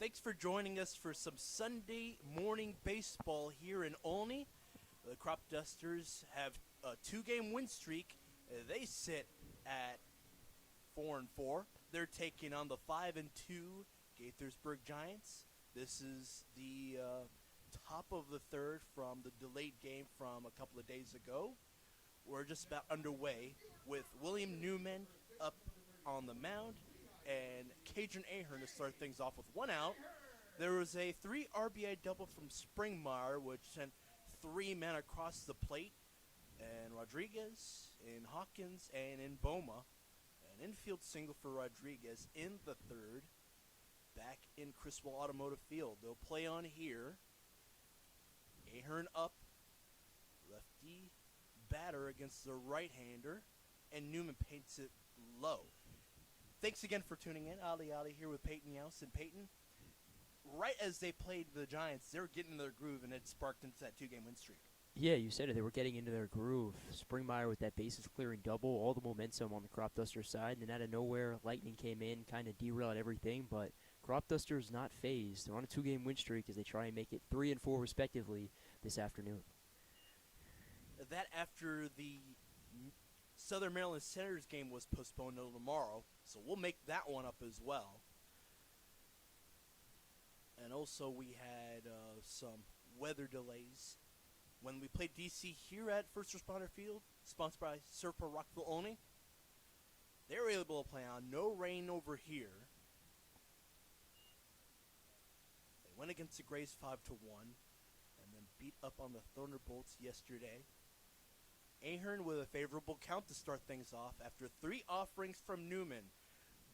Thanks for joining us for some Sunday morning baseball here in Olney. The Cropdusters have a two-game win streak. They sit at 4-4. They're taking on the 5-2 Gaithersburg Giants. This is the top of the third from the delayed game from a couple of days ago. We're just about underway with William Newman up on the mound and Cajun Ahern to start things off with one out. There was a 3 RBI double from Springmeyer, which sent 3 men across the plate, and Rodriguez, in Hawkins, and in Boma. An infield single for Rodriguez in the third, back in Criswell Automotive Field. They'll play on here. Ahern up, lefty batter against the right-hander, and Newman paints it low. Thanks again for tuning in. Ali here with Peyton Youse. And Peyton, right as they played the Giants, they were getting in their groove, and it sparked into that 2-game win streak. Yeah, you said it. They were getting into their groove. Springmeyer with that bases-clearing double, all the momentum on the Cropdusters side, and then out of nowhere, Lightning came in, kind of derailed everything, but Cropdusters not phased. They're on a 2-game win streak as they try and make it 3 and 4 respectively this afternoon. That after the Southern Maryland Senators game was postponed until tomorrow, so we'll make that one up as well. And also we had some weather delays. When we played DC here at First Responder Field, sponsored by Serpa Rockville Olney, they were able to play on. No rain over here. They went against the Grays 5-1 and then beat up on the Thunderbolts yesterday. Ahern with a favorable count to start things off after 3 offerings from Newman.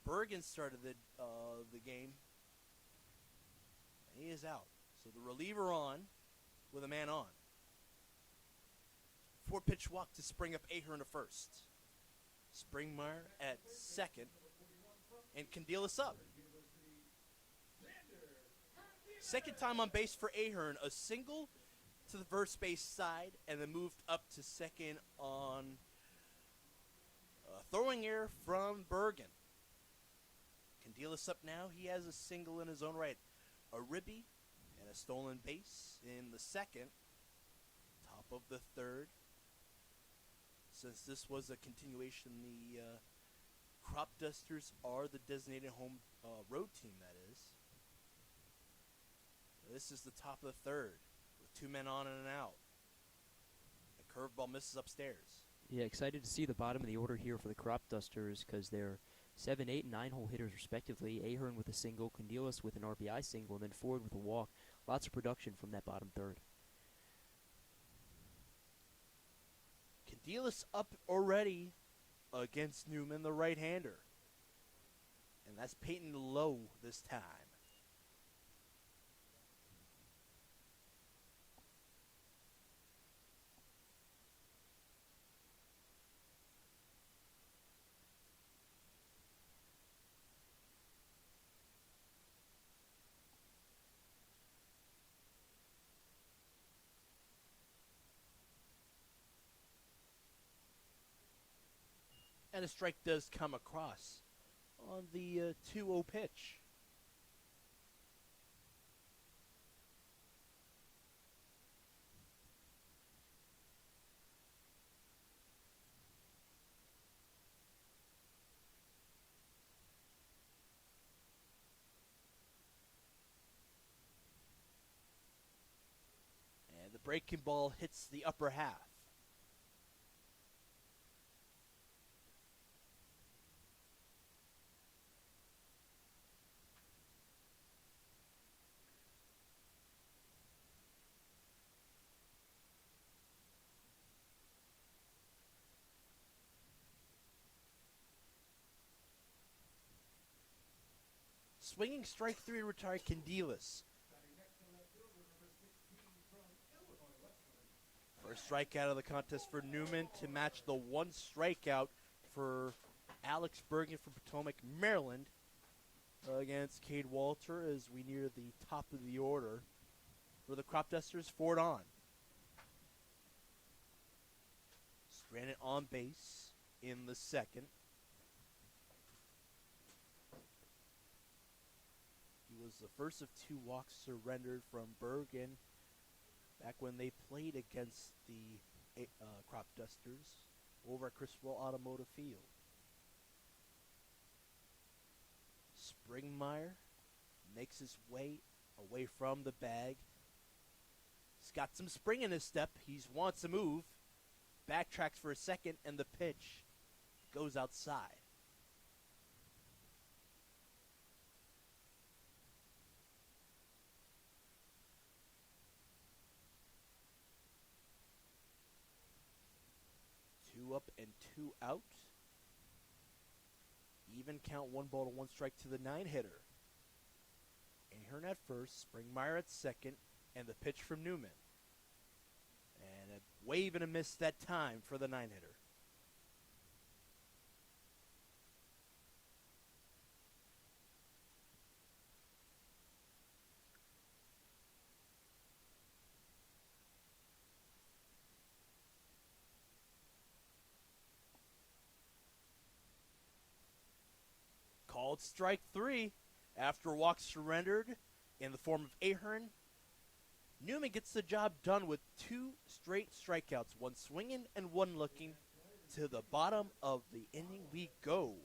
Bergen started the game, and he is out. So the reliever on with a man on. 4-pitch walk to spring up Ahern to first. Springmeyer at second, and Candelas up. Second time on base for Ahern, a single to the first base side, and then moved up to second on throwing error from Bergen. Candelas up now. He has a single in his own right. A ribby and a stolen base in the second. Top of the third. Since this was a continuation, the Cropdusters are the designated home road team, that is. This is the top of the third with 2 men on and an out. The curveball misses upstairs. Yeah, excited to see the bottom of the order here for the Cropdusters because they're 7, 8, and 9-hole hitters respectively. Ahern with a single, Candelas with an RBI single, and then Ford with a walk. Lots of production from that bottom third. Candelas up already against Newman, the right-hander. And that's Peyton low this time. And a strike does come across on the 2-0 pitch. And the breaking ball hits the upper half. Swinging strike 3 retired Candelas. First strikeout of the contest for Newman to match the 1 strikeout for Alex Bergen from Potomac, Maryland against Cade Walter as we near the top of the order for the Cropdusters. Ford on. Stranded on base in the second. was the first of two walks surrendered from Bergen back when they played against the Cropdusters over at Criswell Automotive Field. Springmeyer makes his way away from the bag. He's got some spring in his step. He wants to move. Backtracks for a second, and the pitch goes outside. Two up and two out. Even count, 1-1 strike to the 9-hitter. Ahern at first, Springmeyer at second, and the pitch from Newman. And a wave and a miss that time for the 9-hitter. Called strike 3 after a walk surrendered in the form of Ahern. Newman gets the job done with 2 straight strikeouts, one swinging and one looking. To the bottom of the inning we go.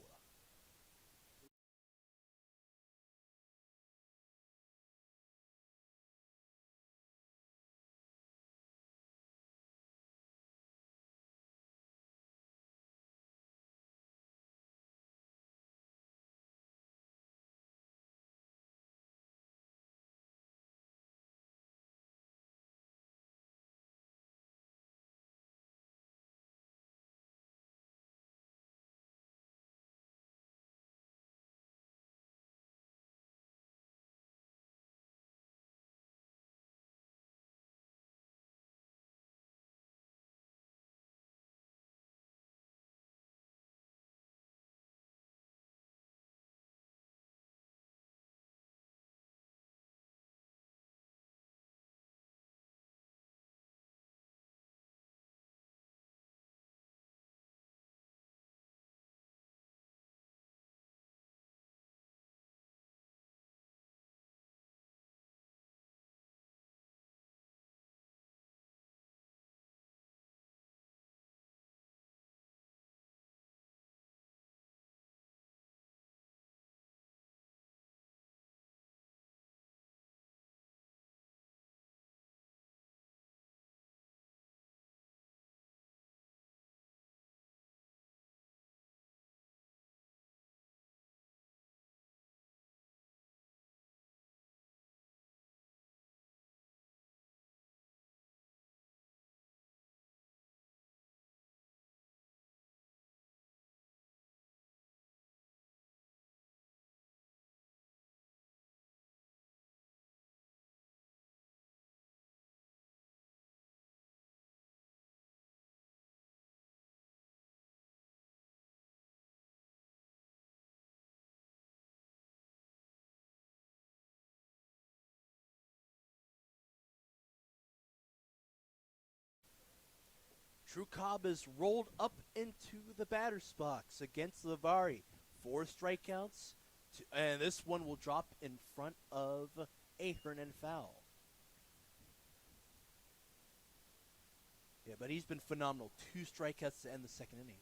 Drew Cobb is rolled up into the batter's box against Lavari. 4 strikeouts, and this one will drop in front of Ahern and foul. Yeah, but he's been phenomenal. 2 strikeouts to end the second inning.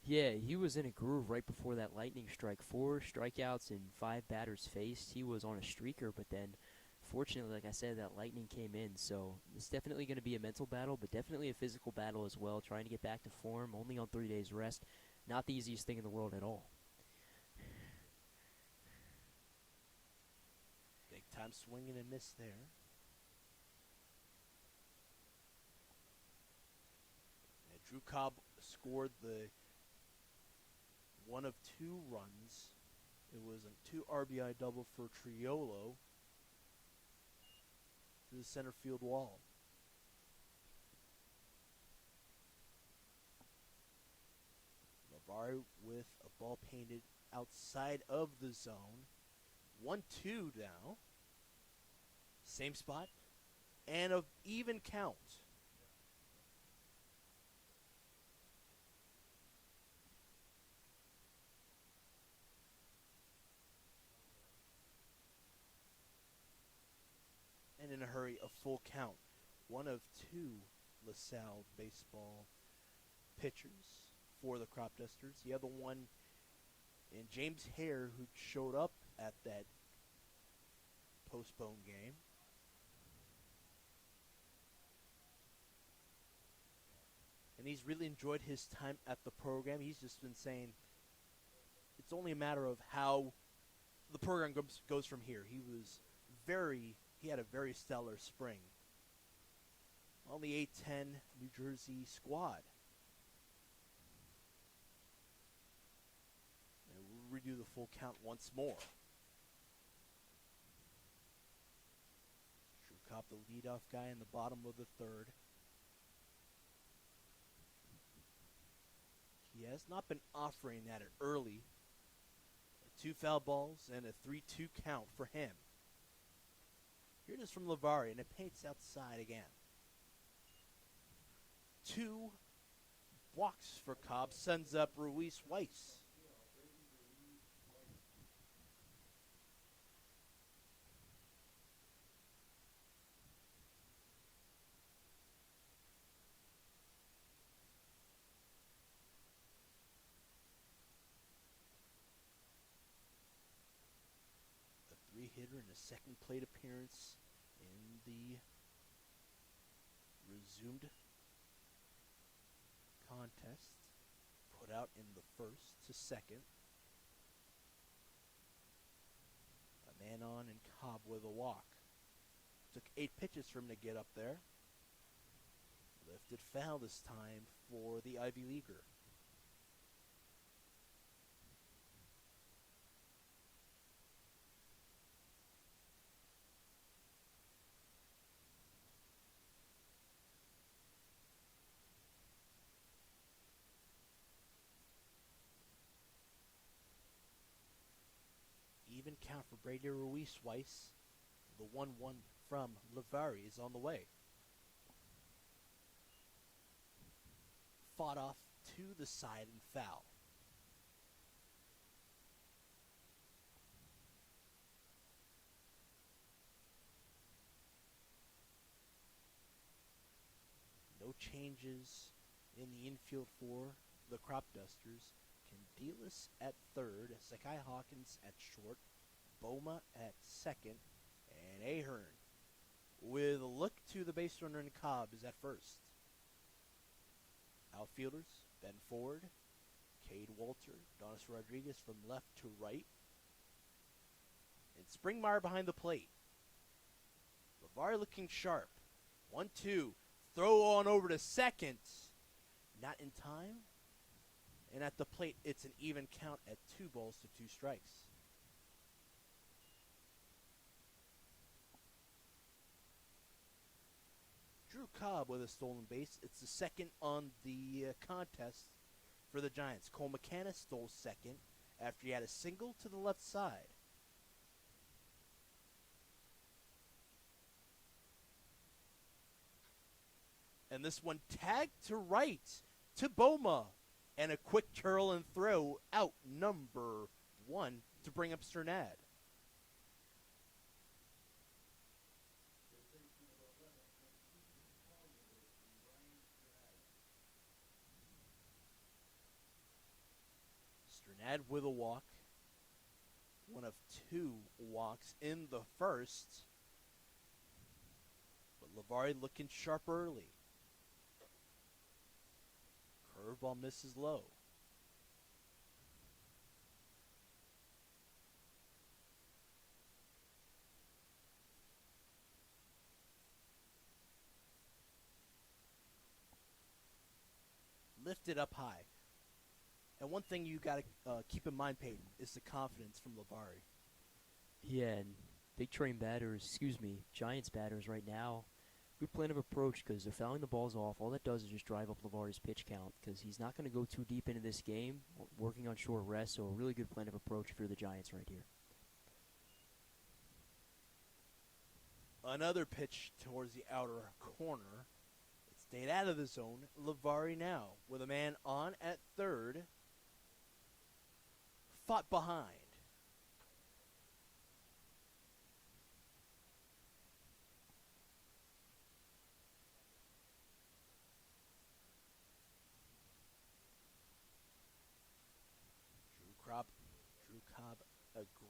Yeah, he was in a groove right before that lightning strike. 4 strikeouts and 5 batters faced. He was on a streaker, but then fortunately, like I said, that lightning came in. So it's definitely going to be a mental battle, but definitely a physical battle as well, trying to get back to form, only on 3 days rest. Not the easiest thing in the world at all. Big time swinging and miss there. And Drew Cobb scored the one of 2 runs. It was a 2 RBI double for Triolo to the center field wall. Lavari with a ball painted outside of the zone. 1-2 now. Same spot. And an even count. barely a full count. One of two LaSalle baseball pitchers for the Cropdusters. The other one in James Hare, who showed up at that postponed game. And he's really enjoyed his time at the program. He's just been saying it's only a matter of how the program goes from here. He had a very stellar spring on the 8-10 New Jersey squad. And we'll redo the full count once more. Drew Cobb, the leadoff guy in the bottom of the third. He has not been offering that early. 2 foul balls and a 3-2 count for him. Here it is from Lavari, and it paints outside again. 2 walks for Cobb, sends up Ruiz Weiss. A 3-hitter and a second plate appearance in the resumed contest. Put out in the first to second. A man on and Cobb with a walk. Took 8 pitches for him to get up there. Lifted foul this time for the Ivy Leaguer. Even count for Brady Ruiz Weiss. The 1-1 from Lavari is on the way. Fought off to the side and foul. No changes in the infield for the Cropdusters. Candelas at third, Sakai Hawkins at short, Boma at second, and Ahern with a look to the base runner and Cobb is at first. Outfielders, Ben Ford, Cade Walter, Donis Rodriguez from left to right, and Springmeyer behind the plate. LeVar looking sharp. 1-2, throw on over to second. Not in time. And at the plate, it's an even count at 2 balls to 2 strikes. Drew Cobb with a stolen base. It's the second on the contest for the Giants. Cole McCann stole second after he had a single to the left side. And this one tagged to right to Boma. And a quick curl and throw out number 1 to bring up Sternad. Sternad with a walk. One of 2 walks in the first. But Lavari looking sharp early. Curveball misses low. Lifted up high. And one thing you got to keep in mind, Peyton, is the confidence from Lavari. Yeah, and Giants batters right now, good plan of approach because they're fouling the balls off. All that does is just drive up Lavari's pitch count because he's not going to go too deep into this game, working on short rest, so a really good plan of approach for the Giants right here. Another pitch towards the outer corner. It stayed out of the zone. Lavari now with a man on at third. Fought behind.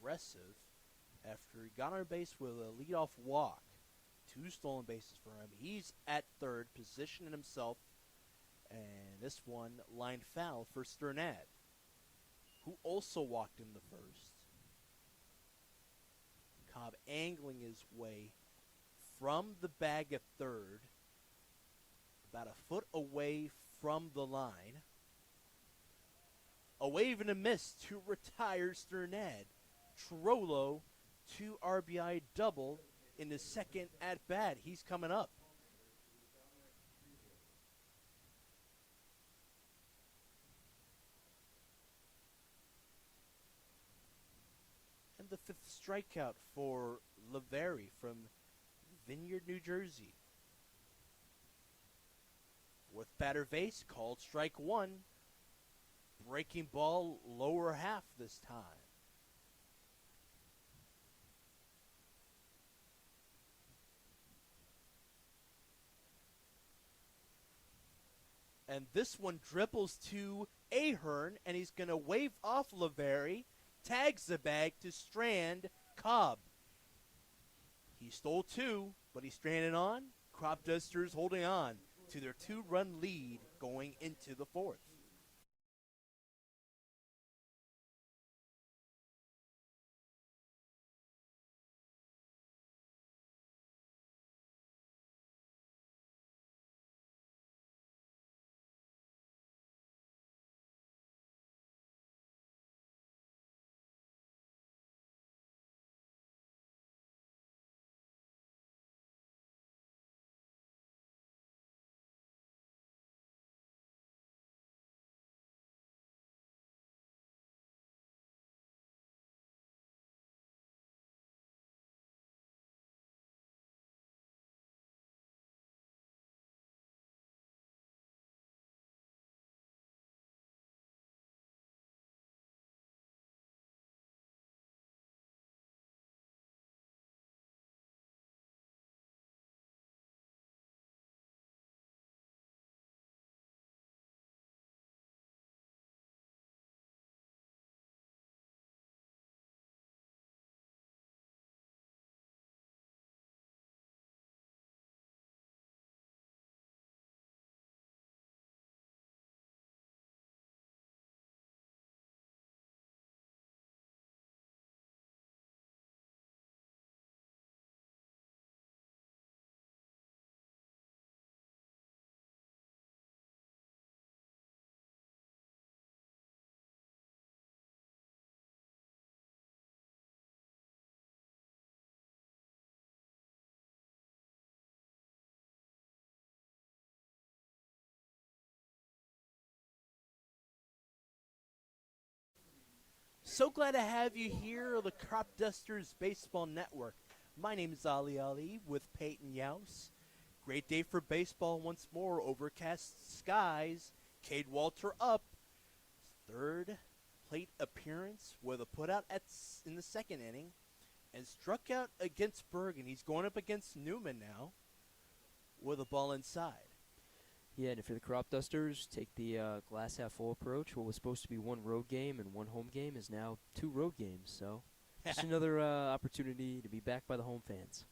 aggressive after he got on base with a leadoff walk. 2 stolen bases for him. He's at third, positioning himself, and this one lined foul for Sternad, who also walked in the first. Cobb angling his way from the bag at third, about a foot away from the line. A wave and a miss to retire Sternad. Trollo, 2 RBI double in his second at-bat. He's coming up. And the 5th strikeout for Lavery from Vineyard, New Jersey. 4th batter base, called strike 1. Breaking ball, lower half this time. And this one dribbles to Ahern, and he's going to wave off Lavery, tags the bag to strand Cobb. He stole 2, but he stranded on. Cropdusters holding on to their 2-run lead going into the 4th. So glad to have you here on the Cropdusters Baseball Network. My name is Ali with Peyton Yaus. Great day for baseball once more. Overcast skies. Cade Walter up. 3rd plate appearance with a putout in the 2nd inning. And struck out against Bergen. He's going up against Newman now with a ball inside. Yeah, and for the Cropdusters, take the glass half full approach. What was supposed to be 1 road game and 1 home game is now 2 road games. So just another opportunity to be back by the home fans.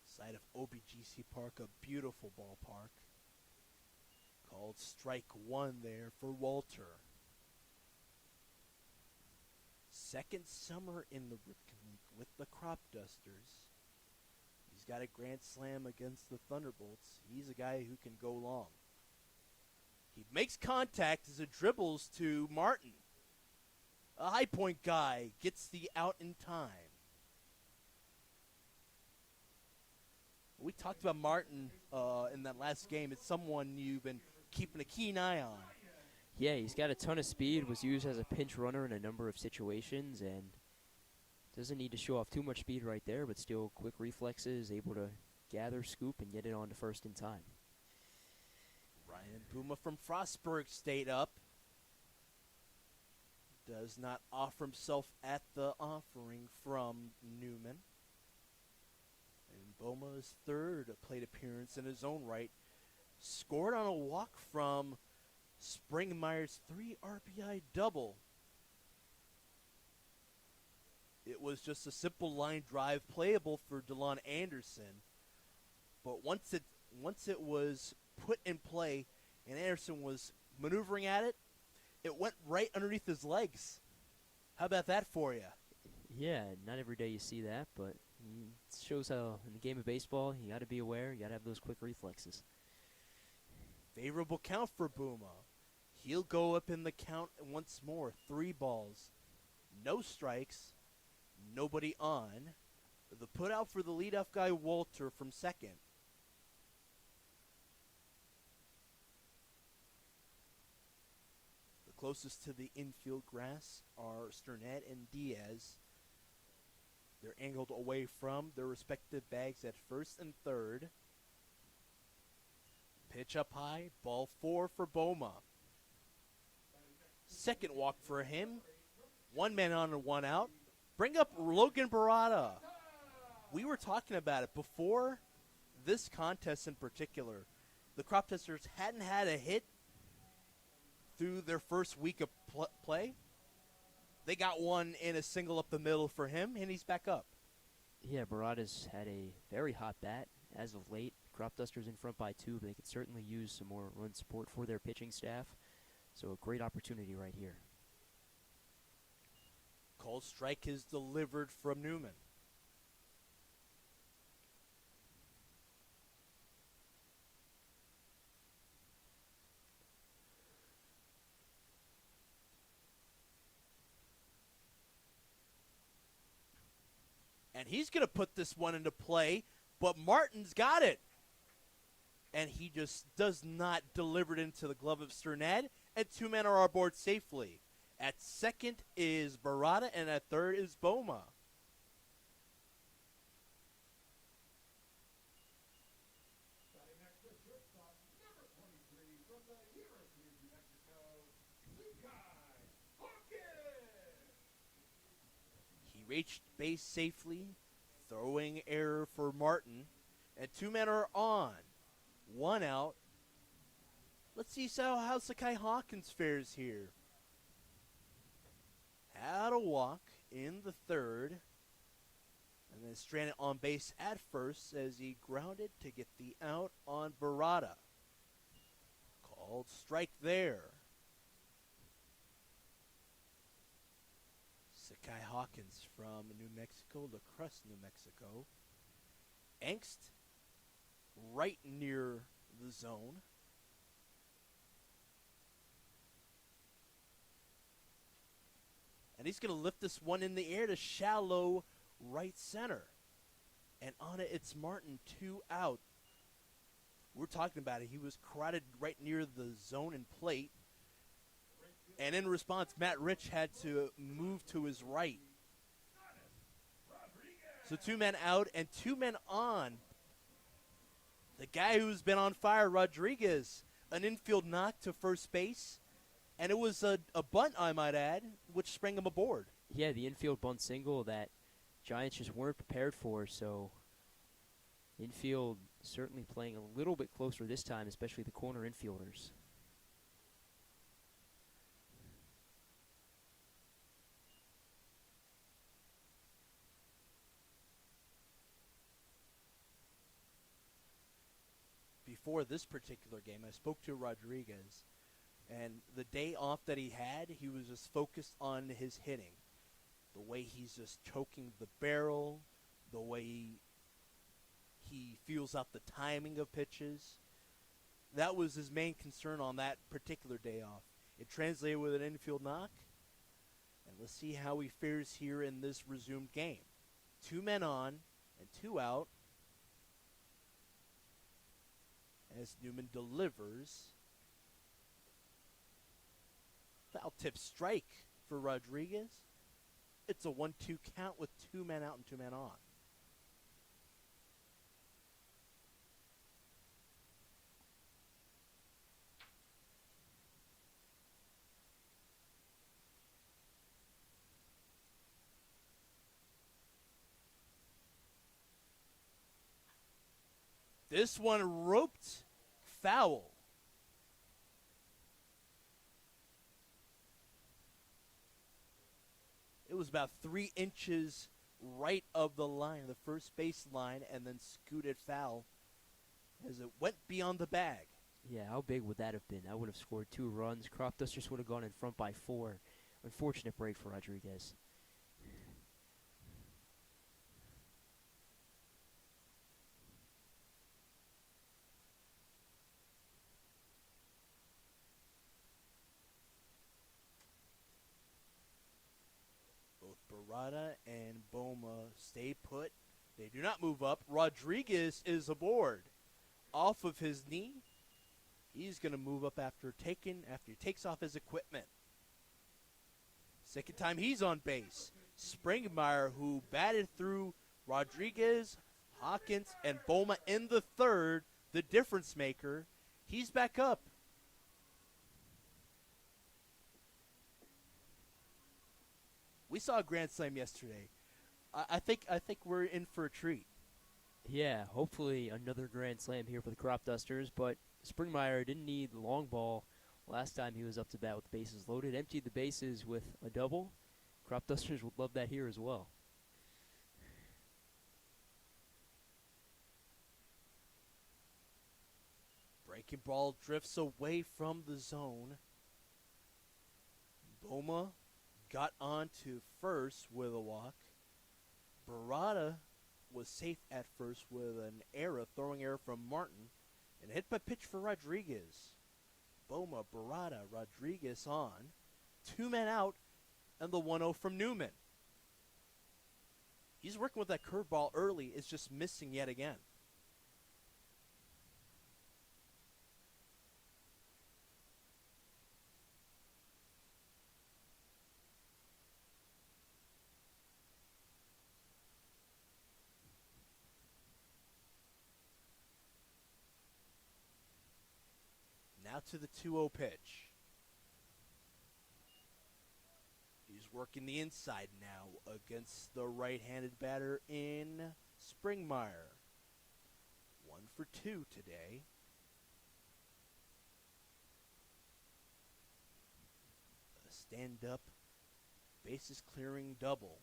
Side of OBGC Park, a beautiful ballpark. Called strike 1 there for Walter. 2nd summer in the Ripken League with the Cropdusters. He's got a grand slam against the Thunderbolts. He's a guy who can go long. He makes contact as it dribbles to Martin. A high point guy gets the out in time. We talked about Martin in that last game. It's someone you've been keeping a keen eye on. Yeah, he's got a ton of speed, was used as a pinch runner in a number of situations, and doesn't need to show off too much speed right there, but still quick reflexes, able to gather, scoop, and get it on to first in time. Ryan Puma from Frostburg stayed up. Does not offer himself at the offering from Newman. And Boma's 3rd plate appearance in his own right. Scored on a walk from Springmeyer's 3 RBI double. It was just a simple line drive playable for DeLon Anderson. But once it was put in play and Anderson was maneuvering at it, it went right underneath his legs. How about that for you? Yeah, not every day you see that, but it shows how in the game of baseball you got to be aware, you got to have those quick reflexes. Favorable count for Buma. He'll go up in the count once more. 3 balls, no strikes, nobody on. The put out for the leadoff guy, Walter, from second. The closest to the infield grass are Sternett and Diaz. They're angled away from their respective bags at first and third. Pitch up high, ball 4 for Boma. Second walk for him. 1 man on and 1 out. Bring up Logan Barada. We were talking about it before this contest in particular. The Cropdusters hadn't had a hit through their first week of play. They got one in a single up the middle for him, and he's back up. Yeah, Barada's had a very hot bat as of late. Cropdusters in front by 2, but they could certainly use some more run support for their pitching staff. So a great opportunity right here. Called strike is delivered from Newman. And he's going to put this one into play, but Martin's got it. And he just does not deliver it into the glove of Sternad, and 2 men are aboard safely. At second is Barada, and at third is Boma. He reached base safely, throwing error for Martin, and 2 men are on. 1 out. Let's see how Sakai Hawkins fares here. Had a walk in the third, and then stranded on base at first as he grounded to get the out on Barada. Called strike there. Sakai Hawkins from New Mexico, La Crosse, New Mexico. Angst right near the zone. And he's going to lift this one in the air to shallow right center. And on it, it's Martin, 2 out. We're talking about it. He was crowded right near the zone and plate. And in response, Matt Rich had to move to his right. So 2 men out and 2 men on. The guy who's been on fire, Rodriguez, an infield knock to first base. And it was a bunt, I might add, which sprang him aboard. Yeah, the infield bunt single that Giants just weren't prepared for. So infield certainly playing a little bit closer this time, especially the corner infielders. Before this particular game, I spoke to Rodriguez. And the day off that he had, he was just focused on his hitting. The way he's just choking the barrel, the way he feels out the timing of pitches. That was his main concern on that particular day off. It translated with an infield knock. And let's see how he fares here in this resumed game. 2 men on and 2 out. As Newman delivers. Foul tip strike for Rodriguez. It's a 1-2 count with 2 men out and 2 men on. This one roped foul. was about 3 inches right of the line, the first base line, and then scooted foul as it went beyond the bag. Yeah, how big would that have been? That would have scored 2 runs. Cropdusters would have gone in front by 4. Unfortunate break for Rodriguez. Both Barada and Boma stay put. They do not move up. Rodriguez is aboard. Off of his knee. He's going to move up after he takes off his equipment. Second time he's on base. Springmeyer, who batted through Rodriguez, Hawkins, and Boma in the third, the difference maker, he's back up. We saw a grand slam yesterday. I think we're in for a treat. Yeah, hopefully another grand slam here for the Cropdusters, but Springmeyer didn't need the long ball last time he was up to bat with the bases loaded. Emptied the bases with a double. Cropdusters would love that here as well. Breaking ball drifts away from the zone. Boma got on to first with a walk. Barada was safe at first with an throwing error from Martin, and hit by pitch for Rodriguez. Boma, Barada, Rodriguez on. 2 men out, and the 1-0 from Newman. He's working with that curveball early. It's just missing yet again. Now to the 2-0 pitch. He's working the inside now against the right-handed batter in Springmeyer. 1 for 2 today. A stand-up, bases-clearing double.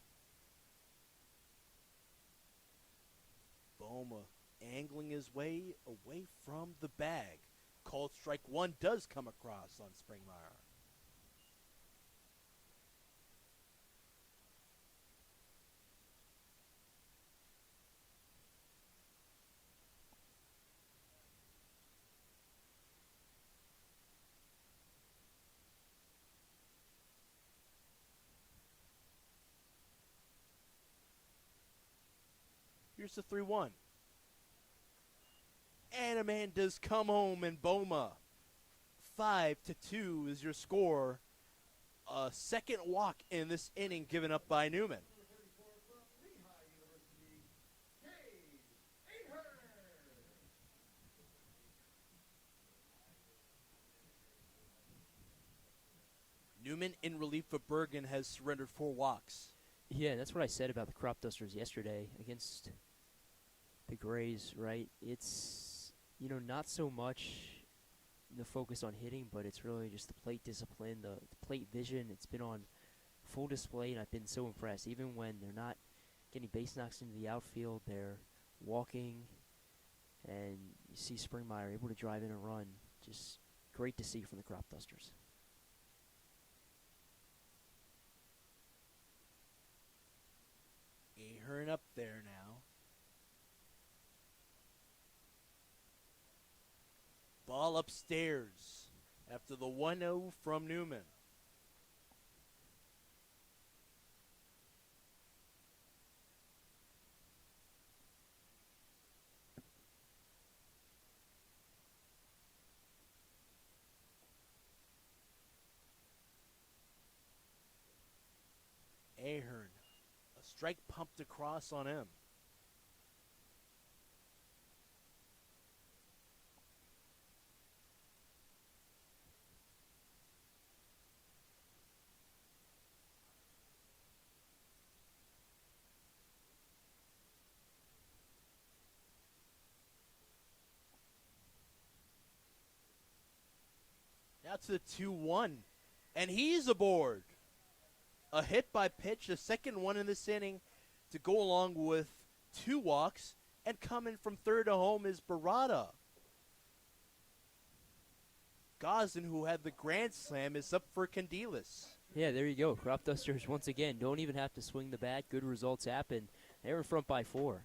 Boma angling his way away from the bag. Called strike 1 does come across on Springmeyer. Here's the 3-1. And a man does come home in Boma. 5-2 is your score. A second walk in this inning given up by Newman. Newman in relief for Bergen has surrendered 4 walks. Yeah, that's what I said about the Cropdusters yesterday against the Grays, right? It's, not so much the focus on hitting, but it's really just the plate discipline, the plate vision. It's been on full display, and I've been so impressed. Even when they're not getting base knocks into the outfield, they're walking, and you see Springmeyer able to drive in a run. Just great to see from the Cropdusters. Ahern up there now. Ball upstairs after the 1-0 from Newman. Ahern, a strike pumped across on him. Now to the 2-1, and he's aboard. A hit by pitch, the second one in this inning, to go along with 2 walks. And coming from third to home is Barada. Gosden, who had the grand slam, is up for Candelas. Yeah, there you go. Cropdusters, once again, don't even have to swing the bat. Good results happen. They're in front by 4.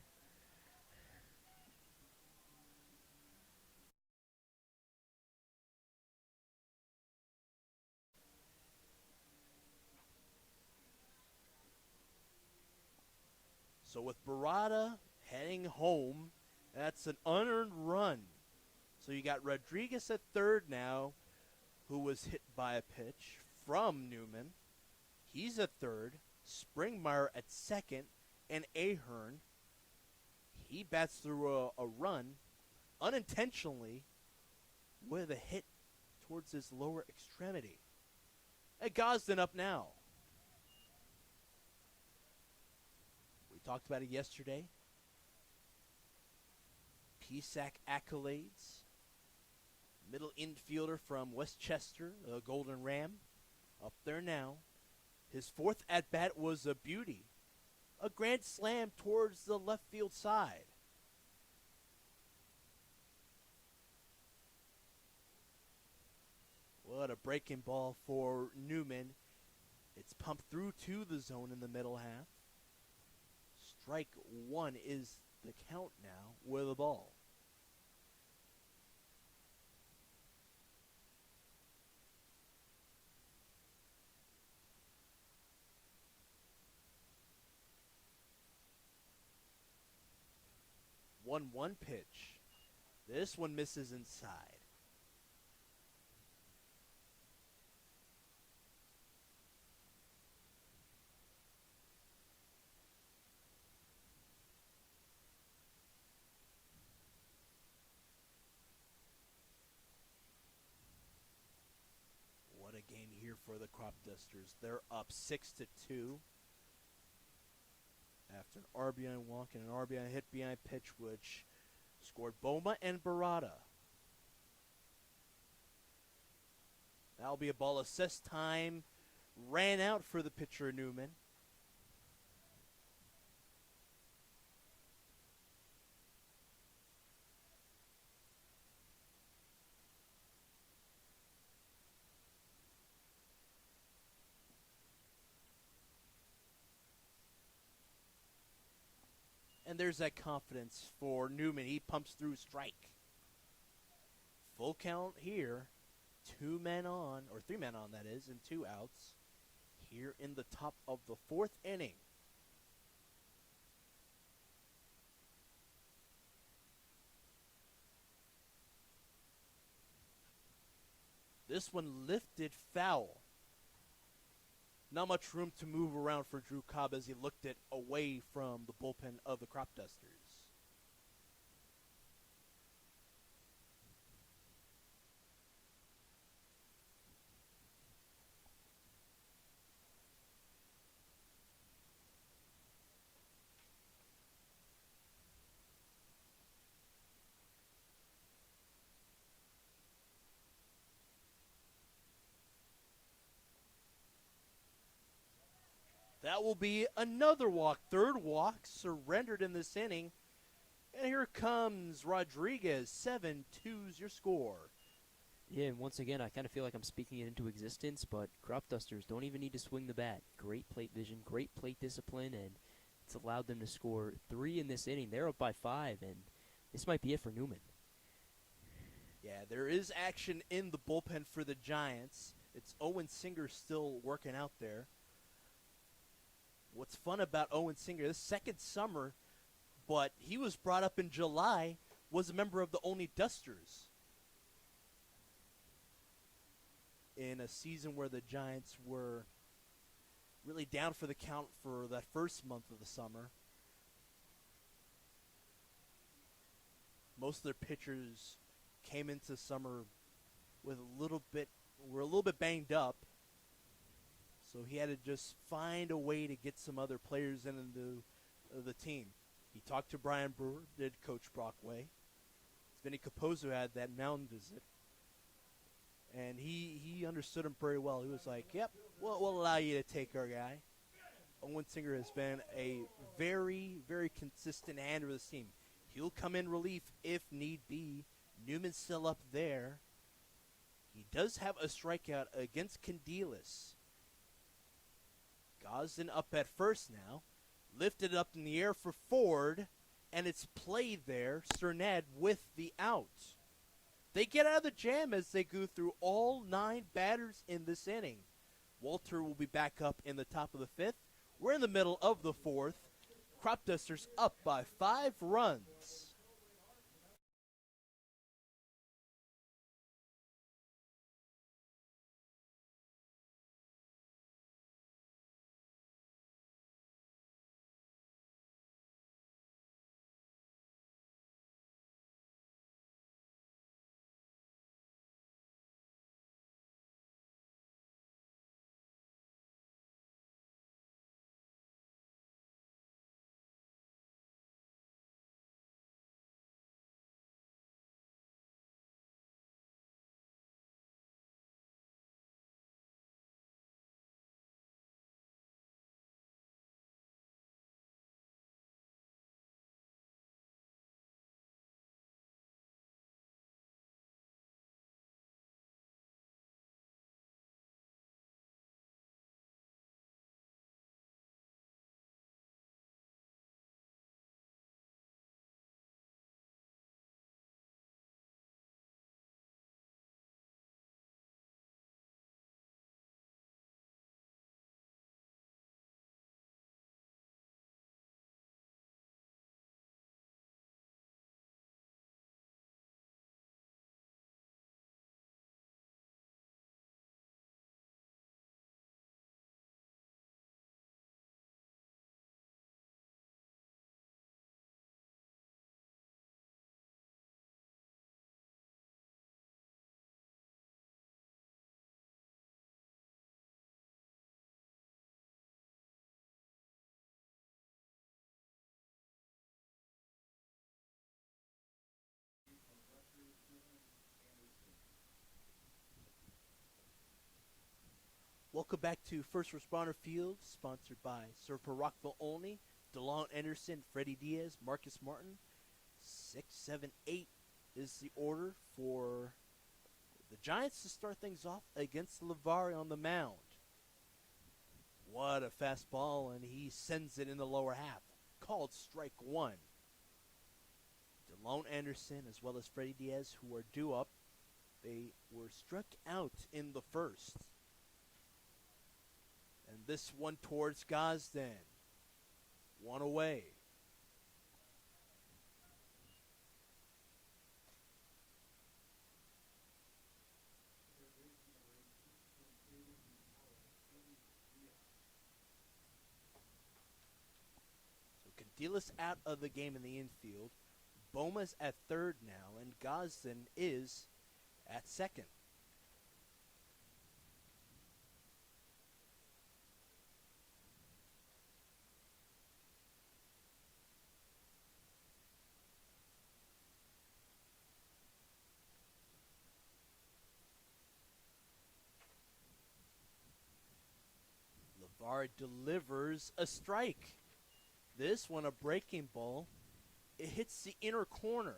So with Barada heading home, that's an unearned run. So you got Rodriguez at third now, who was hit by a pitch from Newman. He's at third. Springmeyer at second. And Ahern, he bats through a run unintentionally with a hit towards his lower extremity. And Gosden up now. We talked about it yesterday. PSAC accolades. Middle infielder from Westchester, the Golden Ram, up there now. His 4th at-bat was a beauty. A grand slam towards the left field side. What a breaking ball for Newman. It's pumped through to the zone in the middle half. Strike 1 is the count now with a ball. One pitch. This one misses inside. What a game here for the Cropdusters. They're up 6-2. After an RBI walk and an RBI hit behind pitch, which scored Boma and Barada. That'll be a ball. Assess time ran out for the pitcher Newman. And there's that confidence for Newman. He pumps through strike. Full count here. 2 men on, or 3 men on that is, and 2 outs. Here in the top of the 4th inning. This one lifted foul. Not much room to move around for Drew Cobb as he looked it away from the bullpen of the Cropdusters. That will be another walk. 3rd walk surrendered in this inning. And here comes Rodriguez. 7-2's your score. Yeah, and once again, I kind of feel like I'm speaking it into existence, but Cropdusters don't even need to swing the bat. Great plate vision, great plate discipline, and it's allowed them to score 3 in this inning. They're up by 5, and this might be it for Newman. Yeah, there is action in the bullpen for the Giants. It's Owen Singer still working out there. What's fun about Owen Singer, this 2nd summer, but he was brought up in July, was a member of the Olney Dusters in a season where the Giants were really down for the count for that first month of the summer. Most of their pitchers came into summer with were a little bit banged up. So he had to just find a way to get some other players into the team. He talked to Brian Brewer, did Coach Brockway. Vinny Capozzo had that mound visit. and he understood him very well. He was like, "Yep, we'll allow you to take our guy." Owen Singer has been a very, very consistent hand for this team. He'll come in relief if need be. Newman's still up there. He does have a strikeout against Candelas. Gosden up at first now. Lifted up in the air for Ford, and it's played there. Cerned with the out. They get out of the jam as they go through all 9 batters in this inning. Walter will be back up in the top of the 5th. We're in the middle of the 4th. Cropdusters up by 5 runs. Welcome back to First Responder Field, sponsored by Surfer Rockville Olney, DeLon Anderson, Freddie Diaz, Marcus Martin. 6, 7, 8 is the order for the Giants to start things off against Lavari on the mound. What a fastball, and he sends it in the lower half. Called strike 1. DeLon Anderson as well as Freddie Diaz, who are due up, they were struck out in the first. And this one towards Gosden. 1 away. So Candelas out of the game in the infield. Boma's at third now, and Gosden is at second. Lavar delivers a strike. This one a breaking ball. It hits the inner corner.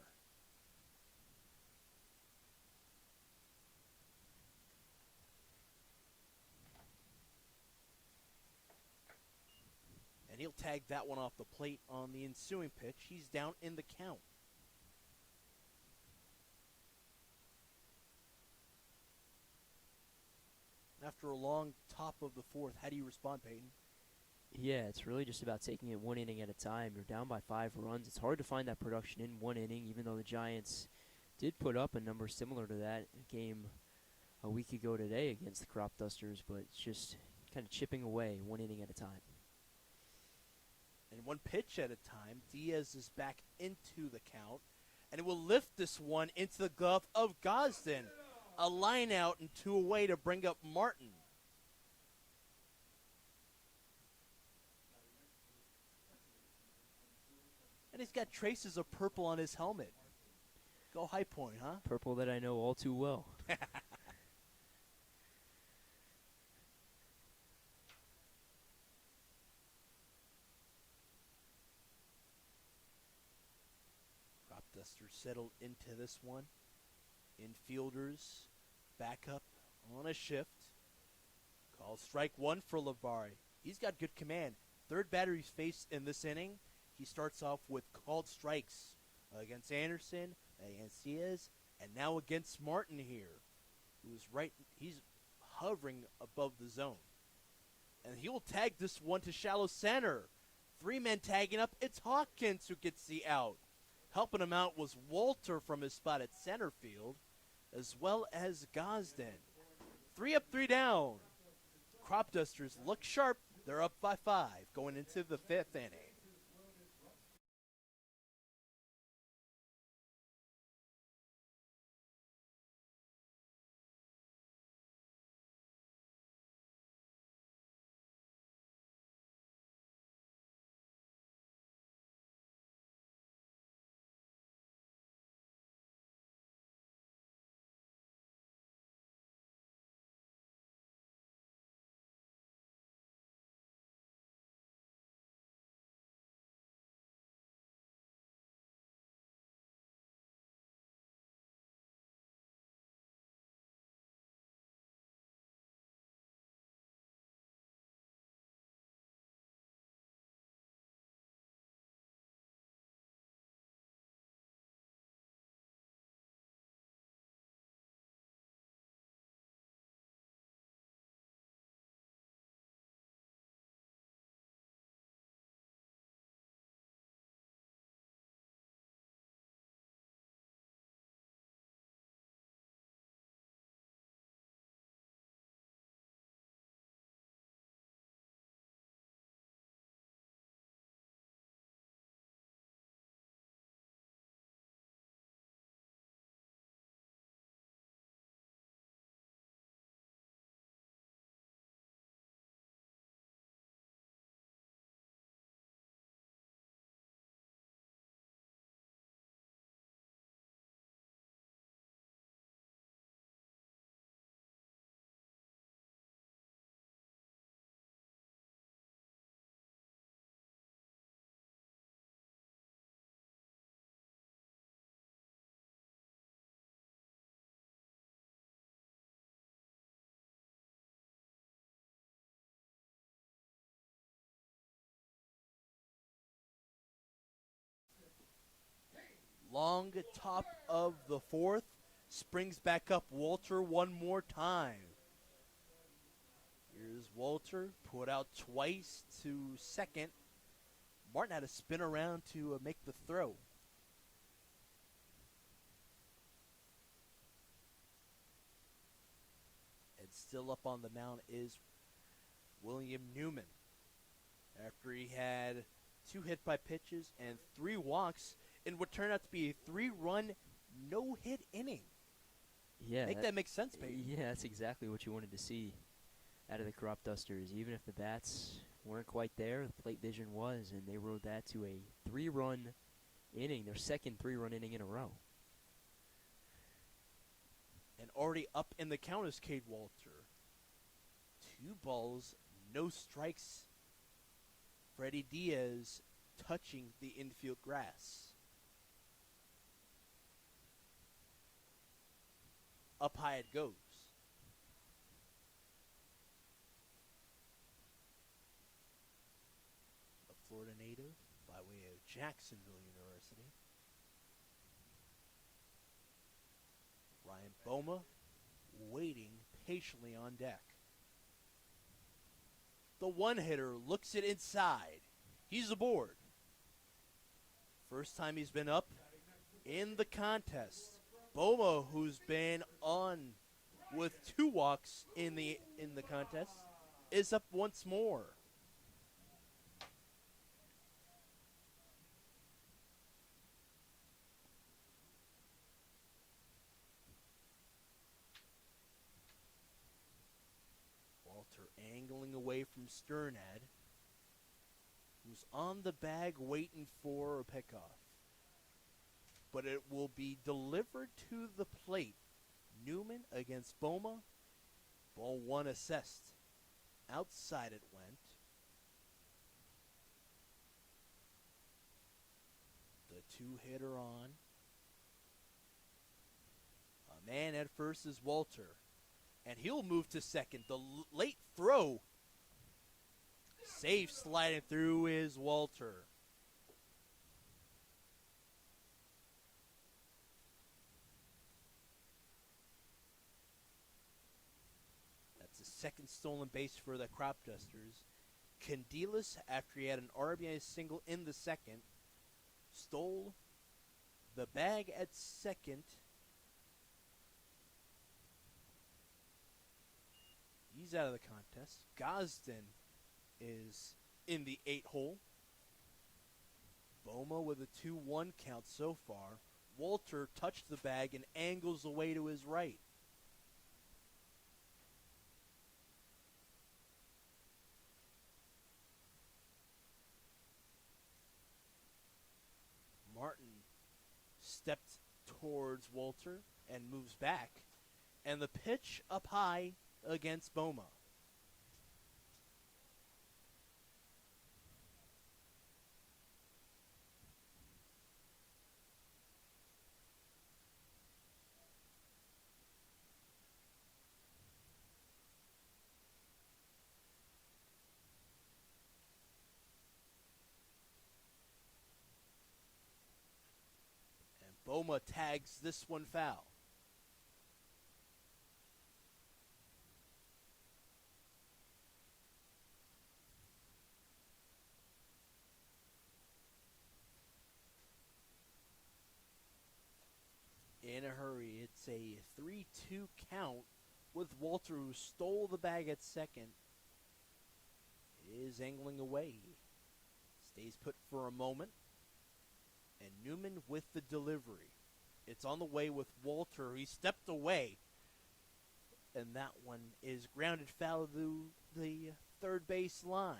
And he'll tag that one off the plate on the ensuing pitch. He's down in the count. After a long top of the 4th, how do you respond, Peyton? Yeah, it's really just about taking it 1 inning at a time. You're down by 5 runs. It's hard to find that production in 1 inning, even though the Giants did put up a number similar to that game a week ago today against the Cropdusters, but it's just kind of chipping away 1 inning at a time. And 1 pitch at a time, Diaz is back into the count, and it will lift this one into the glove of Gosden. A line out and 2 away to bring up Martin. And he's got traces of purple on his helmet. Go High Point, huh? Purple that I know all too well. Cropdusters settled into this one. Infielders back up on a shift. Call strike one for Lavari. He's got good command. Third batter he's faced in this inning. He starts off with called strikes against Anderson, against Diaz, and now against Martin here, he's hovering above the zone. And he will tag this one to shallow center. 3 men tagging up. It's Hawkins who gets the out. Helping him out was Walter from his spot at center field, as well as Gosden. 3 up, 3 down. Cropdusters look sharp. They're up by 5 going into the 5th inning. Long top of the 4th. Springs back up Walter one more time. Here's Walter, put out twice to second. Martin had to spin around to make the throw. And still up on the mound is William Newman. After he had 2 hit by pitches and 3 walks in what turned out to be a 3-run no-hit inning. Yeah, that makes sense, baby. Yeah, that's exactly what you wanted to see out of the Cropdusters. Even if the bats weren't quite there, the plate vision was, and they rode that to a 3-run inning, their second 3-run inning in a row. And already up in the count is Cade Walter. 2 balls, no strikes. Freddie Diaz touching the infield grass. Up high it goes. A Florida native by way of Jacksonville University. Ryan Boma waiting patiently on deck. The one-hitter looks it inside. He's aboard. First time he's been up in the contest. Boma, who's been on with 2 walks in the contest, is up once more. Walter angling away from Sternad, who's on the bag waiting for a pickoff. But it will be delivered to the plate. Newman against Boma. Ball 1 assessed. Outside it went. The 2-hitter on. Man at first is Walter. And he'll move to second. The late throw. Safe sliding through is Walter. That's the second stolen base for the Cropdusters. Candelas, after he had an RBI single in the second, stole the bag at second. He's out of the contest. Gosden is in the 8-hole. Boma with a 2-1 count so far. Walter touched the bag and angles away to his right. Martin stepped towards Walter and moves back. And the pitch up high against Boma. And Boma tags this one foul. In a hurry, it's a 3-2 count with Walter, who stole the bag at second, is angling away. Stays put for a moment. And Newman with the delivery. It's on the way with Walter. He stepped away. And that one is grounded foul to the third base line.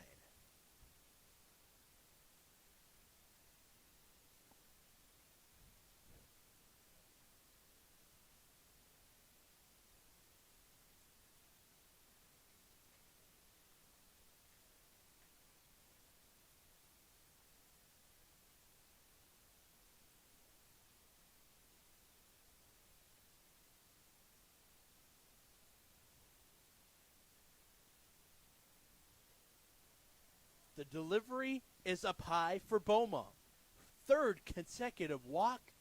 The delivery is up high for Boma. Third consecutive walk.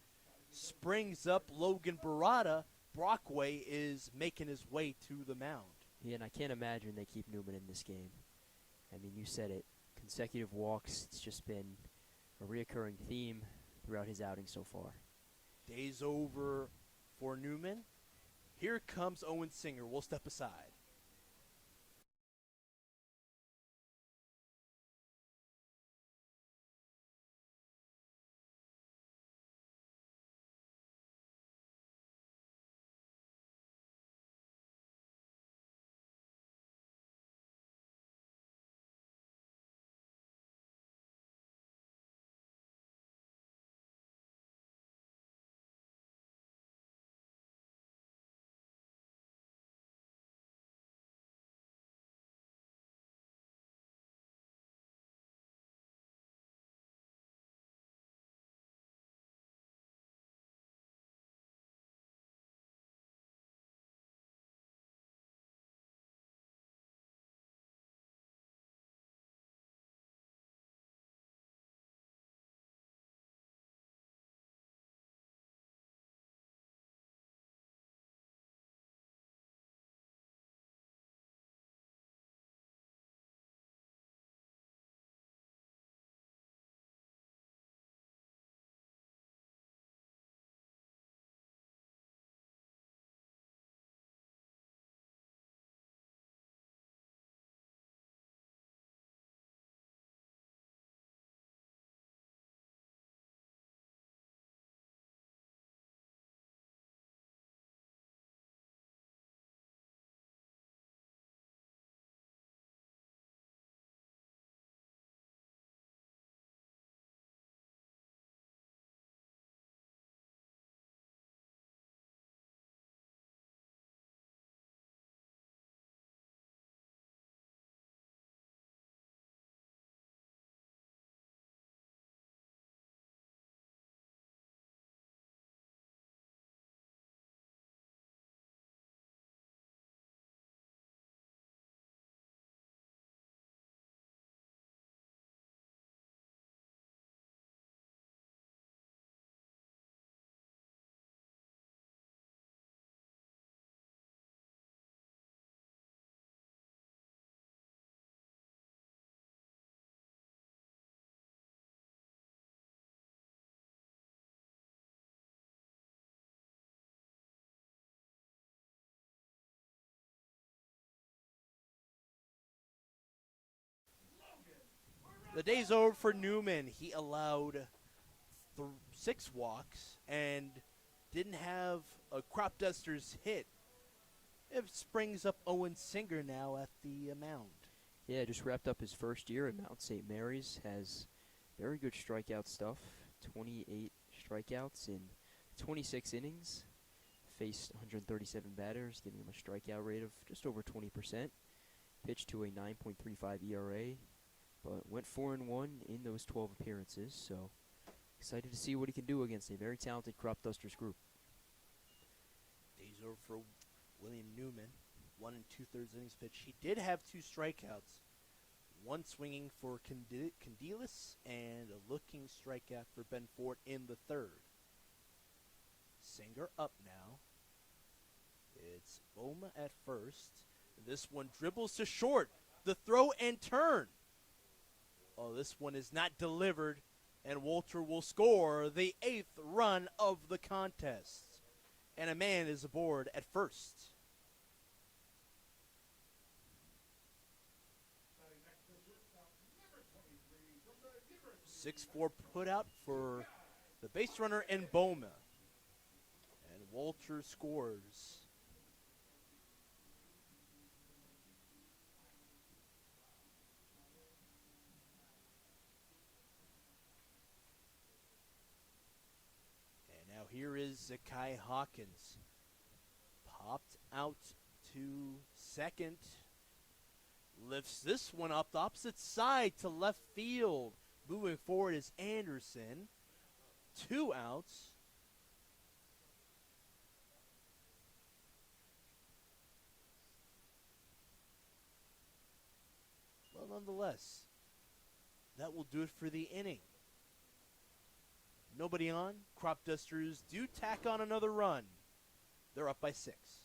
Springs up Logan Barada. Brockway is making his way to the mound. Yeah, and I can't imagine they keep Newman in this game. I mean, you said it. Consecutive walks. It's just been a reoccurring theme throughout his outing so far. Day's over for Newman. Here comes Owen Singer. We'll step aside. The day's over for Newman. He allowed 6 walks and didn't have a Cropdusters hit. It springs up Owen Singer now at the mound. Yeah, just wrapped up his first year at Mount St. Mary's. Has very good strikeout stuff. 28 strikeouts in 26 innings. Faced 137 batters, giving him a strikeout rate of just over 20%. Pitched to a 9.35 ERA, but went 4-1 in those 12 appearances. So excited to see what he can do against a very talented Cropdusters group. Days over for William Newman. 1 2/3 innings pitch. He did have 2 strikeouts. One swinging for Candelas and a looking strikeout for Ben Ford in the 3rd. Singer up now. It's Boma at first. This one dribbles to short. The throw and turn. Oh, this one is not delivered, and Walter will score the 8th run of the contest. And a man is aboard at first. 6-4 put out for the base runner and Boma. And Walter scores. And now here is Zakai Hawkins. Popped out to second. Lifts this one up the opposite side to left field. Moving forward is Anderson. 2 outs. Well, nonetheless, that will do it for the inning. Nobody on. Cropdusters do tack on another run. They're up by 6.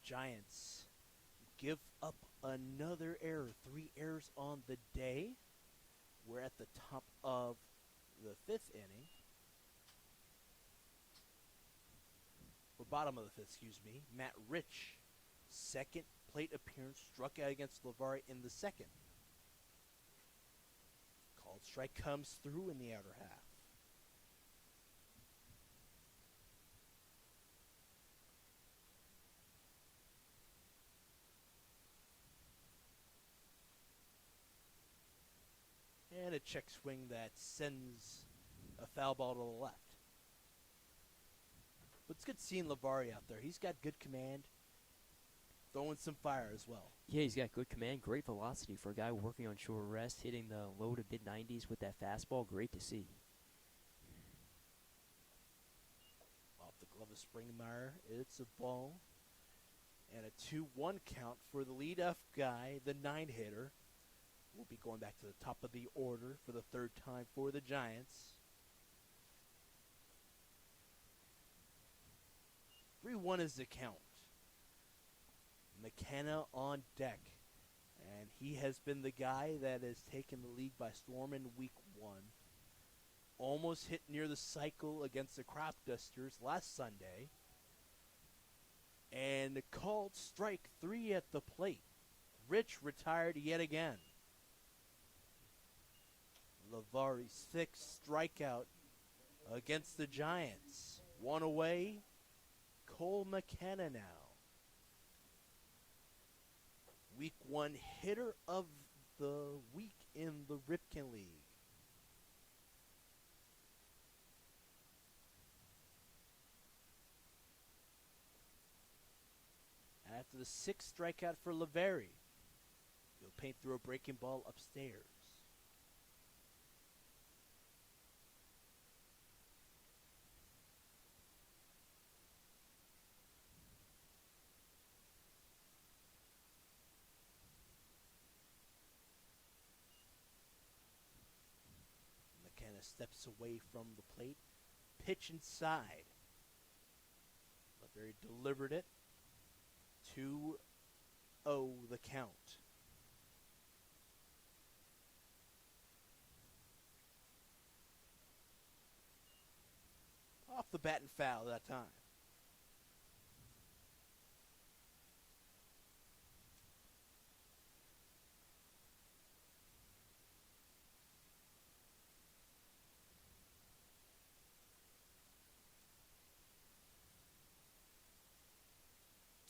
Giants give up another error. 3 errors on the day. We're at the top of the 5th inning. Or bottom of the 5th, excuse me. Matt Rich, second plate appearance, struck out against LeVar in the 2nd. Called strike comes through in the outer half. And a check swing that sends a foul ball to the left. But it's good seeing LeVar out there. He's got good command, throwing some fire as well. Yeah, he's got good command, great velocity for a guy working on short rest, hitting the low to mid-90s with that fastball. Great to see. Off the glove of Springmeyer, it's a ball. And a 2-1 count for the leadoff guy, the 9-hitter. Will be going back to the top of the order for the third time for the Giants. 3-1 is the count. McKenna on deck. And he has been the guy that has taken the league by storm in week 1. Almost hit near the cycle against the Cropdusters last Sunday. And called strike 3 at the plate. Rich retired yet again. Lavari's 6th strikeout against the Giants. 1 away. Cole McKenna now. Week 1 hitter of the week in the Ripken League. After the 6th strikeout for Lavari, he'll paint through a breaking ball upstairs. McKenna steps away from the plate. Pitch inside. Lavari delivered it. 2-0 the count. Off the bat and foul that time.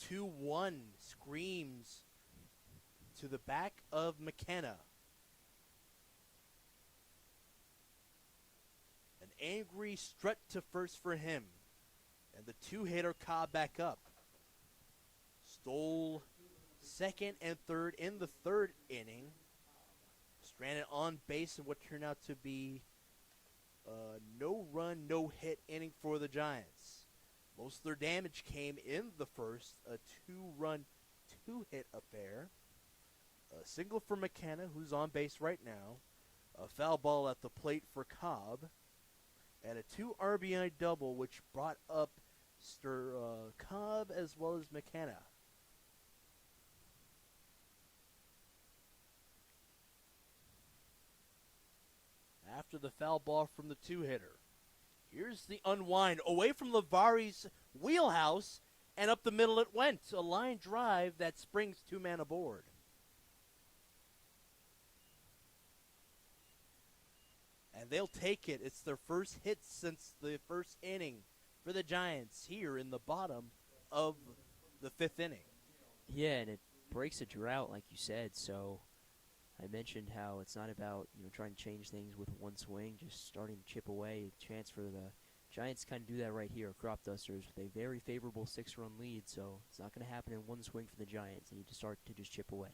Two one screams to the back of McKenna. An angry strut to first for him. And the 2-hitter Cobb back up. Stole second and third in the 3rd inning. Stranded on base in what turned out to be a no-run, no-hit inning for the Giants. Most of their damage came in the first, a 2-run, 2-hit affair. A single for McKenna, who's on base right now. A foul ball at the plate for Cobb. And a 2 RBI double, which brought up Cobb as well as McKenna. After the foul ball from the 2-hitter. Here's the unwind away from Lavari's wheelhouse, and up the middle it went. A line drive that springs 2-man aboard. And they'll take it. It's their first hit since the 1st inning for the Giants here in the bottom of the 5th inning. Yeah, and it breaks a drought, like you said, so I mentioned how it's not about, trying to change things with one swing, just starting to chip away, a chance for the Giants kind of do that right here, Cropdusters, with a very favorable 6-run lead, so it's not going to happen in one swing for the Giants. They need to start to just chip away.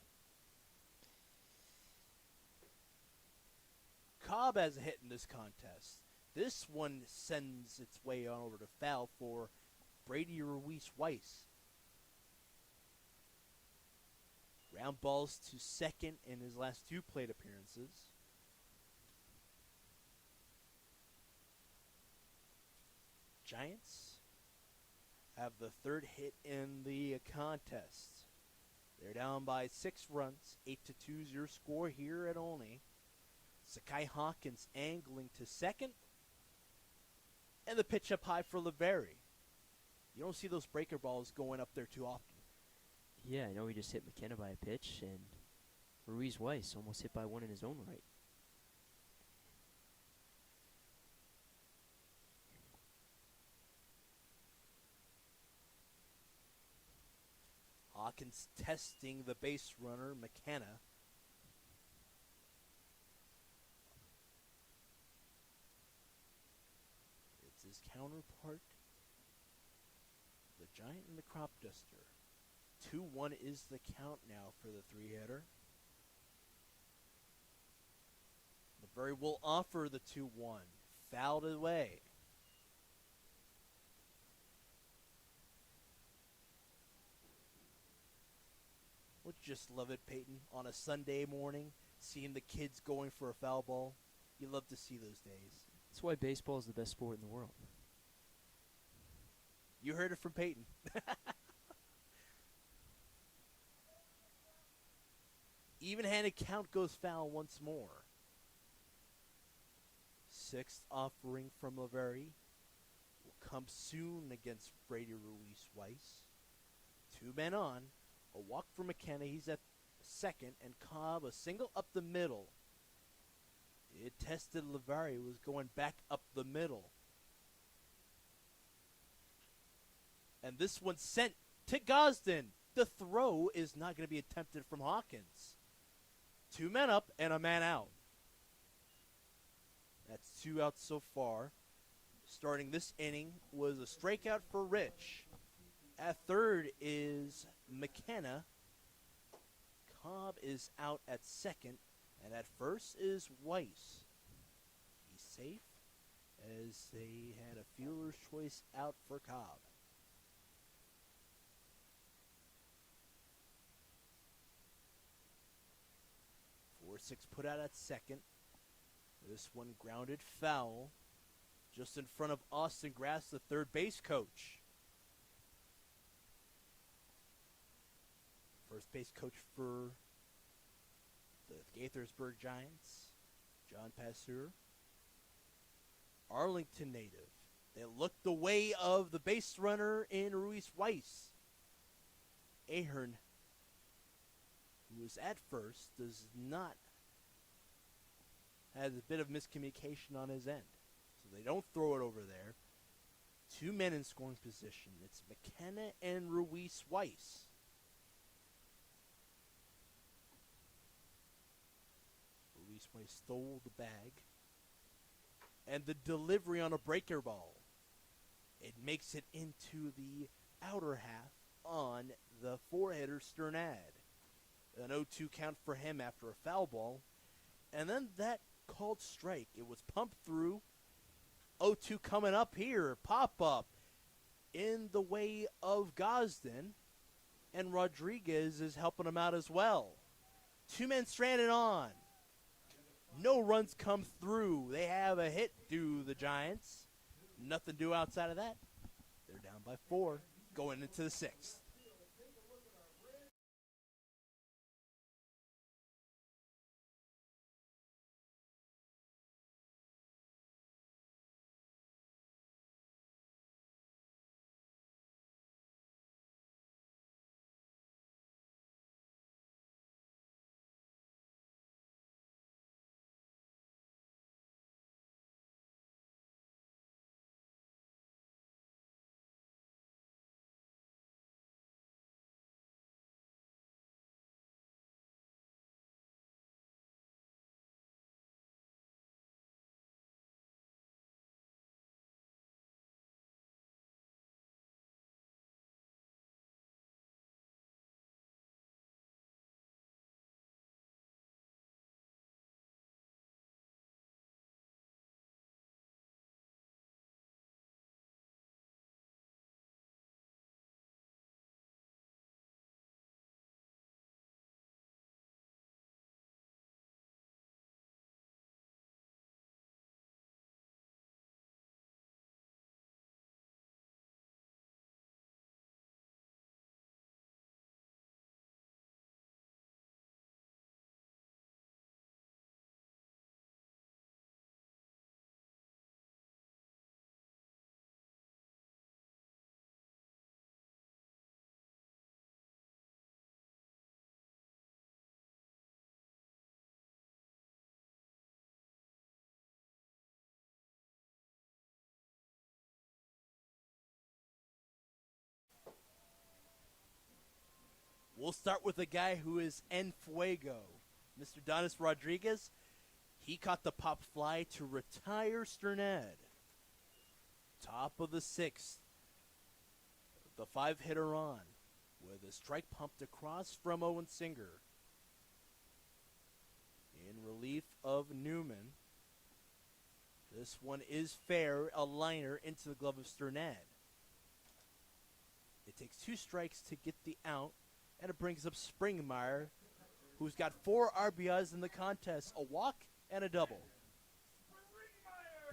Cobb has a hit in this contest. This one sends its way on over to foul for Brady Ruiz-Weiss. Ground balls to second in his last 2 plate appearances. Giants have the 3rd hit in the contest. They're down by 6 runs, 8-2 your score here at Olney. Sakai Hawkins angling to second. And the pitch up high for Lavari. You don't see those breaker balls going up there too often. Yeah, I know he just hit McKenna by a pitch, and Ruiz-Weiss almost hit by one in his own right. Hawkins testing the base runner, McKenna. It's his counterpart, the Giant and the Cropduster. 2-1 is the count now for the 3-hitter. Lavari will offer the 2-1. Fouled away. Don't you just love it, Peyton, on a Sunday morning, seeing the kids going for a foul ball? You love to see those days. That's why baseball is the best sport in the world. You heard it from Peyton. Even-handed count goes foul once more. Sixth offering from Laveri will come soon against Brady Ruiz Weiss. 2 men on. A walk for McKenna. He's at second. And Cobb a single up the middle. It tested Laveri, was going back up the middle. And this one sent to Gosden. The throw is not going to be attempted from Hawkins. 2 men up and a man out. That's 2 outs so far. Starting this inning was a strikeout for Rich. At third is McKenna. Cobb is out at second. And at first is Weiss. He's safe as they had a fielder's choice out for Cobb. 4-6 put out at second. This one grounded foul just in front of Austin Grass, the third base coach. First base coach for the Gaithersburg Giants, John Passeur. Arlington native. They looked the way of the base runner in Ruiz Weiss. Ahern, who was at first, does not has a bit of miscommunication on his end. So they don't throw it over there. 2 men in scoring position. It's McKenna and Ruiz Weiss. Ruiz Weiss stole the bag. And the delivery on a breaker ball. It makes it into the outer half on the four-hitter Sternad. An 0-2 count for him after a foul ball. And then that called strike. It was pumped through. 0-2 coming up here. Pop-up in the way of Gosden. And Rodriguez is helping him out as well. 2 men stranded on. No runs come through. They have a hit due the Giants. Nothing due outside of that. They're down by 4 going into the 6th. We'll start with a guy who is en fuego. Mr. Donis Rodriguez, he caught the pop fly to retire Sternad. Top of the 6th. The 5-hitter on with a strike pumped across from Owen Singer. In relief of Newman. This one is fair, a liner into the glove of Sternad. It takes 2 strikes to get the out. And it brings up Springmeyer, who's got 4 RBIs in the contest, a walk and a double.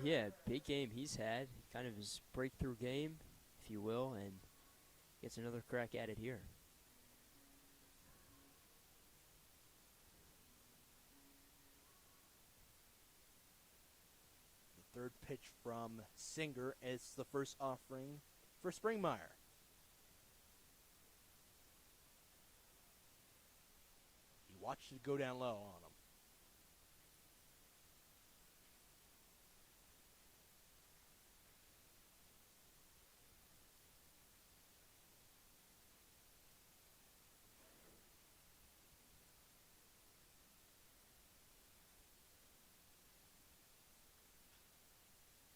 Yeah, big game he's had. Kind of his breakthrough game, if you will, and gets another crack at it here. The third pitch from Singer. It's the first offering for Springmeyer. He watched it go down low on him.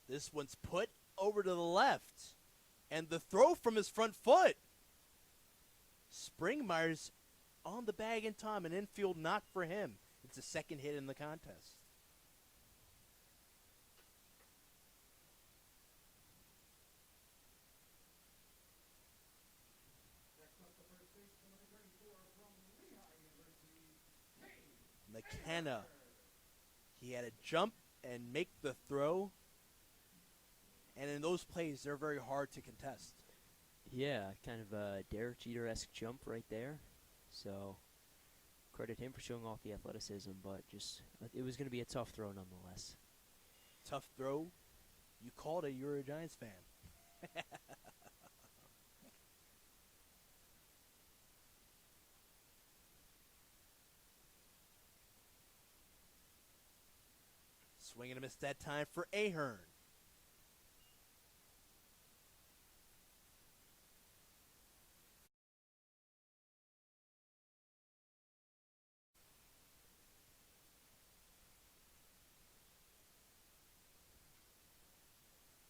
This one's put over to the left. And the throw from his front foot. Springmeyer's on the bag in time. An infield knock for him. It's the second hit in the contest. McKenna. He had to jump and make the throw. And in those plays, they're very hard to contest. Yeah, kind of a Derek Jeter-esque jump right there. So credit him for showing off the athleticism, but just it was going to be a tough throw nonetheless. Tough throw? You called it. You're a Giants fan. Swing and a miss that time for Ahern.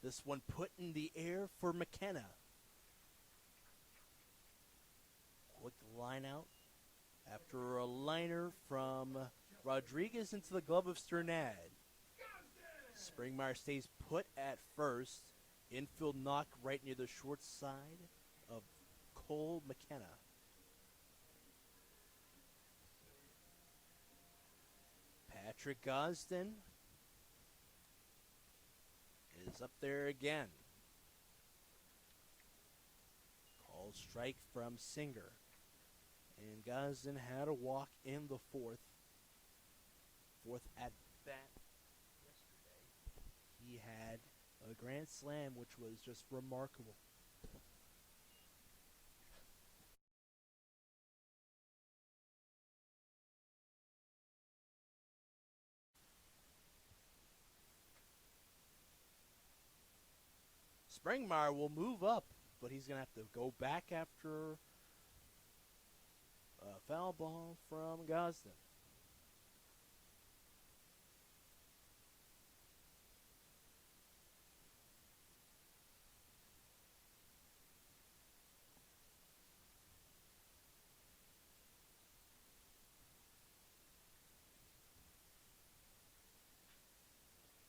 This one put in the air for McKenna. Quick line out after a liner from Rodriguez into the glove of Sternad. Springmeyer stays put at first. Infield knock right near the short side of Cole McKenna. Patrick Gosden is up there again. Called strike from Singer. And Gosden had a walk in the fourth. Fourth at bat yesterday. He had a grand slam, which was just remarkable. Springmeyer will move up, but he's going to have to go back after a foul ball from Gosden.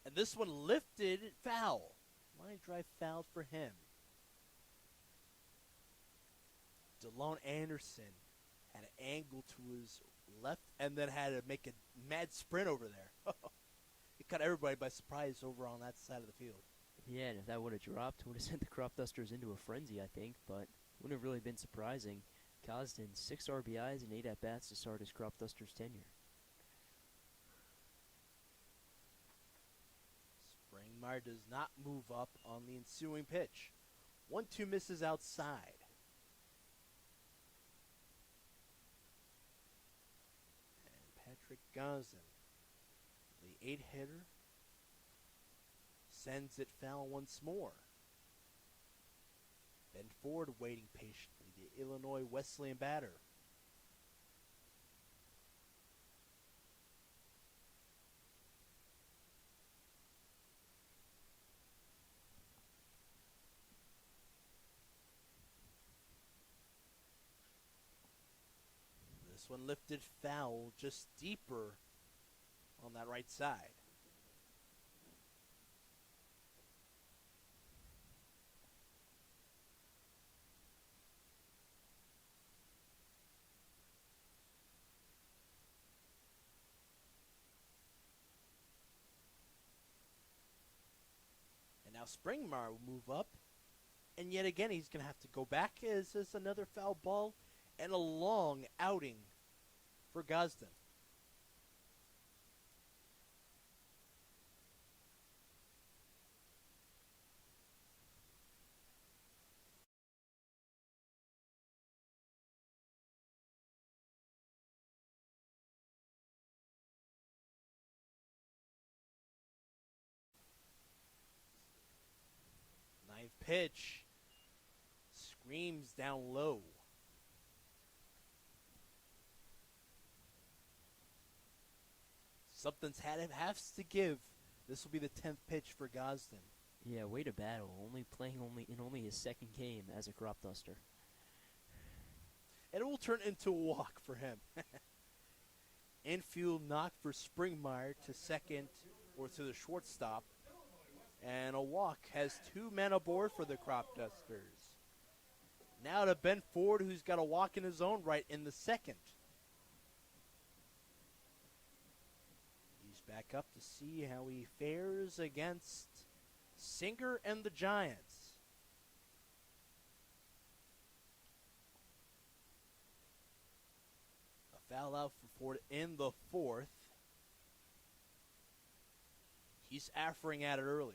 And this one lifted foul. Line drive foul for him. DeLone Anderson had an angle to his left and then had to make a mad sprint over there. It caught everybody by surprise over on that side of the field. Yeah, and if that would have dropped, it would have sent the Cropdusters into a frenzy, I think, but wouldn't have really been surprising. Gosden, 6 RBIs and 8 at-bats to start his Cropdusters tenure. Springmeyer does not move up on the ensuing pitch. 1-2 misses outside. And Patrick Gosden, the 8-hitter, sends it foul once more. Ben Ford waiting patiently, the Illinois Wesleyan batter. This one lifted foul just deeper on that right side. Now Springmeyer will move up, and yet again he's going to have to go back as this another foul ball and a long outing for Gosden. Ninth pitch. Screams down low. Something's has to give. This will be the 10th pitch for Gosden. Yeah, way to battle. Only playing only his second game as a crop duster. And it will turn into a walk for him. Infield knock for Springmeyer to second or to the shortstop. And a walk has 2 men aboard for the Cropdusters. Now to Ben Ford, who's got a walk in his own right in the second. He's back up to see how he fares against Singer and the Giants. A foul out for Ford in the 4th. He's offering at it early.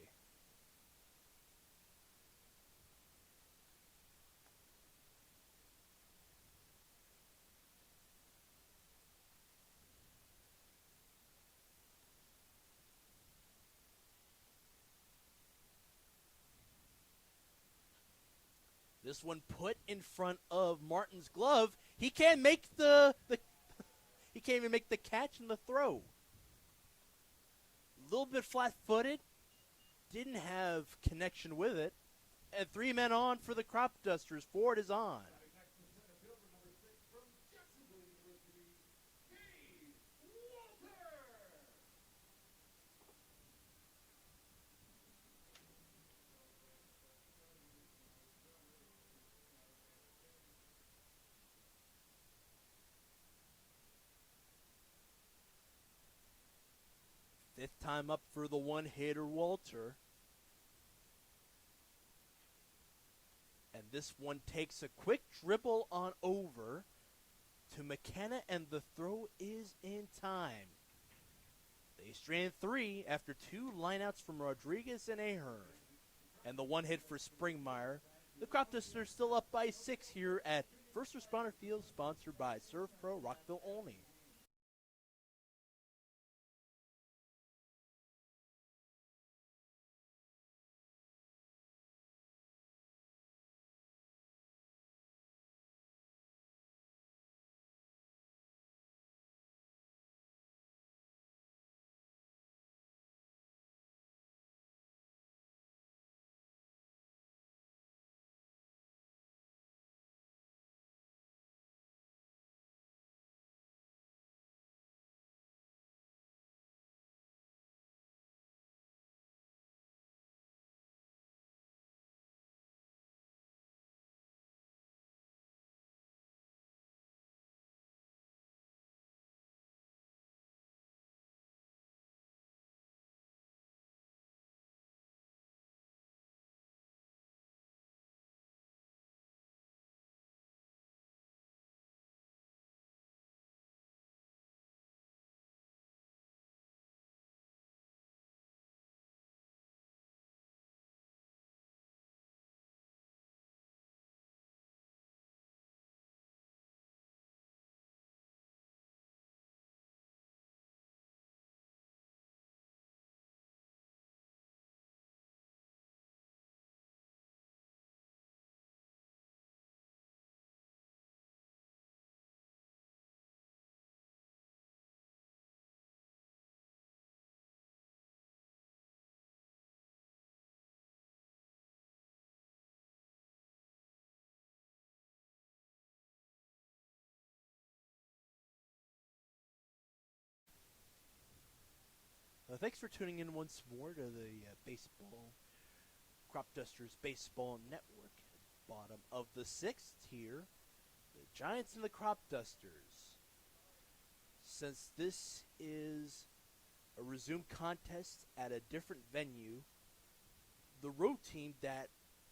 This one put in front of Martin's glove. He can't make he can't even make the catch and the throw. A little bit flat-footed. Didn't have connection with it. And 3 men on for the Cropdusters. Ford is on. Fifth time up for the one-hitter, Walter. And this one takes a quick dribble on over to McKenna, and the throw is in time. They strand 3 after 2 lineouts from Rodriguez and Ahern. And the one hit for Springmeyer. The Cropdusters still up by 6 here at First Responder Field, sponsored by Surf Pro Rockville Olney. Thanks for tuning in once more to the Cropdusters Baseball Network. Bottom of the 6th here, the Giants and the Cropdusters. Since this is a resumed contest at a different venue, the road team that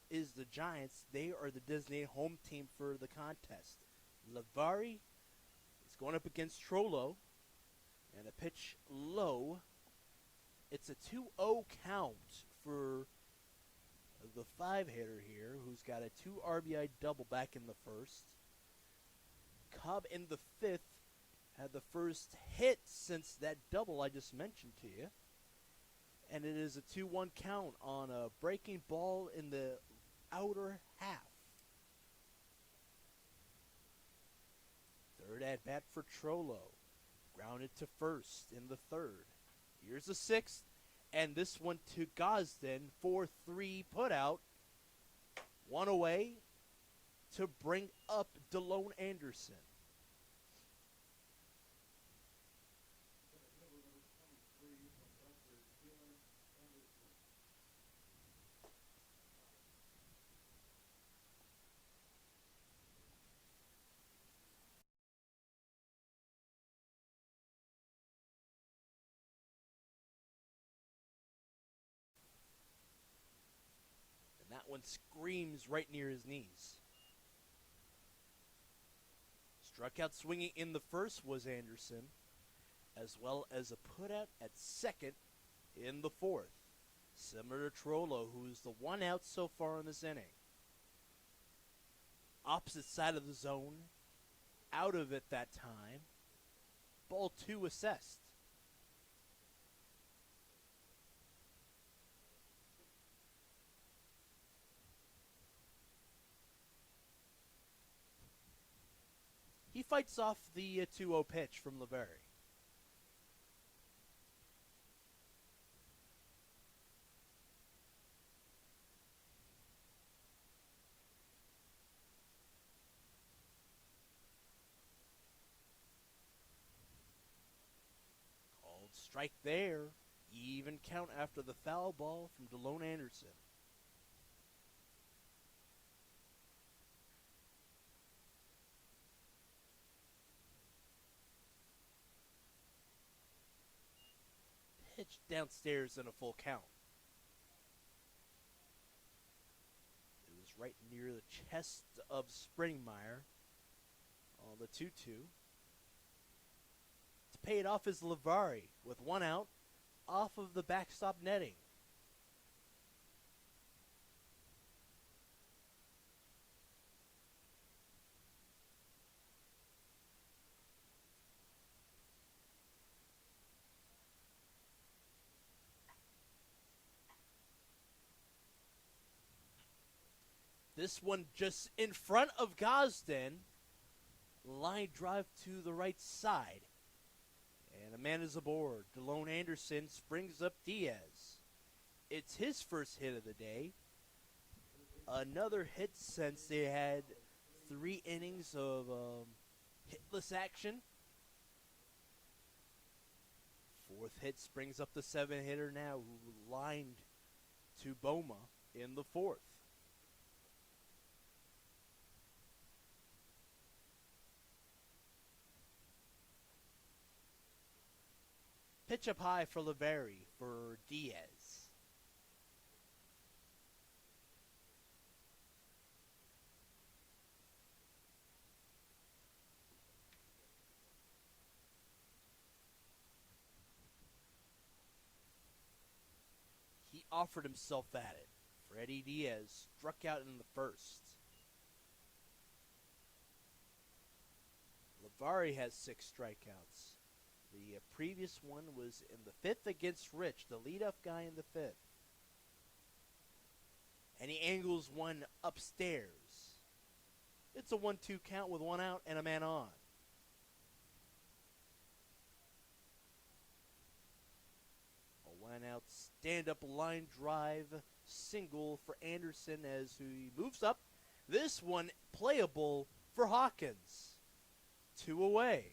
is the Giants, they are the designated home team for the contest. Lavari is going up against Trollo, and a pitch low. It's a 2-0 count for the 5-hitter here, who's got a 2 RBI double back in the first. Cobb in the 5th had the first hit since that double I just mentioned to you. And it is a 2-1 count on a breaking ball in the outer half. Third at bat for Trollo. Grounded to first in the 3rd. Here's the 6th. And this one to Gosden. 4-3 put out. One away to bring up DeLone Anderson. That one screams right near his knees. Struck out swinging in the first was Anderson, as well as a putout at second in the 4th. Similar to Trollo, who's the one out so far in this inning. Opposite side of the zone, out of it that time. Ball 2 assessed. He fights off the 2-0 pitch from Lavari. Called strike there. Even count after the foul ball from DeLone Anderson. Pitch downstairs in a full count. It was right near the chest of Springmeyer on the 2-2. To pay it off is Lavari with one out off of the backstop netting. This one just in front of Gosden. Line drive to the right side. And a man is aboard. DeLone Anderson springs up Diaz. It's his first hit of the day. Another hit since they had 3 innings of hitless action. 4th hit springs up the 7-hitter now, who lined to Boma in the 4th. Pitch up high for Lavari for Diaz. He offered himself at it. Freddie Diaz struck out in the first. Lavari has 6 strikeouts. The previous one was in the 5th against Rich, the leadoff guy in the 5th. And he angles one upstairs. It's a 1-2 count with 1 out and a man on. A 1 out stand-up line drive single for Anderson as he moves up. This one playable for Hawkins. 2 away.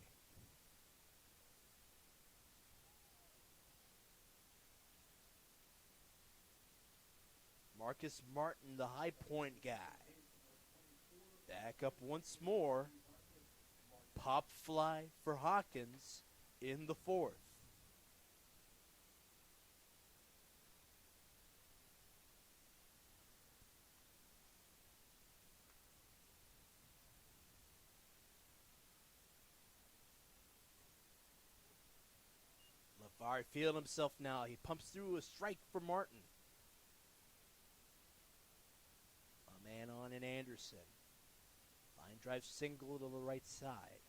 Marcus Martin, the high point guy. Back up once more. Pop fly for Hawkins in the 4th. All right, feeling himself now. He pumps through a strike for Martin. A man on in Anderson. Line drive single to the right side.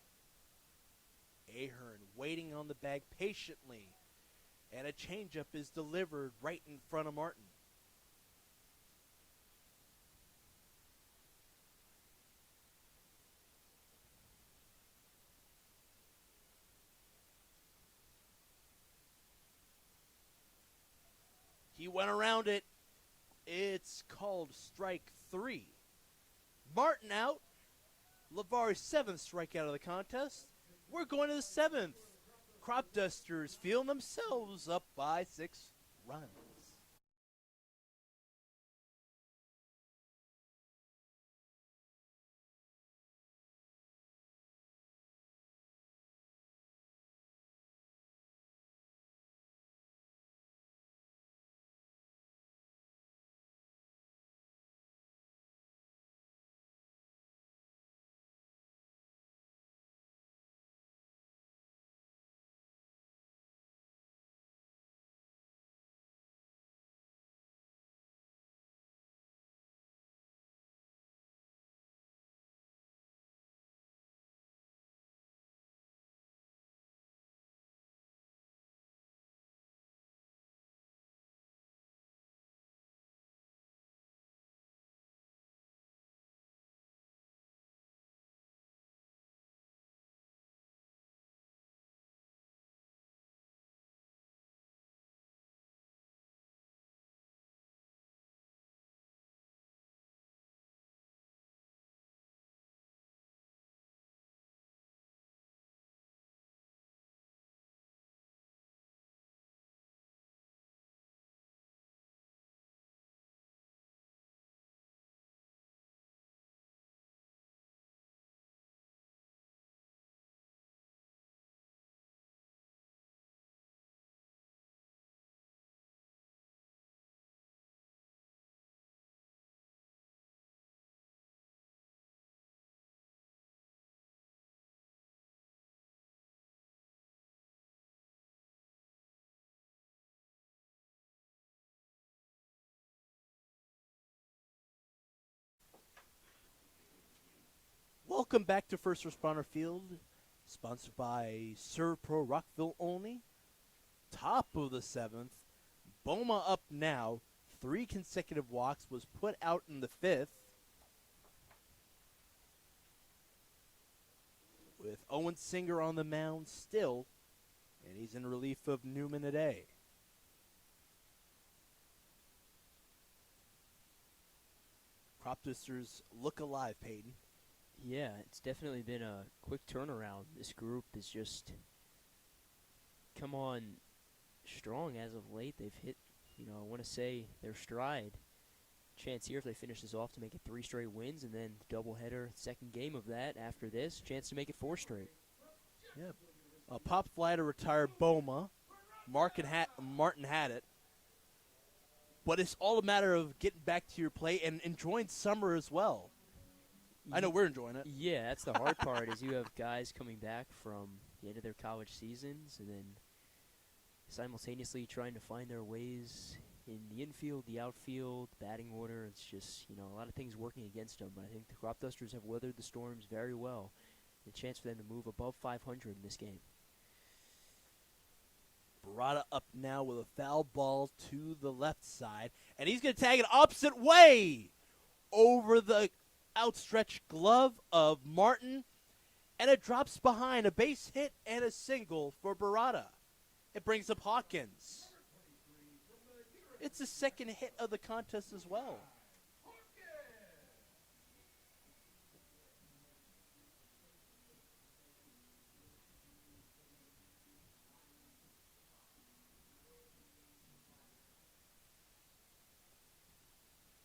Ahern waiting on the bag patiently. And a changeup is delivered right in front of Martin. He went around it. It's called strike 3. Martin out. LeVar's 7th strikeout of the contest. We're going to the 7th. Cropdusters feel themselves up by 6 runs. Welcome back to First Responder Field, sponsored by Servpro Rockville Olney. Top of the 7th, Boma up now. 3 consecutive walks, was put out in the 5th. With Owen Singer on the mound still, and he's in relief of Newman today. Cropdusters look alive, Peyton. Yeah, it's definitely been a quick turnaround. This group has just come on strong as of late. They've hit, I want to say their stride. Chance here if they finish this off to make it 3 straight wins, and then doubleheader, second game of that after this, chance to make it 4 straight. Yep. A pop fly to retire Boma. Martin had it. But it's all a matter of getting back to your play and enjoying summer as well. I know we're enjoying it. Yeah, that's the hard part is you have guys coming back from the end of their college seasons and then simultaneously trying to find their ways in the infield, the outfield, batting order. It's just, a lot of things working against them. But I think the Cropdusters have weathered the storms very well. A chance for them to move above 500 in this game. Barada up now with a foul ball to the left side. And he's going to tag it opposite way over the outstretched glove of Martin. And it drops behind a base hit and a single for Barada. It brings up Hawkins. It's the second hit of the contest as well.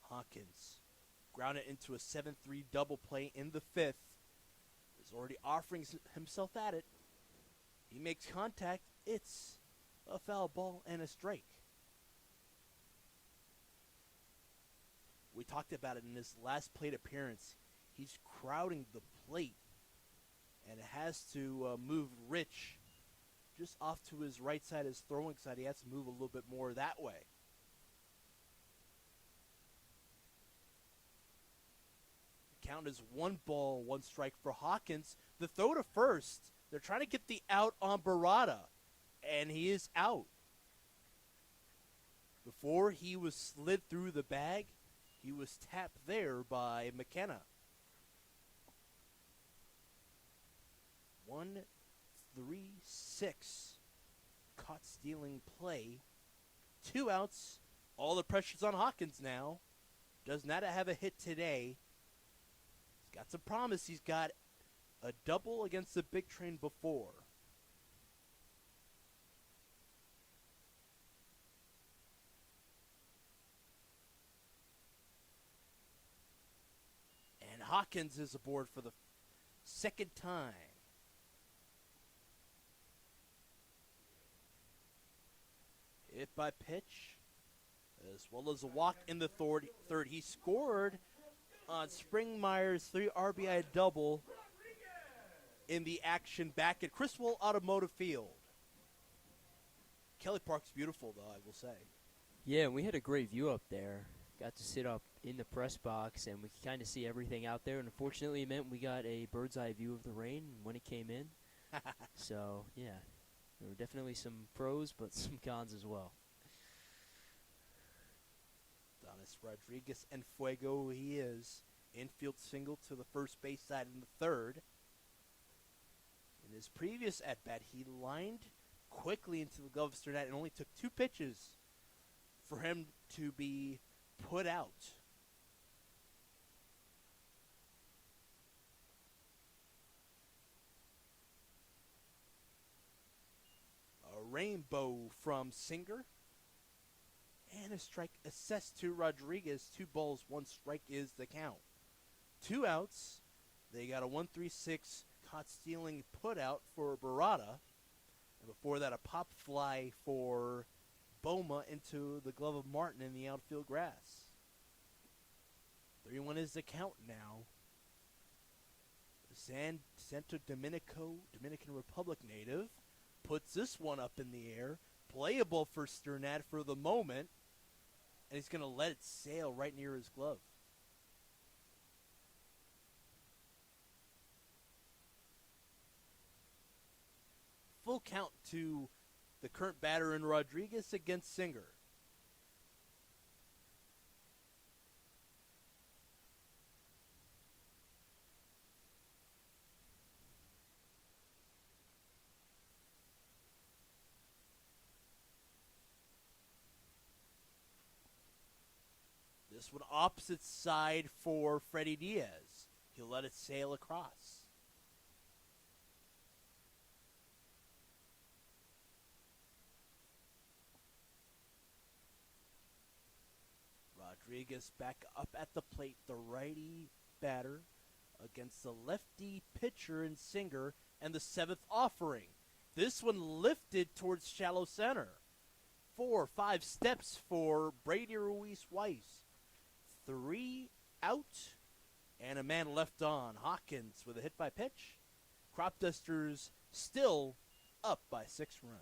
Hawkins grounded into a 7-3 double play in the 5th. Is already offering himself at it. He makes contact. It's a foul ball and a strike. We talked about it in his last plate appearance. He's crowding the plate and has to move Rich just off to his right side, his throwing side. He has to move a little bit more that way. The count is 1 ball, 1 strike for Hawkins. The throw to first. They're trying to get the out on Barada, and he is out. Before he was slid through the bag, he was tapped there by McKenna. 1-3-6. Caught stealing play. 2 outs. All the pressure's on Hawkins now. Does not have a hit today. He's got some promise. He's got a double against the big train before. And Hawkins is aboard for the second time. Hit by pitch, as well as a walk in the third. He scored on Springmeyer's 3 RBI double in the action back at Criswell Automotive Field. Kelly Park's beautiful, though, I will say. Yeah, we had a great view up there. Got to sit up in the press box, and we could kind of see everything out there. And unfortunately, it meant we got a bird's eye view of the rain when it came in. So, yeah, there were definitely some pros, but some cons as well. Donis Rodriguez and Fuego, he is. Infield single to the first base side in the third. In his previous at-bat, he lined quickly into the glove of Sternat and only took 2 pitches for him to be put out. A rainbow from Singer. And a strike assessed to Rodriguez. 2 balls, 1 strike is the count. 2 outs. They got a 1-3-6 caught stealing put out for Barada. And before that, a pop fly for Boma into the glove of Martin in the outfield grass. 3-1 is the count now. Santo Dominico, Dominican Republic native, puts this one up in the air. Playable for Sternat for the moment. And he's going to let it sail right near his glove. Full count to the current batter in Rodriguez against Singer. This one opposite side for Freddie Diaz. He'll let it sail across. Rodriguez back up at the plate, the righty batter against the lefty pitcher in Singer, and the 7th offering. This one lifted towards shallow center. 4 or 5 steps for Brady Ruiz-Weiss. 3 out, and a man left on. Hawkins with a hit by pitch. Cropdusters still up by 6 runs.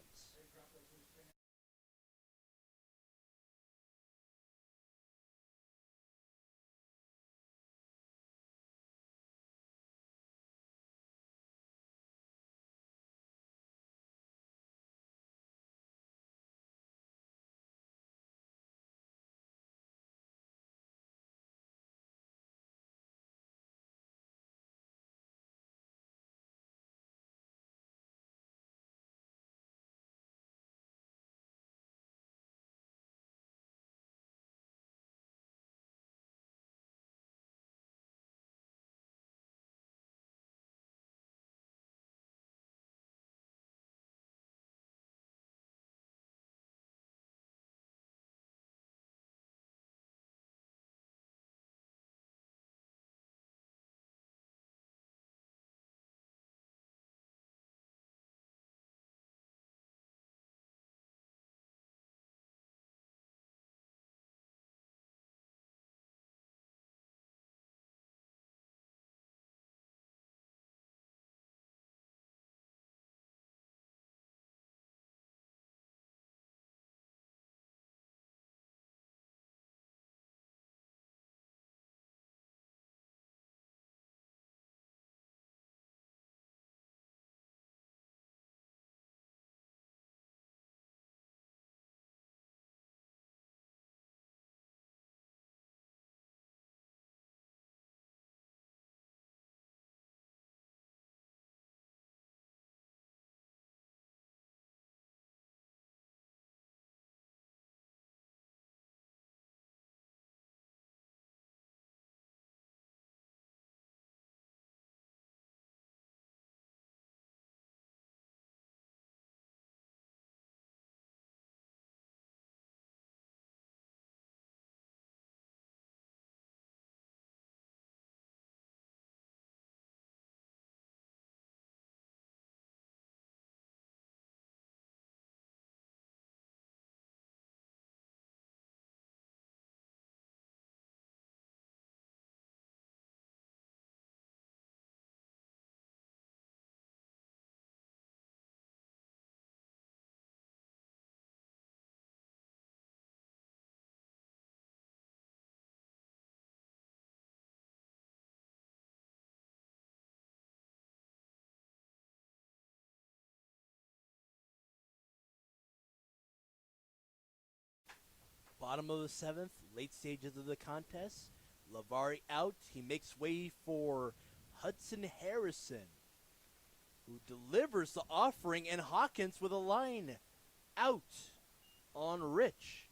Bottom of the 7th, late stages of the contest. Lavari out. He makes way for Hudson Harrison, who delivers the offering, and Hawkins with a line out on Rich.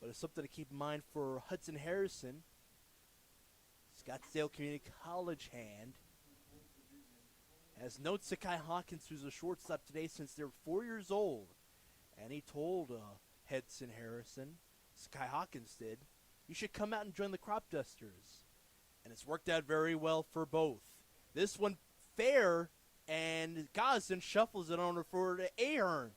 But it's something to keep in mind for Hudson Harrison. Scottsdale Community College hand has known Sakai Hawkins, who's a shortstop today, since they're 4 years old. And he told Hudson Harrison, Sakai Hawkins did, you should come out and join the Cropdusters. And it's worked out very well for both. This one fair, and Gosden shuffles it on for to Ahern.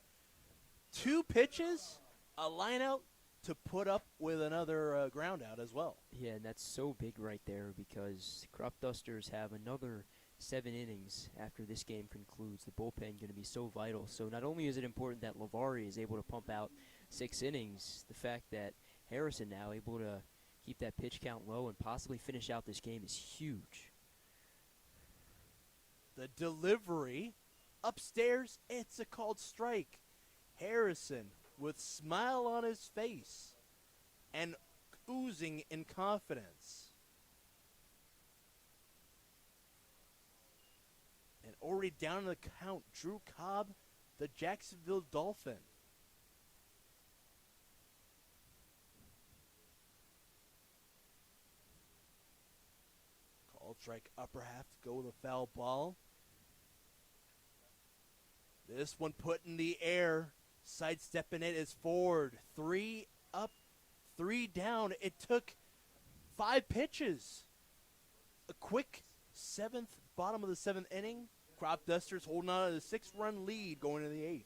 2 pitches, a line out to put up with another ground out as well. Yeah, and that's so big right there because the Cropdusters have another 7 innings after this game concludes. The bullpen going to be so vital. So not only is it important that Lavari is able to pump out 6 innings, the fact that Harrison now able to keep that pitch count low and possibly finish out this game is huge. The delivery upstairs, it's a called strike. Harrison with smile on his face and oozing in confidence. And already down in the count, Drew Cobb, the Jacksonville Dolphin. Called strike, upper half to go with a foul ball. This one put in the air. Sidestepping it is Ford. 3 up, 3 down. It took 5 pitches. A quick bottom of the 7th inning. Cropdusters holding on to the 6-run lead going into the 8th.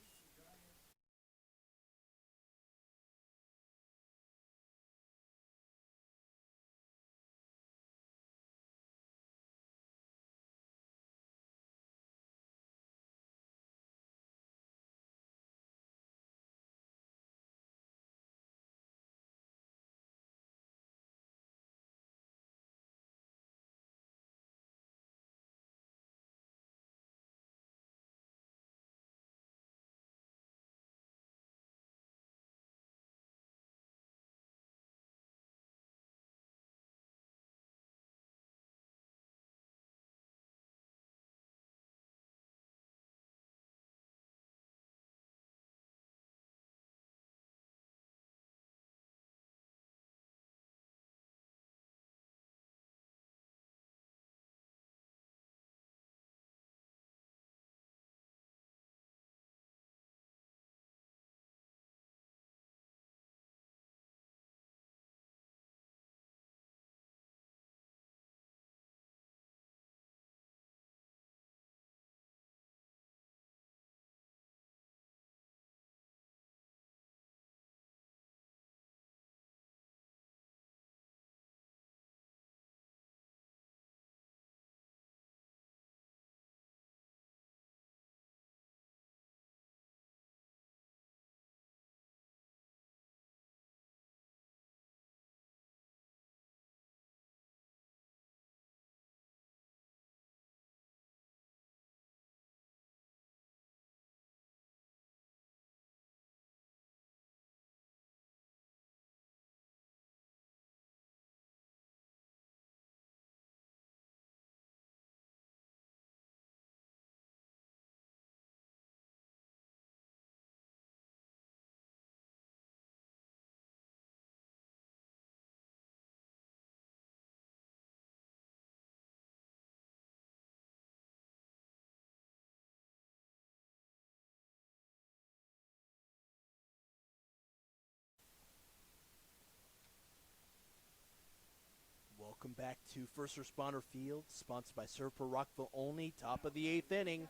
Welcome back to First Responder Field, sponsored by Serpro Rockville Olney. Top of the 8th inning.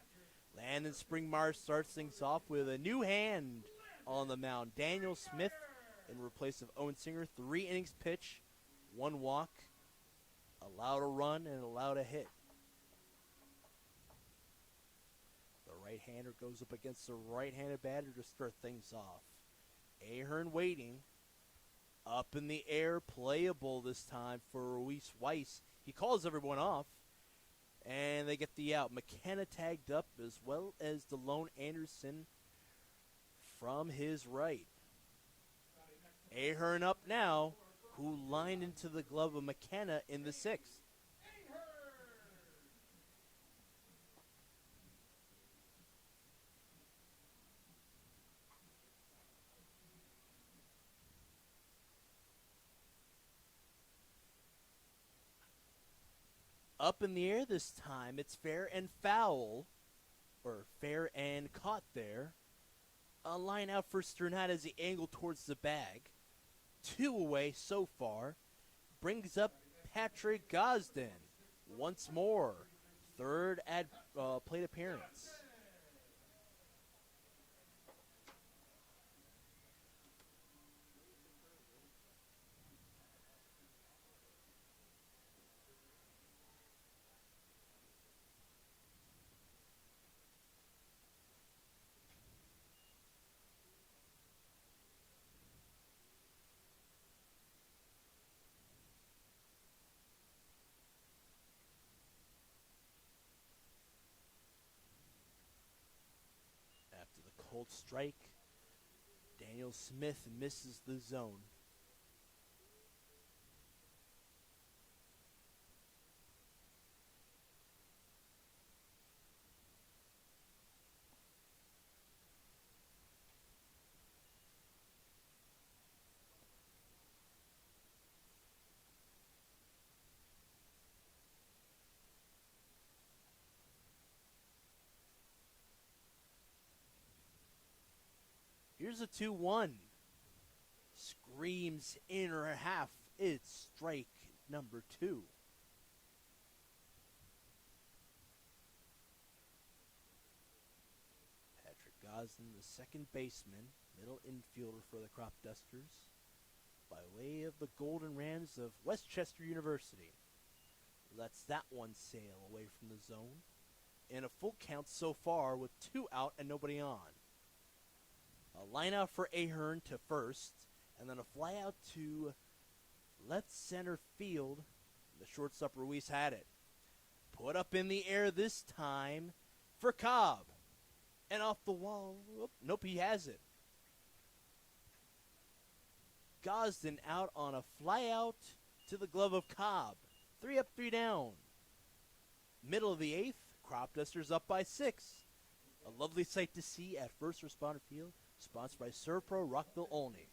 Landon Springmeyer starts things off with a new hand on the mound. Daniel Smith in replace of Owen Singer. 3 innings pitch, 1 walk, allowed a run, and allowed a hit. The right-hander goes up against the right-handed batter to start things off. Ahern waiting. Up in the air, playable this time for Ruiz Weiss. He calls everyone off, and they get the out. McKenna tagged up, as well as DeLone Anderson from his right. Ahern up now, who lined into the glove of McKenna in the sixth. Up in the air this time, it's fair and foul, or fair and caught there. A line out for Sternat as he angled towards the bag. 2 away so far. Brings up Patrick Gosden once more. Third at plate appearance. After the cold strike, Daniel Smith misses the zone. Here's a 2-1. Screams inner half. It's strike number 2. Patrick Gosden, the second baseman, middle infielder for the Cropdusters, by way of the Golden Rams of Westchester University. Lets that one sail away from the zone. And a full count so far with 2 out and nobody on. A line out for Ahern to first, and then a fly out to left center field. The shortstop Ruiz had it. Put up in the air this time for Cobb. And off the wall. Nope, he has it. Gosden out on a fly out to the glove of Cobb. 3 up, 3 down. Middle of the 8th, Cropdusters up by 6. A lovely sight to see at First Responder Field, sponsored by Servpro Rockville Olney.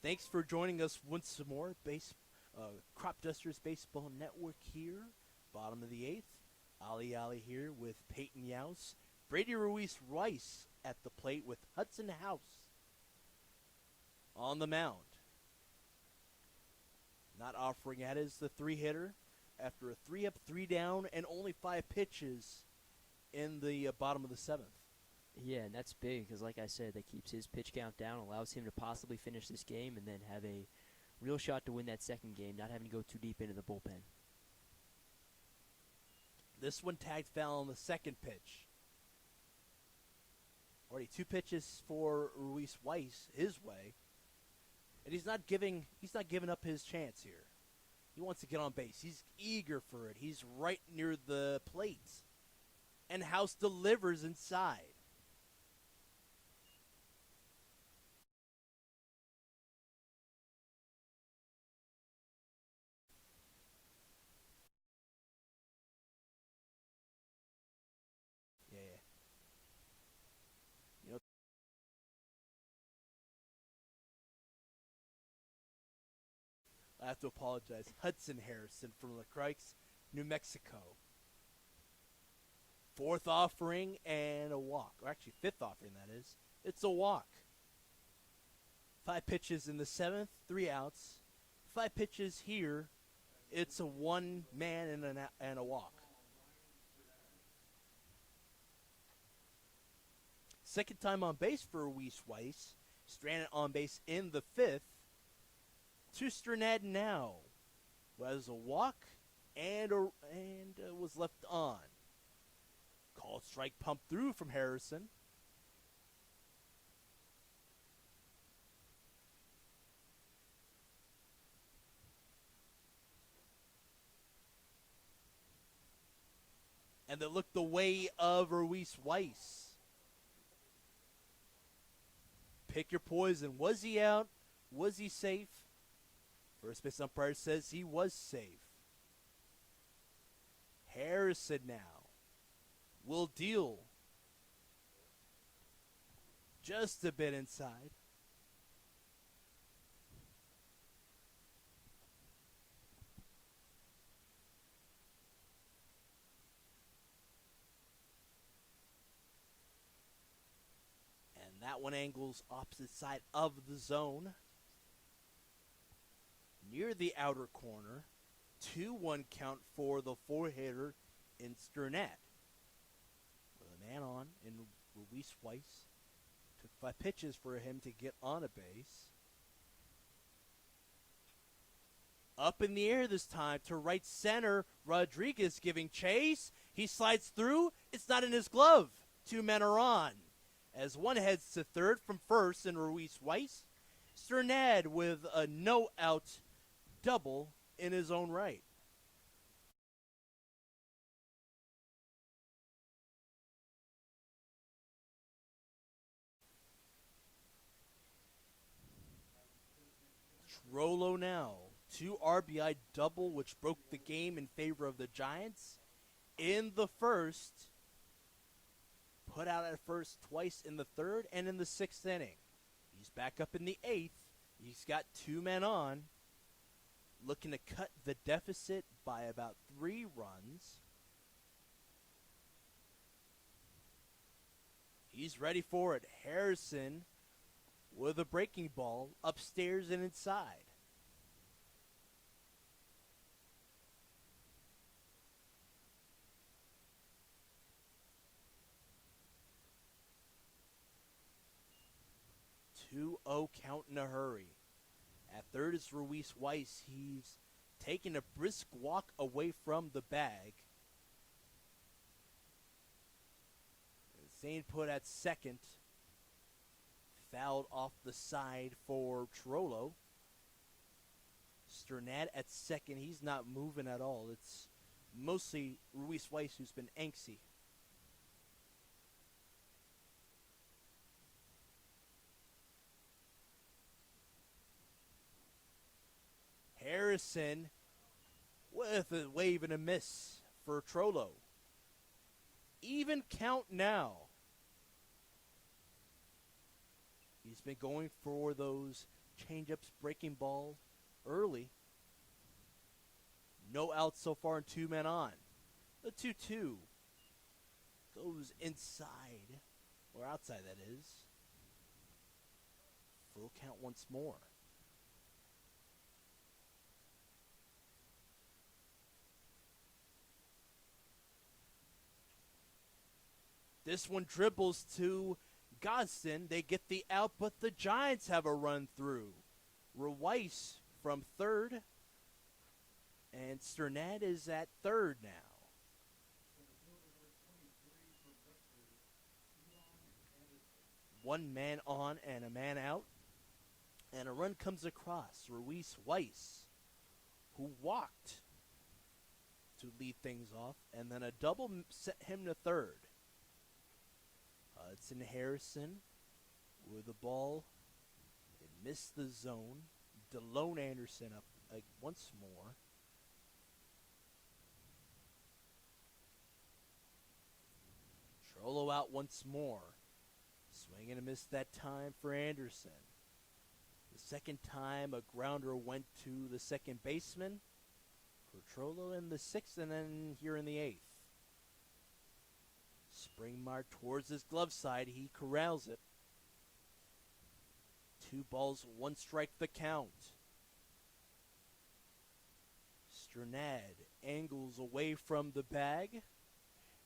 Thanks for joining us once more. Cropdusters Baseball Network here, bottom of the 8th. Ali here with Peyton Yaus. Brady Ruiz Rice at the plate with Hudson House on the mound. Not offering that is the 3-hitter after a 3 up, 3 down, and only 5 pitches in the bottom of the 7th. Yeah, and that's big because, like I said, that keeps his pitch count down, allows him to possibly finish this game and then have a Real shot to win that second game, not having to go too deep into the bullpen. This one tagged foul on the second pitch. Already 2 pitches for Ruiz Weiss his way. And he's not giving up his chance here. He wants to get on base. He's eager for it. He's right near the plate. And House delivers inside. Yeah. You know, I have to apologize. Hudson Harrison from LaCroix, New Mexico. 4th offering and a walk. Or actually, 5th offering, that is. It's a walk. 5 pitches in the 7th, 3 outs. 5 pitches here. It's a 1 man and a walk. Second time on base for Ruiz Weiss. Stranded on base in the 5th. To Strnad now, who has a walk and was left on. Called strike pumped through from Harrison. And they look the way of Ruiz Weiss. Pick your poison. Was he out? Was he safe? First base umpire says he was safe. Harrison now will deal just a bit inside. And that one angles opposite side of the zone. Near the outer corner. 2-1 count for the 4-hitter in Strnad. With a man on in Ruiz Weiss. Took 5 pitches for him to get on a base. Up in the air this time to right center. Rodriguez giving chase. He slides through. It's not in his glove. 2 men are on. As one heads to third from first in Ruiz Weiss. Strnad with a no-out double in his own right. Trollo now. 2 RBI double, which broke the game in favor of the Giants. In the first. Put out at first twice in the 3rd and in the 6th inning. He's back up in the 8th. He's got 2 men on. Looking to cut the deficit by about 3 runs. He's ready for it. Harrison with a breaking ball upstairs and inside. Two 2-0 count in a hurry. At third is Ruiz Weiss. He's taking a brisk walk away from the bag. Zane put at second. Fouled off the side for Trollo. Strnad at second. He's not moving at all. It's mostly Ruiz Weiss who's been angsty. Harrison with a wave and a miss for Trollo. Even count now. He's been going for those change-ups, breaking ball early. No outs so far and 2 men on. The 2-2 goes inside, or outside that is. Full count once more. This one dribbles to Godson. They get the out, but the Giants have a run through. Weiss from third. And Sternad is at third now. One man on and a man out. And a run comes across Ruiz Weiss, who walked to lead things off. And then a double sent him to third. Hudson Harrison with the ball. It missed the zone. Delone Anderson up once more. Trollo out once more. Swing and a miss that time for Anderson. The second time, a grounder went to the second baseman for Trollo in the sixth, and then here in the eighth. Springmeyer towards his glove side. He corrals it. 2 balls, 1 strike the count. Sternad angles away from the bag.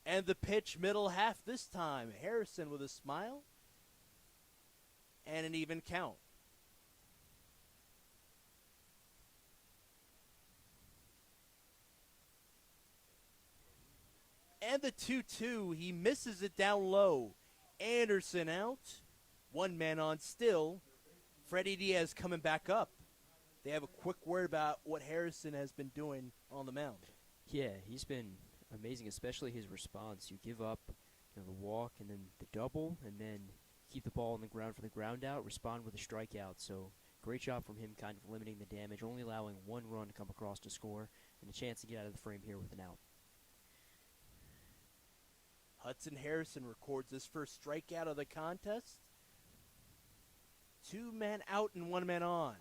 And the pitch, middle half this time. Harrison with a smile. And an even count. And the 2-2, he misses it down low. Anderson out. 1 man on still. Freddie Diaz coming back up. They have a quick word about what Harrison has been doing on the mound. Yeah, he's been amazing, especially his response. You give up the walk and then the double, and then keep the ball on the ground for the ground out, respond with a strikeout. So great job from him kind of limiting the damage, only allowing 1 run to come across to score, and a chance to get out of the frame here with an out. Hudson Harrison records his first strikeout of the contest. 2 men out and 1 man on.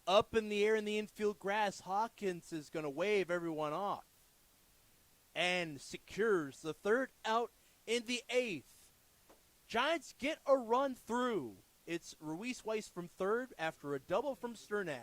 Up in the air in the infield grass, Hawkins is going to wave everyone off. And secures the 3rd out in the 8th. Giants get a run through. It's Ruiz Weiss from 3rd after a double from Sternad.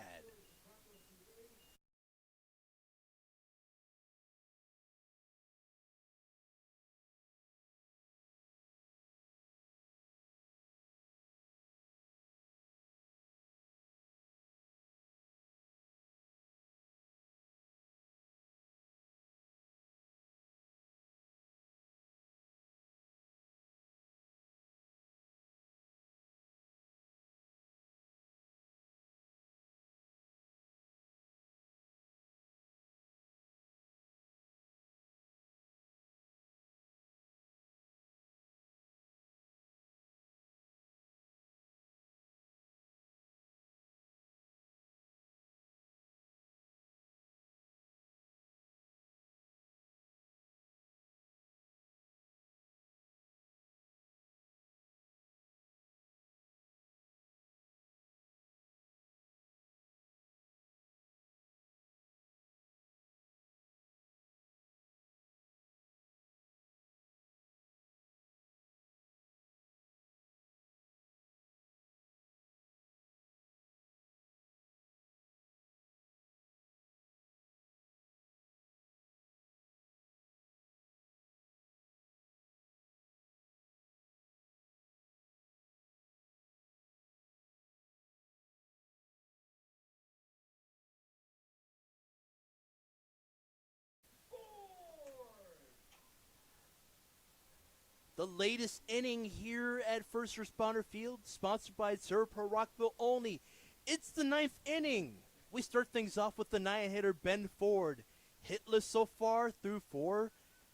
The latest inning here at First Responder Field, sponsored by Servpro Rockville Olney. It's the 9th inning. We start things off with the 9-hitter Ben Ford. Hitless so far through 4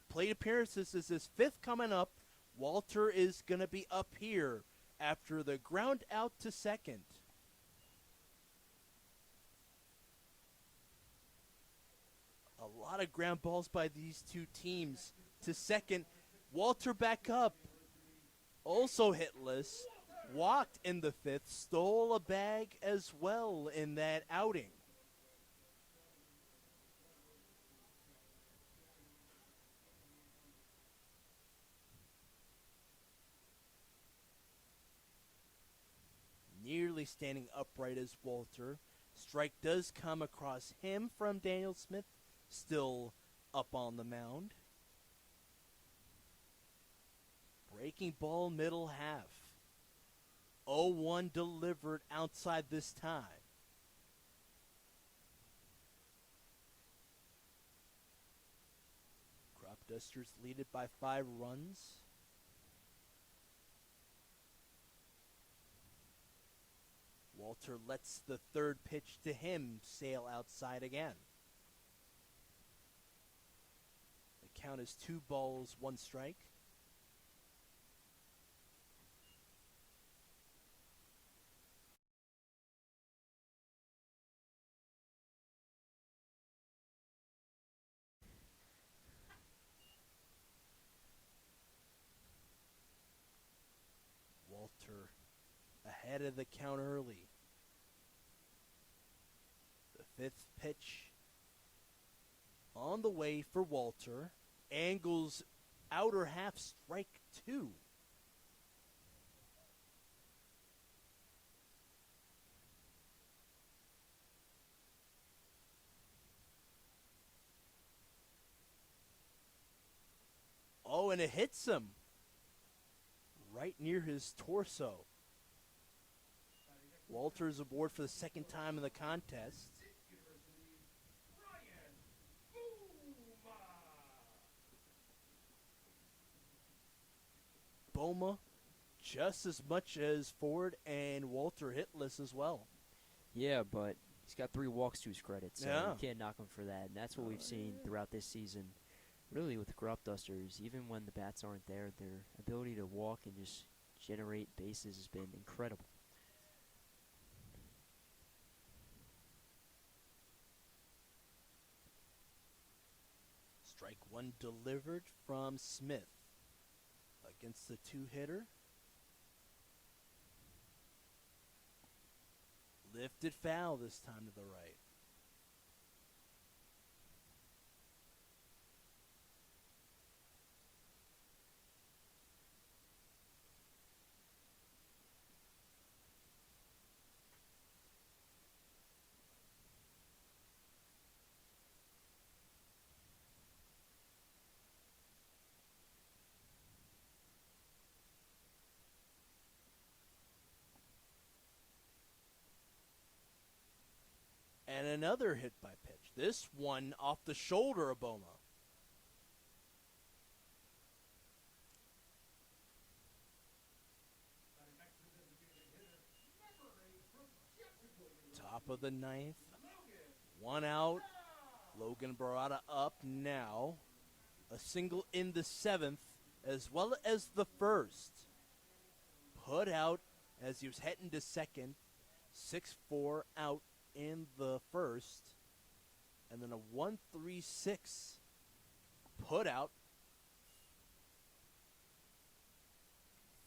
plate appearances. This is his 5th coming up. Walter is going to be up here after the ground out to second. A lot of ground balls by these 2 teams to second. Walter back up, also hitless, walked in the 5th, stole a bag as well in that outing. Nearly standing upright as Walter. Strike does come across him from Daniel Smith, still up on the mound. Breaking ball middle half. 0-1 delivered outside this time. Cropdusters lead it by 5 runs. Walter lets the third pitch to him sail outside again. The count is 2 balls, 1 strike. Walter ahead of the count early. The 5th pitch on the way for Walter. Angles outer half, strike 2. Oh, and it hits him right near his torso. Walter's aboard for the second time in the contest. Boma just as much as Ford and Walter hitless as well. Yeah, but he's got 3 walks to his credit, so Yeah. you can't knock him for that. And that's what we've seen throughout this season, really with the Cropdusters. Even when the bats aren't there, their ability to walk and just generate bases has been incredible. Strike 1 delivered from Smith against the 2-hitter. Lifted foul this time to the right. And another hit by pitch. This one off the shoulder of Boma. Top of the 9th. 1 out. Logan Barada up now. A single in the 7th as well as the 1st. Put out as he was heading to second. 6-4 out in the 1st, and then a 1-3-6 put out.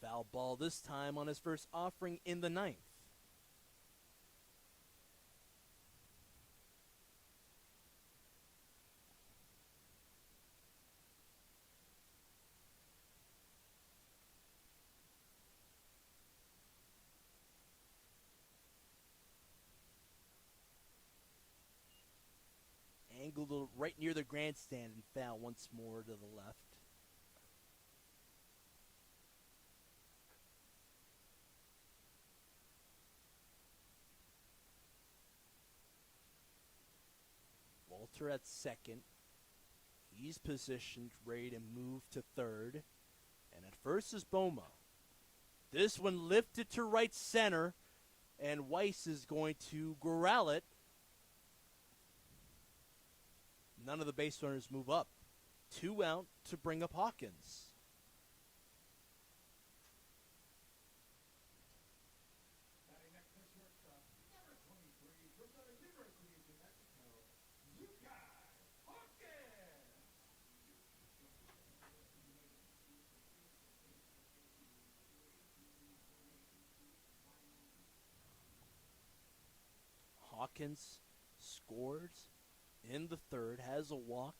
Foul ball this time on his first offering in the 9th. Angled right near the grandstand and foul once more to the left. Walter at second. He's positioned, ready to move to third. And at first is Boma. This one lifted to right center, and Weiss is going to corral it. None of the base runners move up. 2 out to bring up Hawkins. Hawkins scores in the 3rd, has a walk,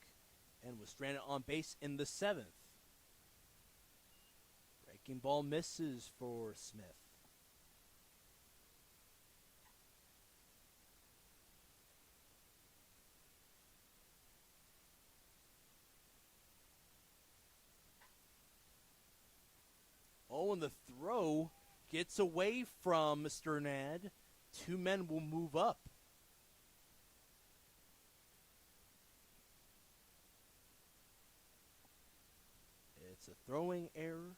and was stranded on base in the 7th. Breaking ball misses for Smith. Oh, and the throw gets away from Sternad. 2 men will move up. It's a throwing error.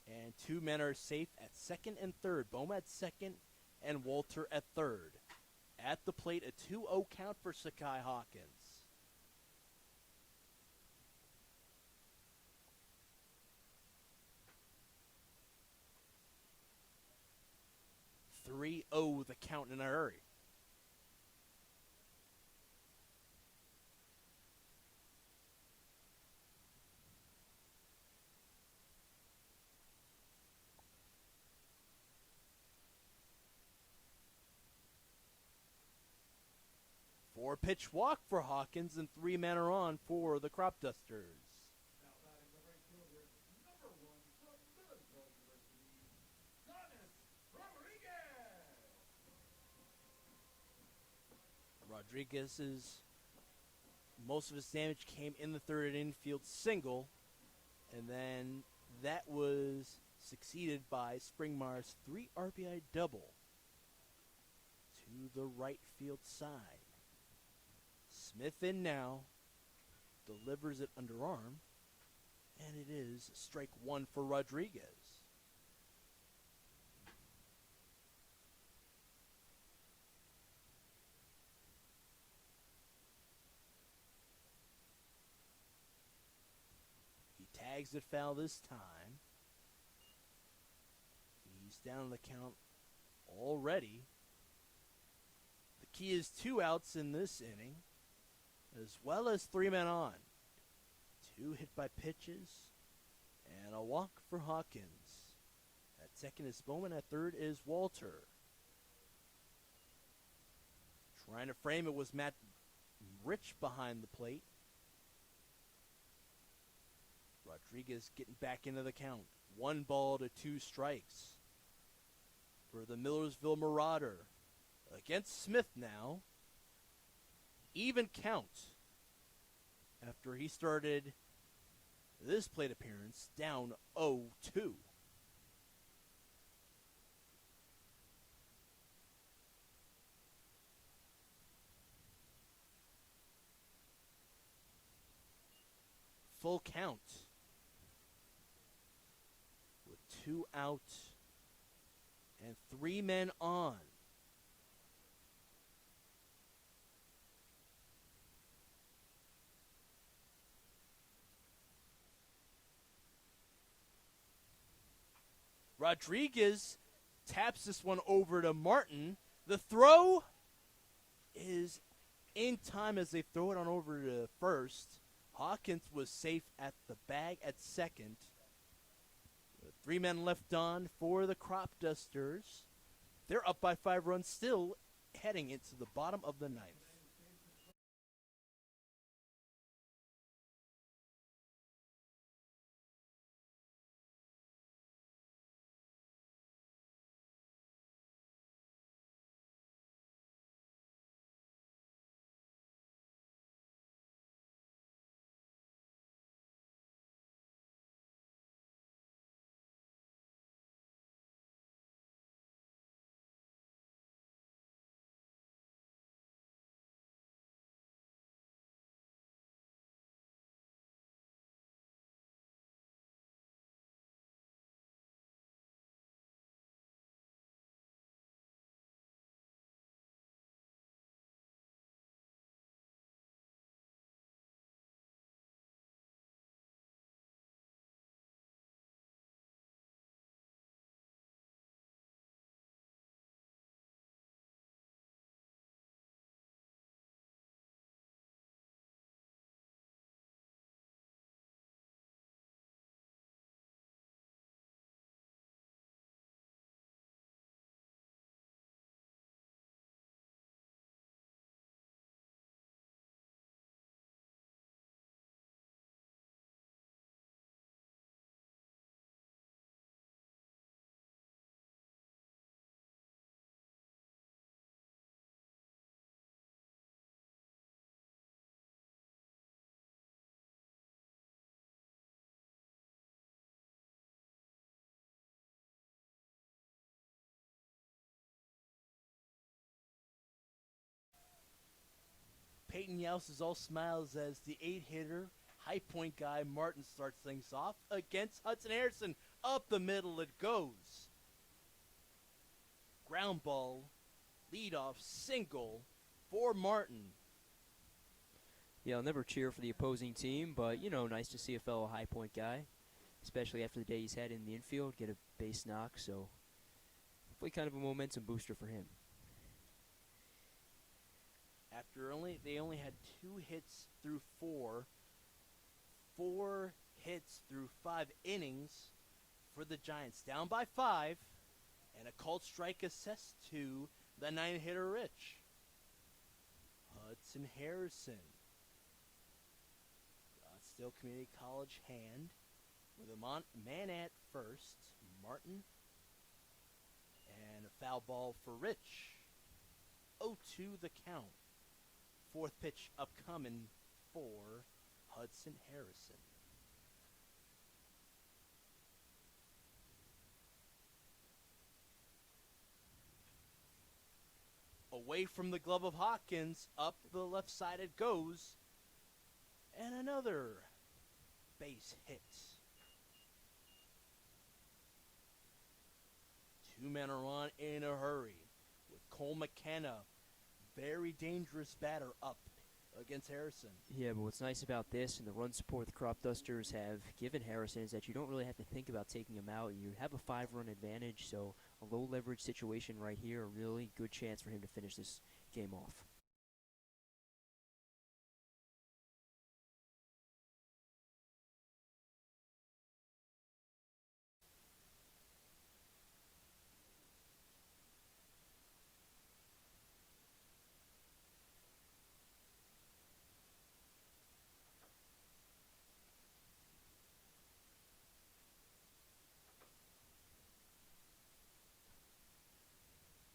And 2 men are safe at second and third. Boma at second and Walter at third. At the plate, a 2-0 count for Sakai Hawkins. The count in a hurry. Four-pitch walk for Hawkins, and 3 men are on for the Cropdusters. Rodriguez's most of his damage came in the third infield single, and then that was succeeded by Springmar's 3 RBI double to the right field side. Smith in now, delivers it underarm, and it is strike 1 for Rodriguez. He tags it foul this time. He's down the count already. The key is 2 outs in this inning, as well as 3 men on. 2 hit by pitches, and a walk for Hawkins. At second is Bowman, at third is Walter. Trying to frame it was Matt Rich behind the plate. Rodriguez getting back into the count. 1 ball to 2 strikes for the Millersville Marauder. Against Smith now. Even count after he started this plate appearance down 0-2. Full count with 2 out and 3 men on. Rodriguez taps this one over to Martin. The throw is in time as they throw it on over to first. Hawkins was safe at the bag at second. 3 men left on for the Cropdusters. They're up by 5 runs, still heading into the bottom of the 9th. Peyton Yous is all smiles as the 8-hitter High point guy Martin starts things off against Hudson Harrison. Up the middle it goes. Ground ball, leadoff single for Martin. Yeah, I'll never cheer for the opposing team, but, nice to see a fellow high point guy, especially after the day he's had in the infield, get a base knock, so hopefully kind of a momentum booster for him. They only had 2 hits through 4 hits through 5 innings for the Giants, down by 5, and a called strike assessed to the 9-hitter Rich. Hudson Harrison, still community college hand, with a man at first, Martin, and a foul ball for Rich. 0-2 the count. 4th pitch upcoming for Hudson Harrison. Away from the glove of Hawkins, up the left side it goes, and another base hit. 2 men are on in a hurry with Cole McKenna, very dangerous batter, up against Harrison. Yeah, but what's nice about this and the run support the Cropdusters have given Harrison is that you don't really have to think about taking him out. You have a 5-run advantage, so a low leverage situation right here, a really good chance for him to finish this game off.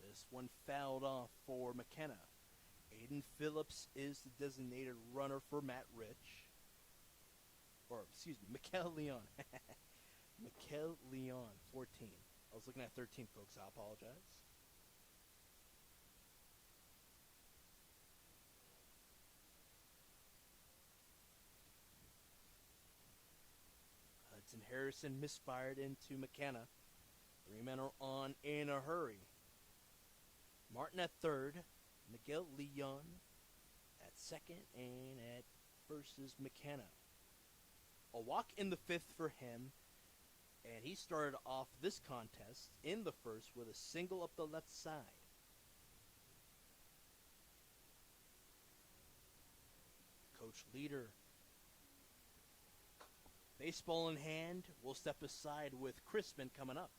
This one fouled off for McKenna. Aiden Phillips is the designated runner for Matt Rich. Mikel Leon. Mikel Leon, 14. I was looking at 13, folks. I apologize. Hudson Harrison misfired into McKenna. 3 men are on in a hurry. Martin at third, Miguel Leon at second, and at first is McKenna. A walk in the 5th for him, and he started off this contest in the 1st with a single up the left side. Coach Leader, baseball in hand, will step aside with Crispin coming up.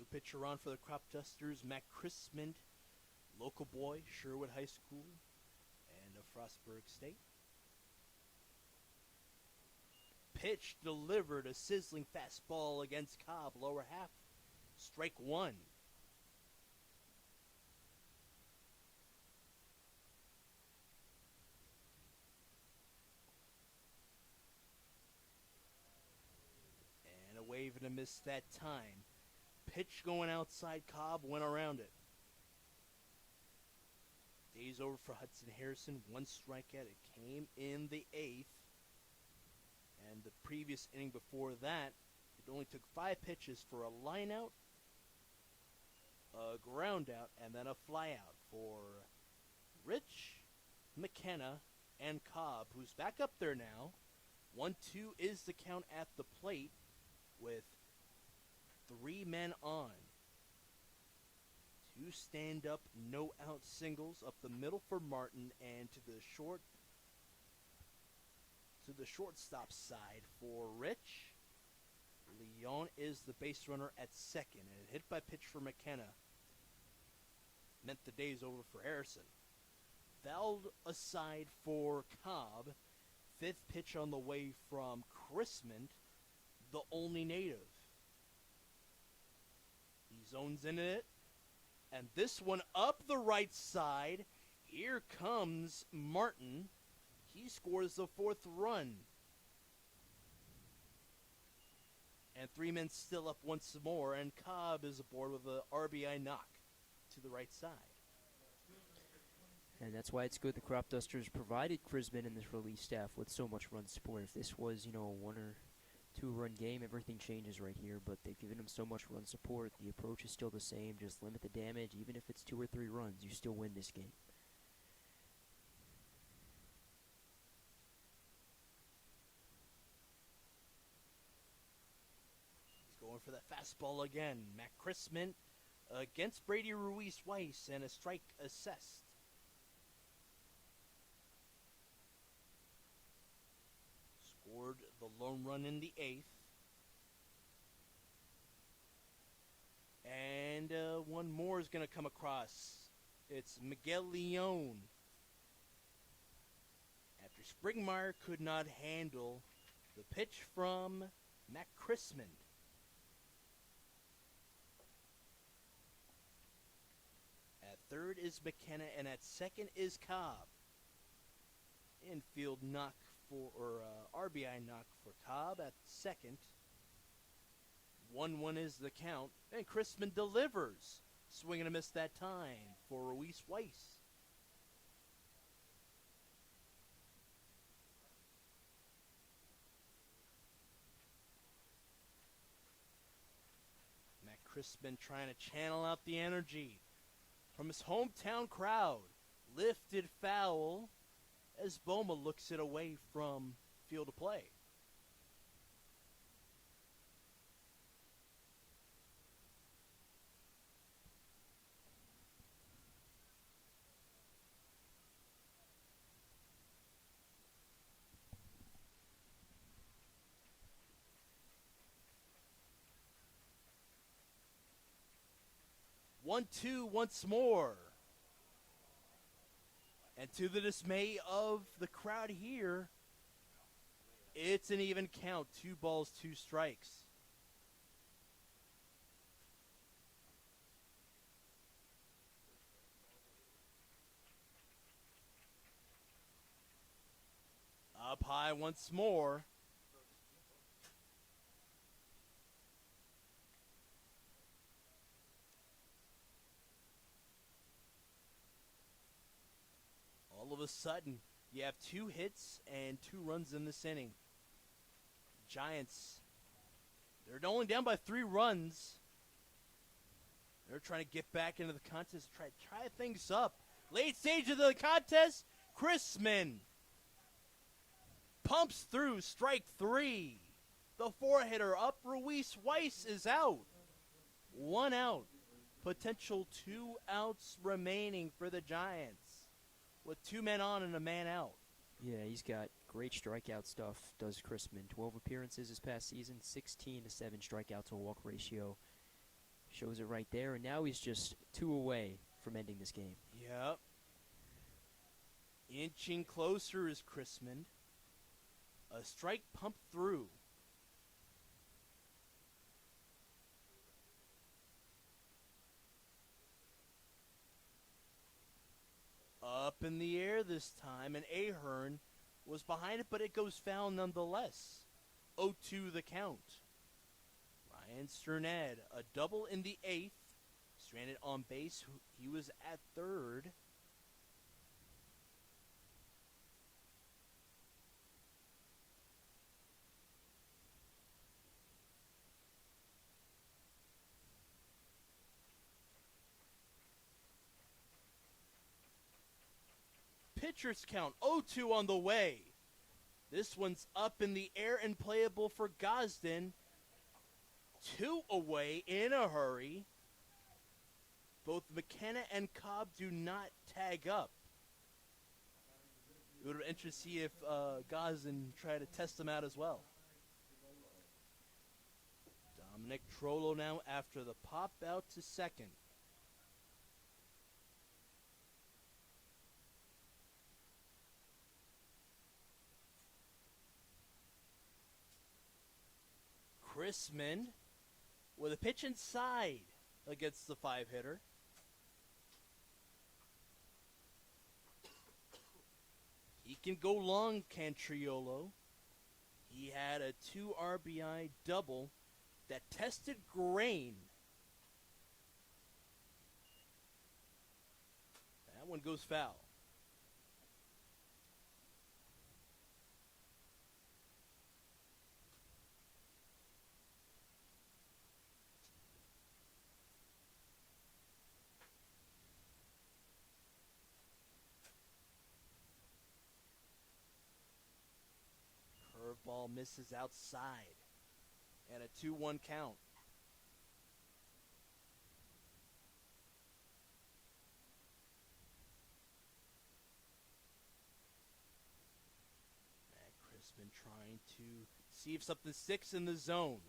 New pitcher on for the Cropdusters, Matt Christman, local boy, Sherwood High School, and of Frostburg State. Pitch delivered, a sizzling fastball against Cobb, lower half, strike one. And a wave and a miss that time. Pitch going outside, Cobb went around it. Days over for Hudson Harrison, one strikeout. It came in the eighth. And the previous inning before that, it only took 5 pitches for a line out, a ground out, and then a fly out for Rich, McKenna, and Cobb, who's back up there now. 1-2 is the count at the plate with 3 men on. 2 stand-up, no-out singles up the middle for Martin, and to the shortstop side for Rich. Leon is the base runner at second, and a hit by pitch for McKenna meant the day's over for Harrison. Fouled aside for Cobb. 5th pitch on the way from Christman, the Olney native. He zones in it, and this one up the right side. Here comes Martin. He scores the 4th run. And 3 men still up once more, and Cobb is aboard with a RBI knock to the right side. And that's why it's good the Cropdusters provided Chrisman and this relief staff with so much run support. If this was, a 1 or 2 run game, everything changes right here. But they've given them so much run support. The approach is still the same. Just limit the damage. Even if it's 2 or 3 runs, you still win this game. Going for that fastball again. Matt Christman against Brady Ruiz-Weiss, and a strike assessed. Scored the lone run in the 8th. And one more is going to come across. It's Miguel Leon. After Springmeyer could not handle the pitch from Matt Christman. At third is McKenna, and at second is Cobb. Infield knock RBI knock for Cobb at second. 1-1 is the count, and Christman delivers. Swing and a miss that time for Ruiz-Weiss. Matt Christman trying to channel out the energy from his hometown crowd. Lifted foul as Boma looks it away from field of play. One, two, once more. And to the dismay of the crowd here, it's an even count. 2 balls, 2 strikes. Up high once more. All of a sudden, you have 2 hits and 2 runs in this inning. Giants, they're only down by 3 runs. They're trying to get back into the contest, try things up. Late stage of the contest, Christman pumps through strike 3. The 4-hitter up, Ruiz-Weiss is out. 1 out. Potential 2 outs remaining for the Giants, with 2 men on and a man out. Yeah, he's got great strikeout stuff, does Christman. 12 appearances this past season, 16 to 7 strikeout to walk ratio. Shows it right there, and now he's just 2 away from ending this game. Yep. Inching closer is Chrisman. A strike pumped through. Up in the air this time, and Ahern was behind it, but it goes foul nonetheless. 0-2 the count. Ryan Sternad, a double in the 8th. Stranded on base. He was at third. Pitchers count 0-2 on the way. This one's up in the air and playable for Gosden. 2 away in a hurry. Both McKenna and Cobb do not tag up. It would be interesting to see if Gosden try to test them out as well. Dominic Trollo now after the pop out to second. Chrisman with a pitch inside against the 5-hitter. He can go long, Cantriolo. He had a 2 RBI double that tested grain. That one goes foul. Curveball misses outside. And a 2-1 count. Matt Crispin trying to see if something sticks in the zone.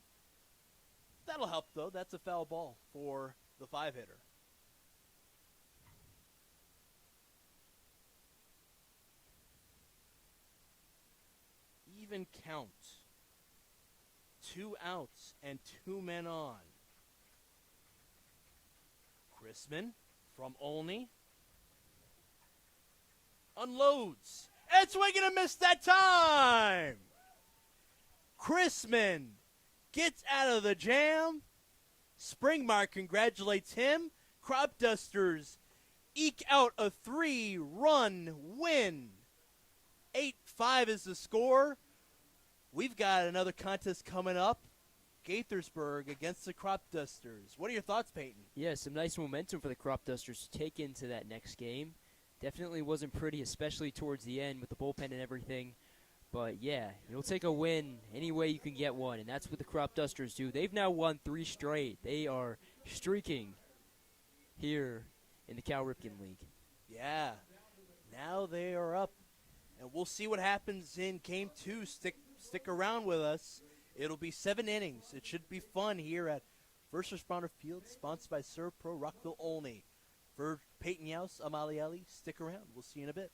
That'll help, though. That's a foul ball for the 5-hitter. Even count. 2 outs and 2 men on. Chrisman from Olney. Unloads. And swing and a miss that time. Chrisman gets out of the jam. Springmeyer congratulates him. Cropdusters eke out a 3-run win. 8-5 is the score. We've got another contest coming up. Gaithersburg against the Cropdusters. What are your thoughts, Peyton? Yeah, some nice momentum for the Cropdusters to take into that next game. Definitely wasn't pretty, especially towards the end with the bullpen and everything. But, yeah, you'll take a win any way you can get one, and that's what the Cropdusters do. They've now won 3 straight. They are streaking here in the Cal Ripken League. Yeah, now they are up, and we'll see what happens in Game 2. Stick around with us. It'll be 7 innings. It should be fun here at First Responder Field, sponsored by Servpro Rockville Olney. For Peyton Yaus, Amali Ali, stick around. We'll see you in a bit.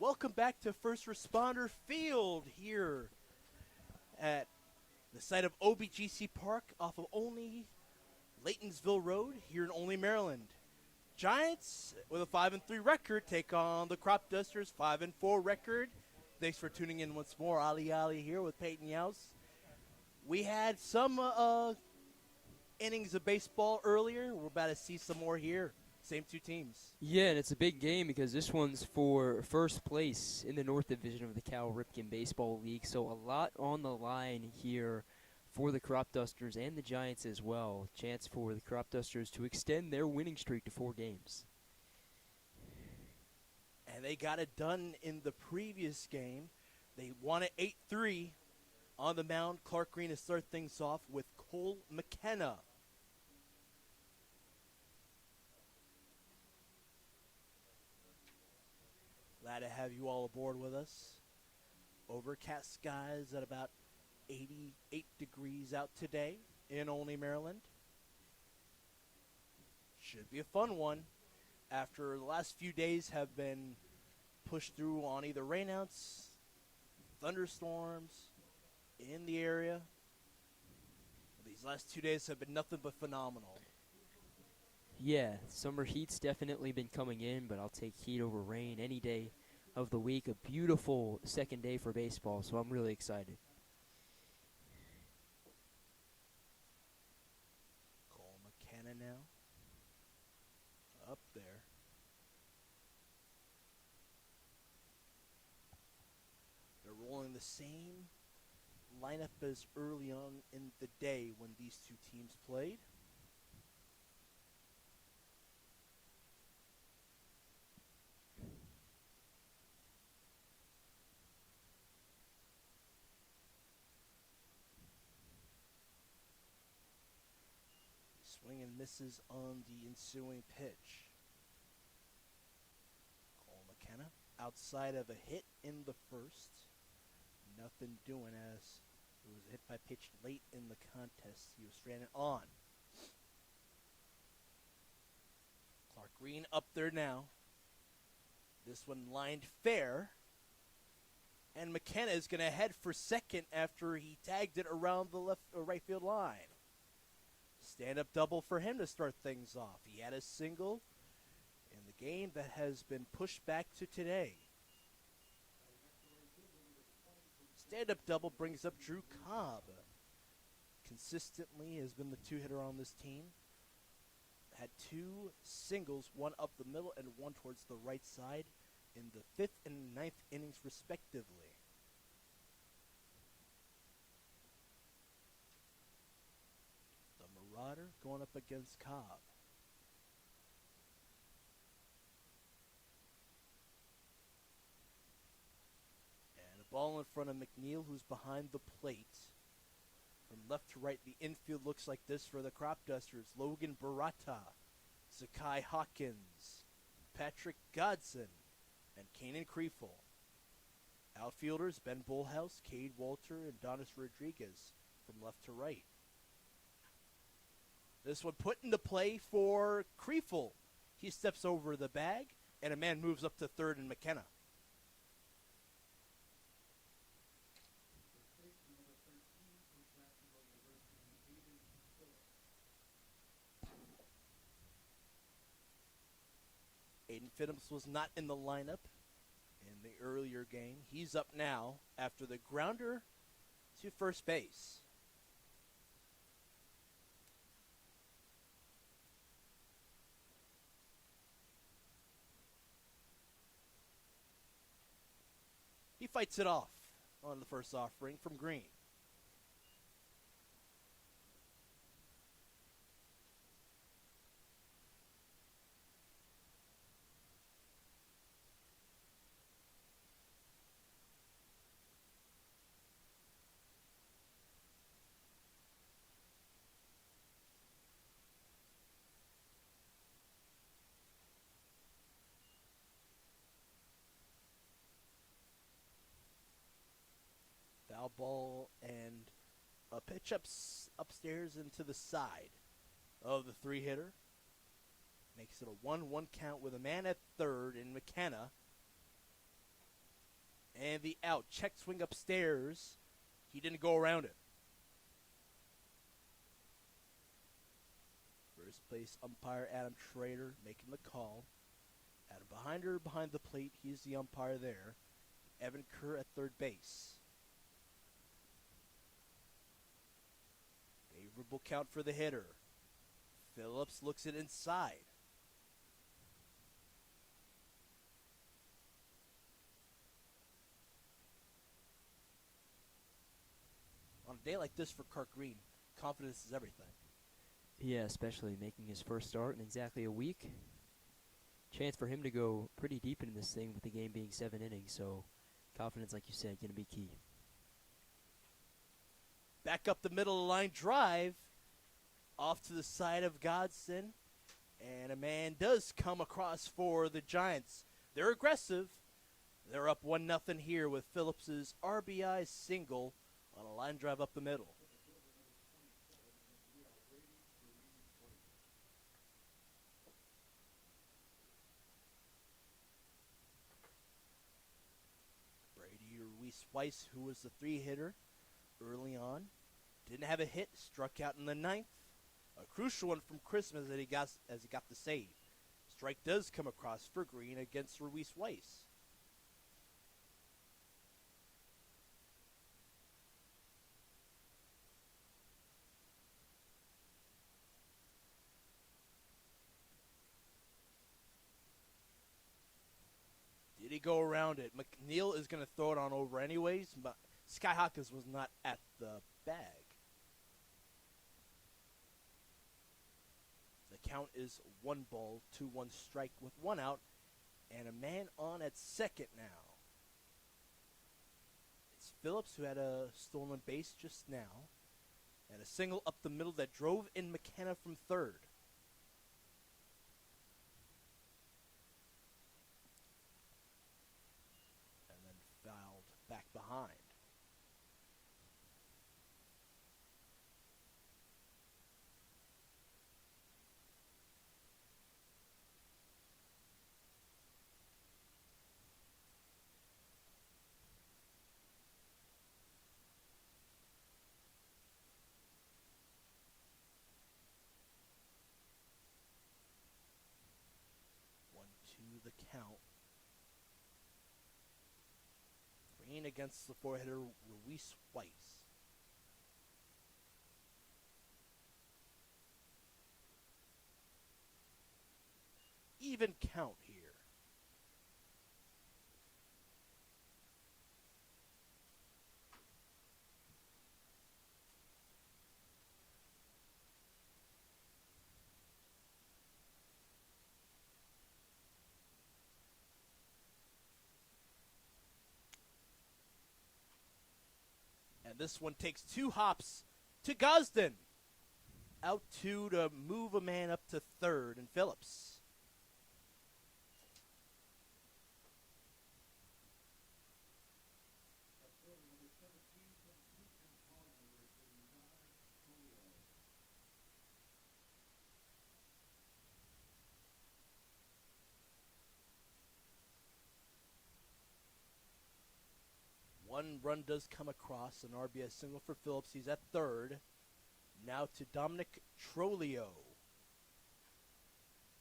Welcome back to First Responder Field here at the site of OBGC Park off of Olney, Laytonsville Road here in Olney, Maryland. Giants with a 5-3 record take on the Cropdusters 5-4 record. Thanks for tuning in once more. Ali here with Peyton Youse. We had some innings of baseball earlier. We're about to see some more here. Same two teams. Yeah, and it's a big game because this one's for first place in the North Division of the Cal Ripken Baseball League. So a lot on the line here for the Cropdusters and the Giants as well. Chance for the Cropdusters to extend their winning streak to 4 games. And they got it done in the previous game. They won it 8-3 on the mound. Clark Green to start things off with Cole McKenna. Glad to have you all aboard with us. Overcast skies at about 88 degrees out today in Olney, Maryland. Should be a fun one after the last few days have been pushed through on either rainouts, thunderstorms in the area. These last 2 days have been nothing but phenomenal. Yeah, summer heat's definitely been coming in, but I'll take heat over rain any day of the week. A beautiful second day for baseball, so I'm really excited. Cole McKenna now. Up there. They're rolling the same lineup as early on in the day when these two teams played. Swing and misses on the ensuing pitch. Cole McKenna outside of a hit in the first. Nothing doing as it was hit by pitch late in the contest. He was stranded on. Clark Green up there now. This one lined fair. And McKenna is going to head for second after he tagged it around the left or right field line. Stand-up double for him to start things off. He had a single in the game that has been pushed back to today. Stand-up double brings up Drew Cobb. Consistently has been the two-hitter on this team. Had 2 singles, one up the middle and one towards the right side in the 5th and 9th innings respectively. Marauder going up against Cobb. And a ball in front of McNeil, who's behind the plate. From left to right, the infield looks like this for the Cropdusters. Logan Barata, Zakai Hawkins, Patrick Godson, and Kanan Kriefel. Outfielders, Ben Bullhouse, Cade Walter, and Donis Rodriguez from left to right. This one put into play for Kriefel. He steps over the bag, and a man moves up to third in McKenna. Aiden Fiddums was not in the lineup in the earlier game. He's up now after the grounder to first base. He fights it off on the first offering from Green. Foul ball and a pitch upstairs into the side of the three-hitter. Makes it a 1-1 count with a man at third in McKenna. And the out. Check swing upstairs. He didn't go around it. First place umpire Adam Schrader making the call. Adam behind the plate. He's the umpire there. Evan Kerr at third base. Favorable count for the hitter. Phillips looks it inside. On a day like this for Kirk Green, confidence is everything. Yeah, especially making his first start in exactly a week. Chance for him to go pretty deep into this thing with the game being 7 innings, so confidence, like you said, going to be key. Back up the middle of the line drive, off to the side of Godson, and a man does come across for the Giants. They're aggressive. They're up 1-0 here with Phillips's RBI single on a line drive up the middle. Weiss, who was the 3-hitter early on, didn't have a hit, struck out in the 9th. A crucial one from Christmas as he got the save. Strike does come across for Green against Ruiz Weiss. Did he go around it? McNeil is going to throw it on over anyways, but Sky Hawkins was not at the bag. The count is 1 ball, 2-1 strike with 1 out, and a man on at second now. It's Phillips who had a stolen base just now, and a single up the middle that drove in McKenna from third. Back behind. The count. Green against the 4-hitter Ruiz Weiss. Even count here. And this one takes 2 hops to Gosden. Out 2 to move a man up to third, and Phillips. One run does come across, an RBI single for Phillips. He's at third. Now to Dominic Trolio.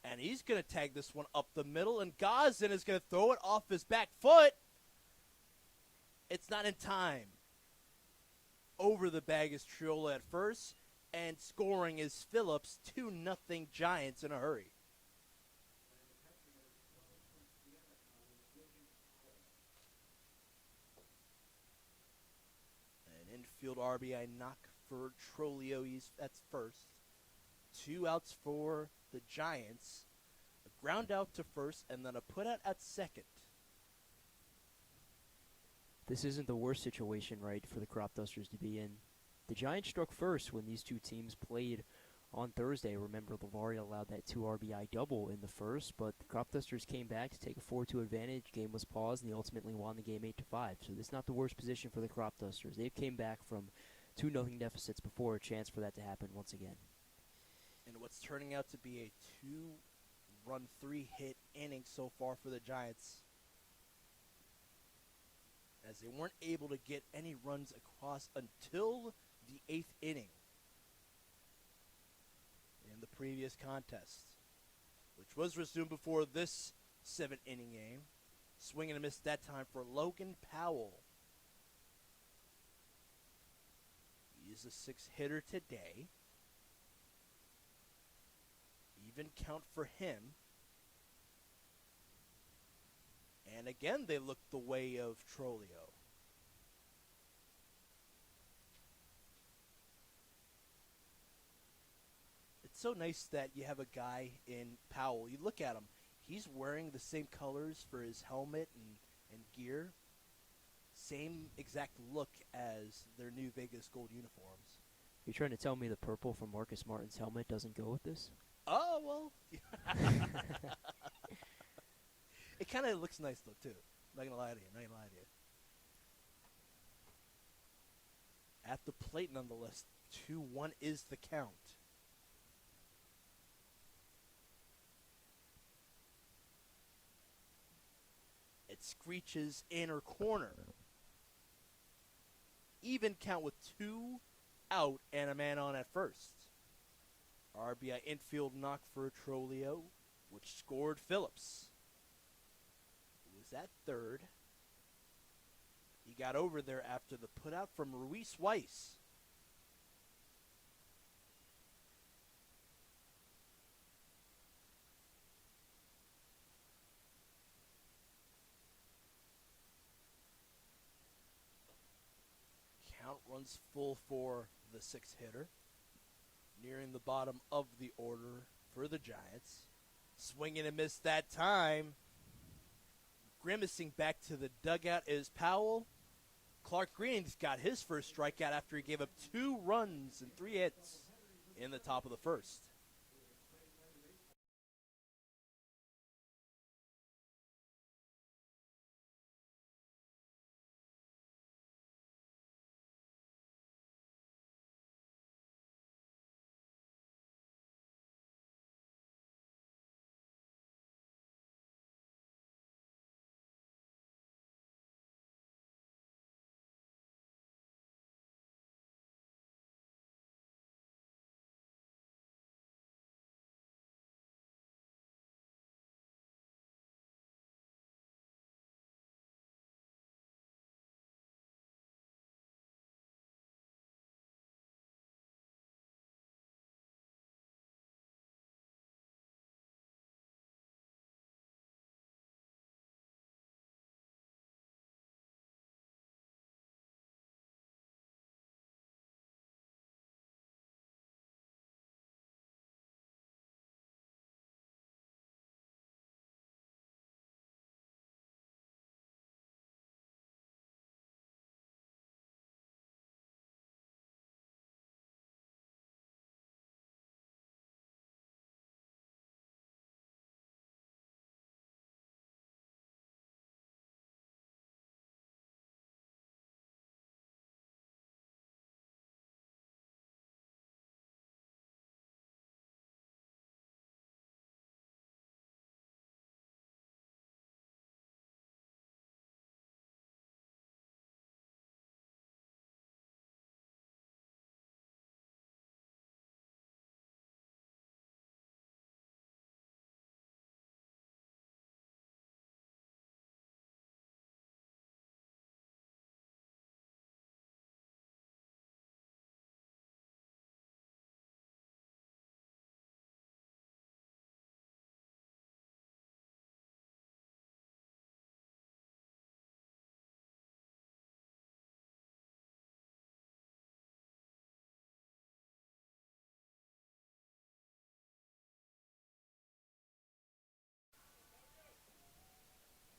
And he's going to tag this one up the middle, and Gosden is going to throw it off his back foot. It's not in time. Over the bag is Trolio at first, and scoring is Phillips. 2-0 Giants in a hurry. Infield RBI knock for Trolio. That's first. 2 outs for the Giants. A ground out to first, and then a put out at second. This isn't the worst situation, right, for the Cropdusters to be in. The Giants struck first when these two teams played on Thursday. Remember, Lavari allowed that 2 RBI double in the first, but the Cropdusters came back to take a 4-2 advantage. Game was paused, and they ultimately won the game 8-5. So this is not the worst position for the Cropdusters. They've came back from 2-0 deficits before, a chance for that to happen once again. And what's turning out to be a 2-run, 3-hit inning so far for the Giants. as they weren't able to get any runs across until the 8th inning in the previous contest, which was resumed before this 7th-inning game. Swing and a miss that time for Logan Powell. He is a 6-hitter today. Even count for him. And again, they looked the way of Trolio. It's so nice that you have a guy in Powell. You look at him. He's wearing the same colors for his helmet and gear. Same exact look as their new Vegas Gold uniforms. You're trying to tell me the purple from Marcus Martin's helmet doesn't go with this? Oh, well. It kind of looks nice, though, too. I'm not going to lie to you. At the plate, nonetheless, 2-1 is the count. It screeches inner corner. Even count with 2 out and a man on at first. RBI infield knock for Trolio, which scored Phillips. Who was at third. He got over there after the putout from Ruiz Weiss. Count runs full for the 6-hitter. Nearing the bottom of the order for the Giants. Swing and a miss that time. Grimacing back to the dugout is Powell. Clark Green's got his first strikeout after he gave up 2 runs and 3 hits in the top of the first.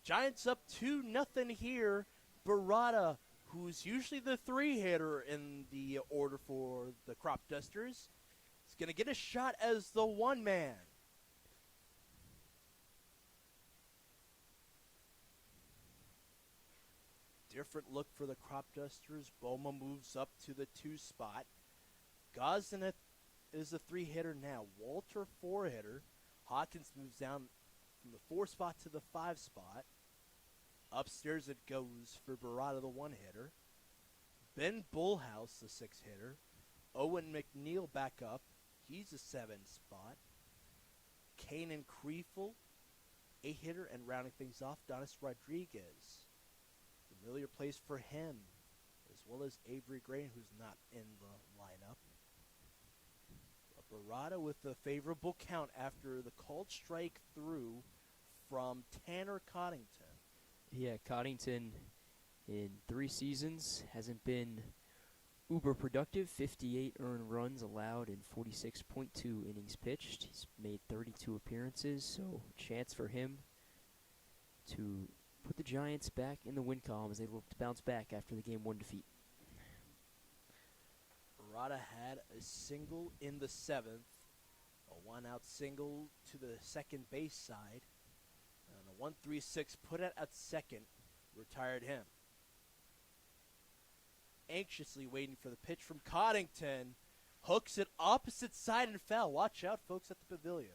Giants up 2-0 here. Barada, who's usually the 3-hitter in the order for the Cropdusters, is going to get a shot as the 1-man. Different look for the Cropdusters. Boma moves up to the 2 spot. Gosden is the 3-hitter now. Walter 4-hitter. Hawkins moves down from the 4 spot to the 5 spot. Upstairs it goes for Barada, the one-hitter. Ben Bullhouse, the six-hitter. Owen McNeil back up. He's a 7 spot. Kanan Kriefel, 8-hitter, and rounding things off, Donis Rodriguez. Familiar place for him, as well as Avery Gray, who's not in the lineup. Barada with a favorable count after the called strike through from Tanner Coddington. Yeah, Coddington in 3 seasons hasn't been uber productive. 58 earned runs allowed in 46.2 innings pitched. He's made 32 appearances, so chance for him to put the Giants back in the win column as they look to bounce back after the Game 1 defeat. Barada had a single in the 7th, a one-out single to the second base side, and a 1-3-6 put out at second retired him. Anxiously waiting for the pitch from Coddington, hooks it opposite side and foul. Watch out, folks, at the pavilion.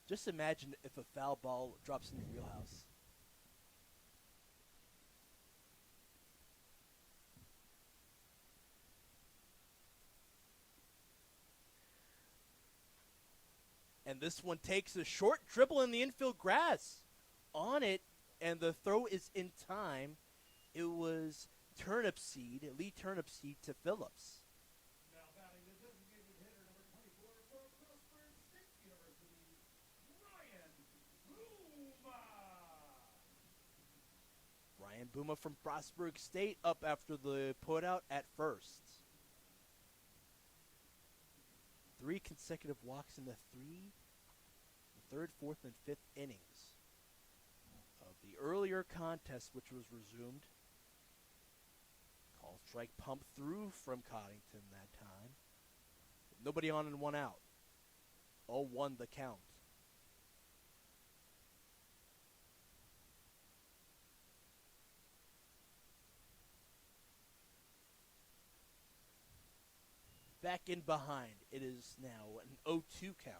Just imagine if a foul ball drops in your wheelhouse. And this one takes a short dribble in the infield grass. On it, and the throw is in time. It was Lee Turnipseed to Phillips. Now batting the designated hitter number 24 from Gaithersburg State University, Ryan Buma. Ryan Buma from Frostburg State up after the putout at first. 3 consecutive walks in the third, fourth, and fifth innings of the earlier contest, which was resumed. Call strike pump through from Coddington that time. Nobody on and 1 out. 0-1 the count. Back in behind. It is now an 0-2 count.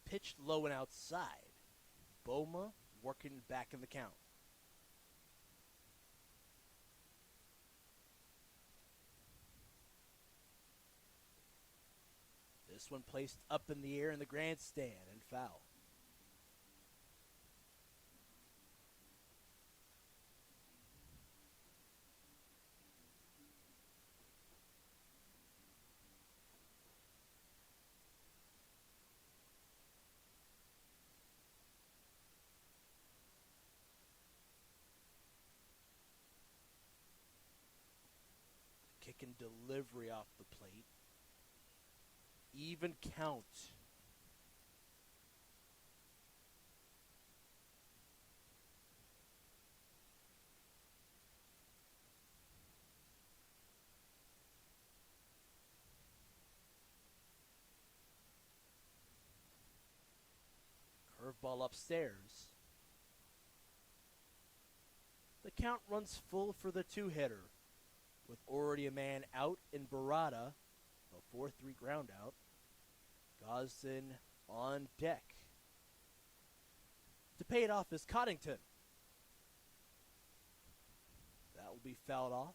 Pitched low and outside. Boma working back in the count. This one placed up in the air in the grandstand and foul. Kick and delivery off the plate. Even count. Curveball upstairs. The count runs full for the 2-hitter, with already a man out in Barada, a 4-3 ground out. Gosden on deck. To pay it off is Coddington. That will be fouled off.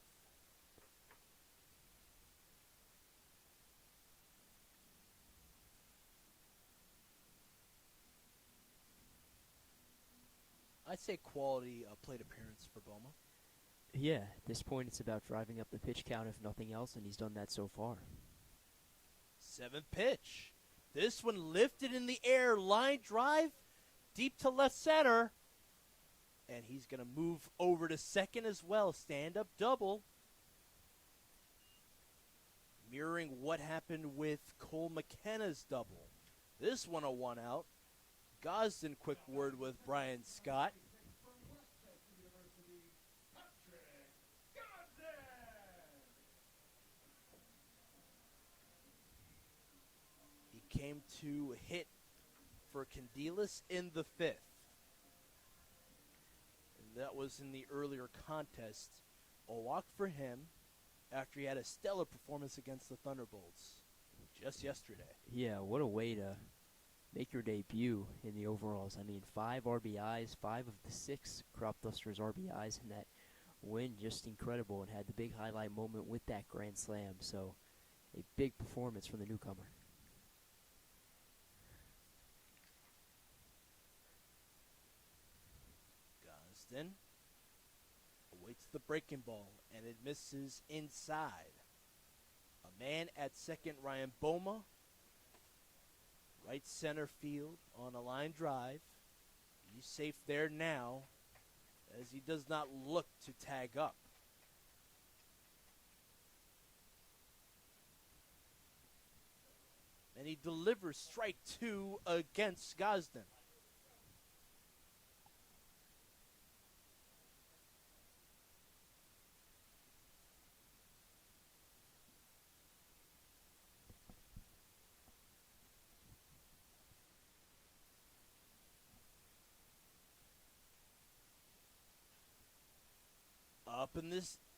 I'd say quality plate appearance for Boma. Yeah, at this point it's about driving up the pitch count if nothing else, and he's done that so far. 7th pitch. This one lifted in the air, line drive, deep to left center. And he's going to move over to second as well, stand-up double. Mirroring what happened with Cole McKenna's double. This one a 1-out. Gosden, quick word with Brian Scott. From Westchester University, Patrick Gosden. to hit for Candelas in the fifth. And that was in the earlier contest. A walk for him after he had a stellar performance against the Thunderbolts just yesterday. Yeah, what a way to make your debut in the overalls. I mean, 5 RBIs, 5 of the 6 Cropdusters RBIs in that win, just incredible, and had the big highlight moment with that grand slam. So a big performance from the newcomer. Gosden awaits the breaking ball, and it misses inside. A man at second, Ryan Boma. Right center field on a line drive. He's safe there now as he does not look to tag up. And he delivers strike 2 against Gosden.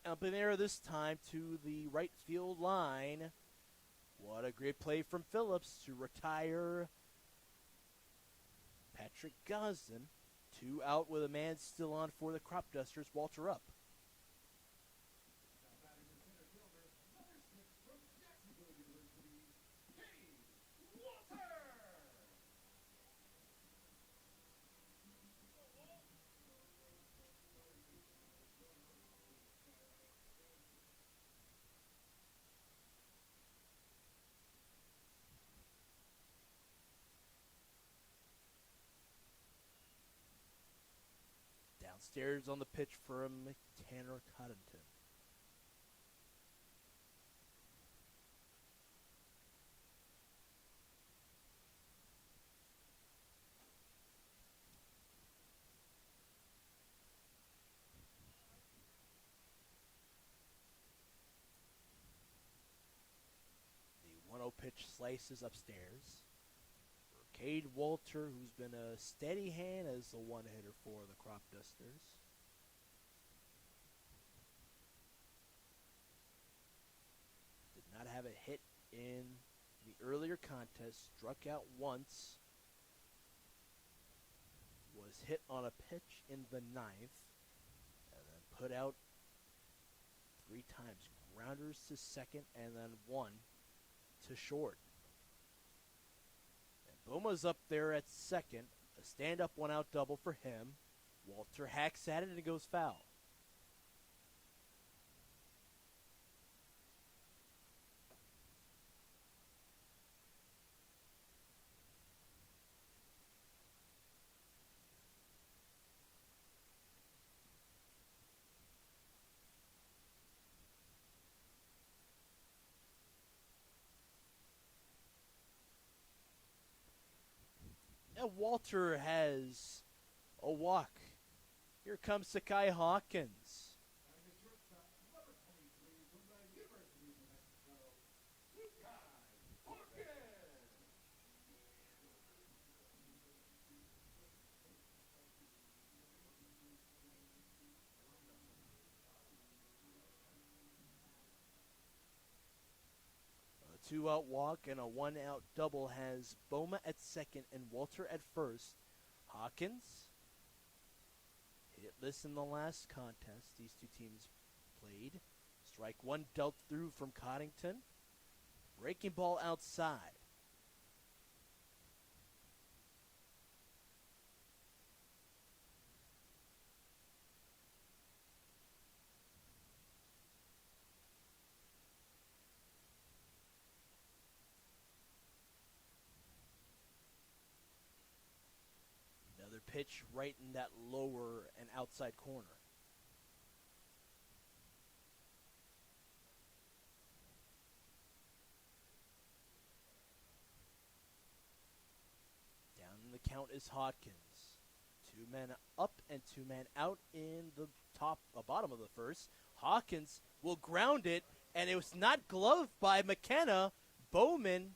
Up in there this time to the right field line. What a great play from Phillips to retire Patrick Gosden. 2 out with a man still on for the Cropdusters. Walter up. Now batting the center fielder, number 6 from Jacksonville University, Walter. Downstairs on the pitch from Tanner Coddington. The 1-0 pitch slices upstairs. Cade Walter, who's been a steady hand as the one-hitter for the Cropdusters. Did not have a hit in the earlier contest. Struck out once. Was hit on a pitch in the 9th. And then put out 3 times. Grounders to second and then 1 to short. Boma's up there at second. A stand-up 1-out double for him. Walter hacks at it and it goes foul. And Walter has a walk. Here comes Sakai Hawkins. Batting the shortstop, number 23 from the University of New Mexico, Hawkins. A 2-out walk and a 1-out double has Boma at second and Walter at first. Hawkins hitless in the last contest these two teams played. Strike 1 dealt through from Coddington. Breaking ball outside. Another pitch right in that lower and outside corner. Down in the count is Hawkins. 2 men up and 2 men out in the bottom of the first. Hawkins will ground it, and it was not gloved by McKenna. Bowman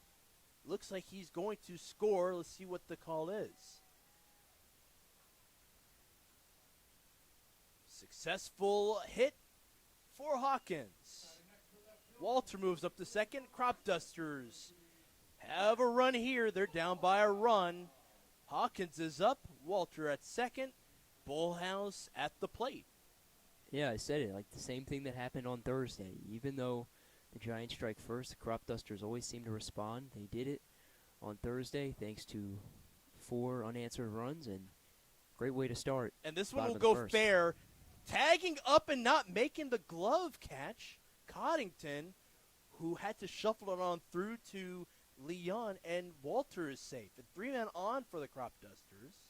Looks like he's going to score. Let's see what the call is. Successful hit for Hawkins. Walter moves up to second. Cropdusters have a run here. They're down by a run. Hawkins is up. Walter at second. Bullhouse at the plate. Yeah, I said it, like the same thing that happened on Thursday. Even though the Giants strike first, the Cropdusters always seem to respond. They did it on Thursday thanks to 4 unanswered runs, and great way to start. And this one bottom will of the go first. fair. Tagging up and not making the glove catch, Coddington, who had to shuffle it on through to Leon, and Walter is safe. And 3 men on for the Cropdusters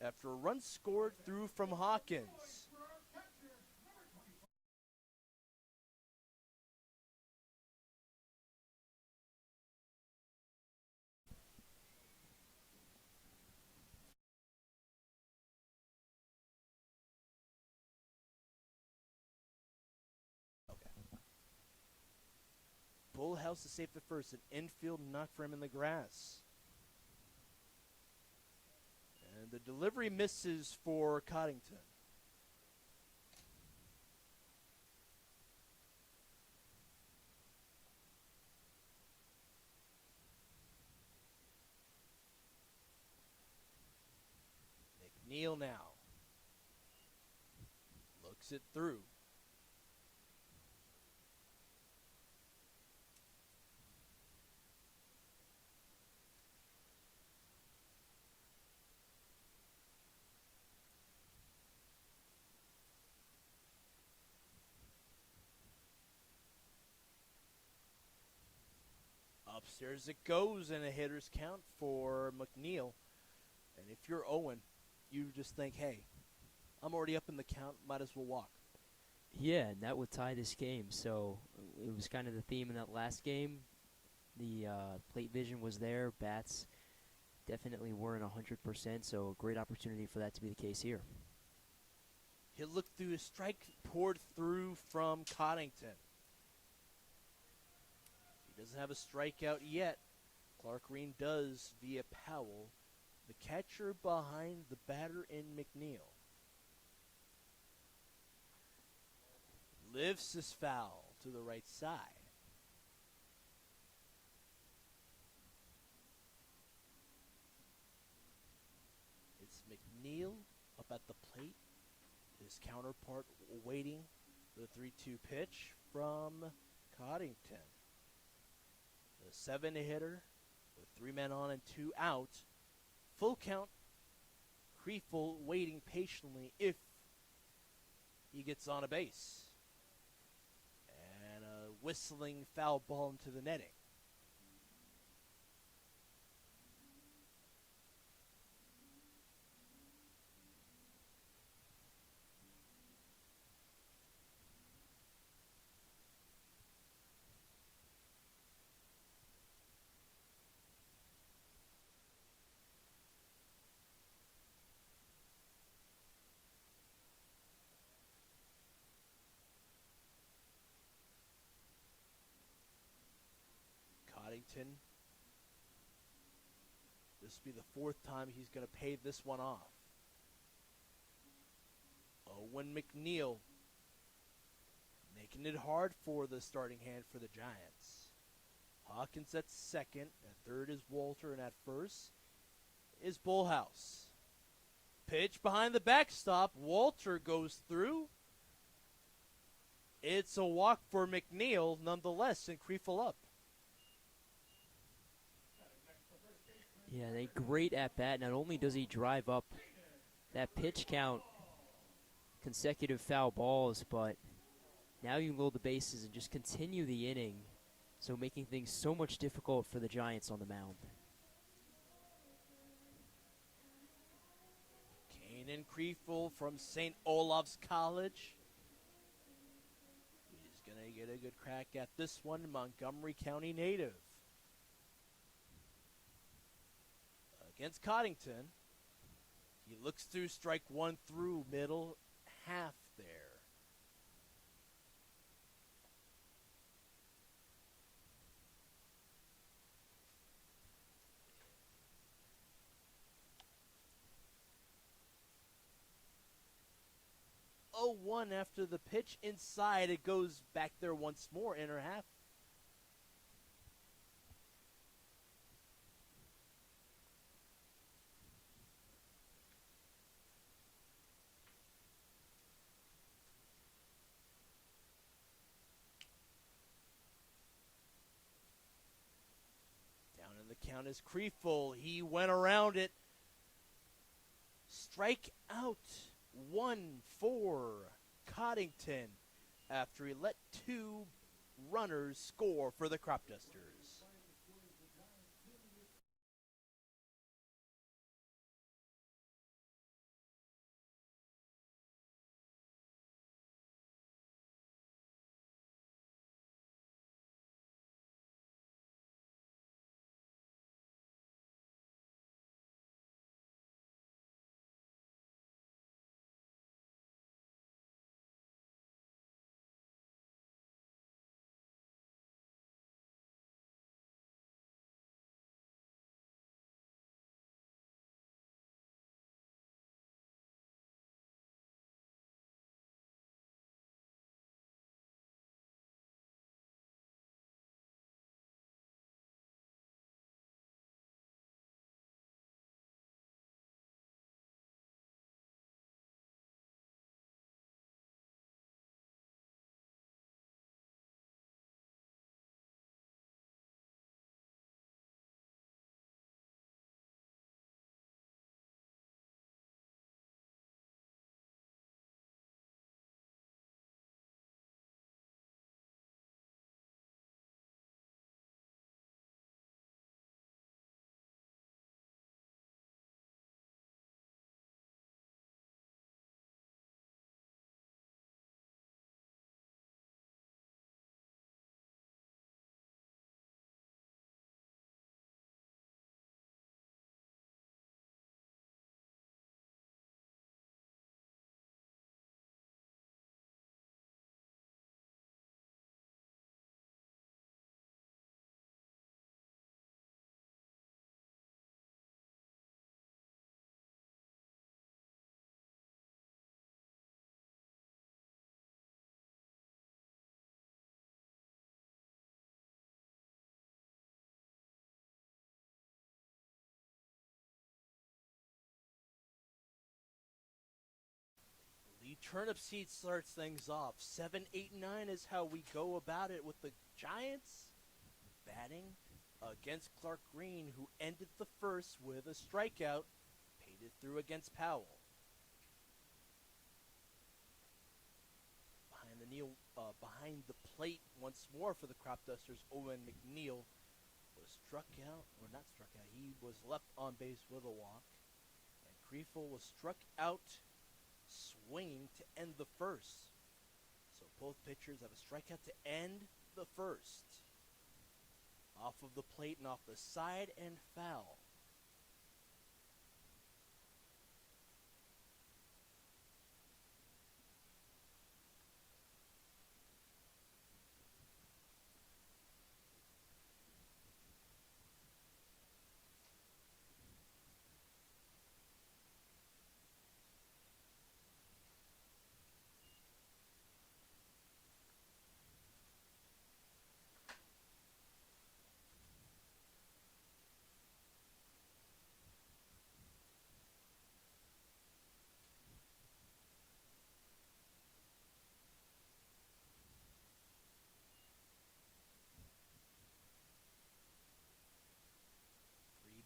after a run scored through from Hawkins. For our catcher, number 25. Bullhouse is safe at first. An infield knock for him in the grass. And the delivery misses for Coddington. McNeil now looks it through. Upstairs it goes, and a hitter's count for McNeil. And if you're Owen, you just think, hey, I'm already up in the count, might as well walk. Yeah, and that would tie this game. So it was kind of the theme in that last game. The plate vision was there. Bats definitely weren't 100%, so a great opportunity for that to be the case here. He'll look through, a strike poured through from Coddington. He doesn't have a strikeout yet. Clark Green does via Powell. The catcher behind the batter in McNeil. Lifts his foul to the right side. It's McNeil up at the plate. His counterpart waiting for the 3-2 pitch from Coddington. The 7-hitter with 3 men on and 2 out. Full count. Kriefel waiting patiently if he gets on a base. And a whistling foul ball into the netting. Coddington. This will be the 4th time he's going to pay this one off. Owen McNeil making it hard for the starting hand for the Giants. Hawkins at second. At third is Walter, and at first is Bullhouse. Pitch behind the backstop. Walter goes through. It's a walk for McNeil nonetheless, and Kriefel up. Yeah, they great at bat. Not only does he drive up that pitch count, consecutive foul balls, but now you can load the bases and just continue the inning, so making things so much difficult for the Giants on the mound. Kanan Kriefel from St. Olaf's College. He's going to get a good crack at this one, Montgomery County native. Against Coddington, he looks through strike 1 through middle half there. 0-1 after the pitch inside. It goes back there once more, inner half. Down in the count is Creeful. He went around it. Strike out 1 for Coddington after he let 2 runners score for the Cropdusters. Lee Turnip Seed starts things off. 7, 8, 9 is how we go about it with the Giants batting against Clark Green, who ended the first with a strikeout, paid it through against Powell. Behind the plate once more for the Cropdusters, Owen McNeil was struck out, or not struck out, he was left on base with a walk. And Creeful was struck out swinging to end the first. So both pitchers have a strikeout to end the first. Off of the plate and off the side and foul.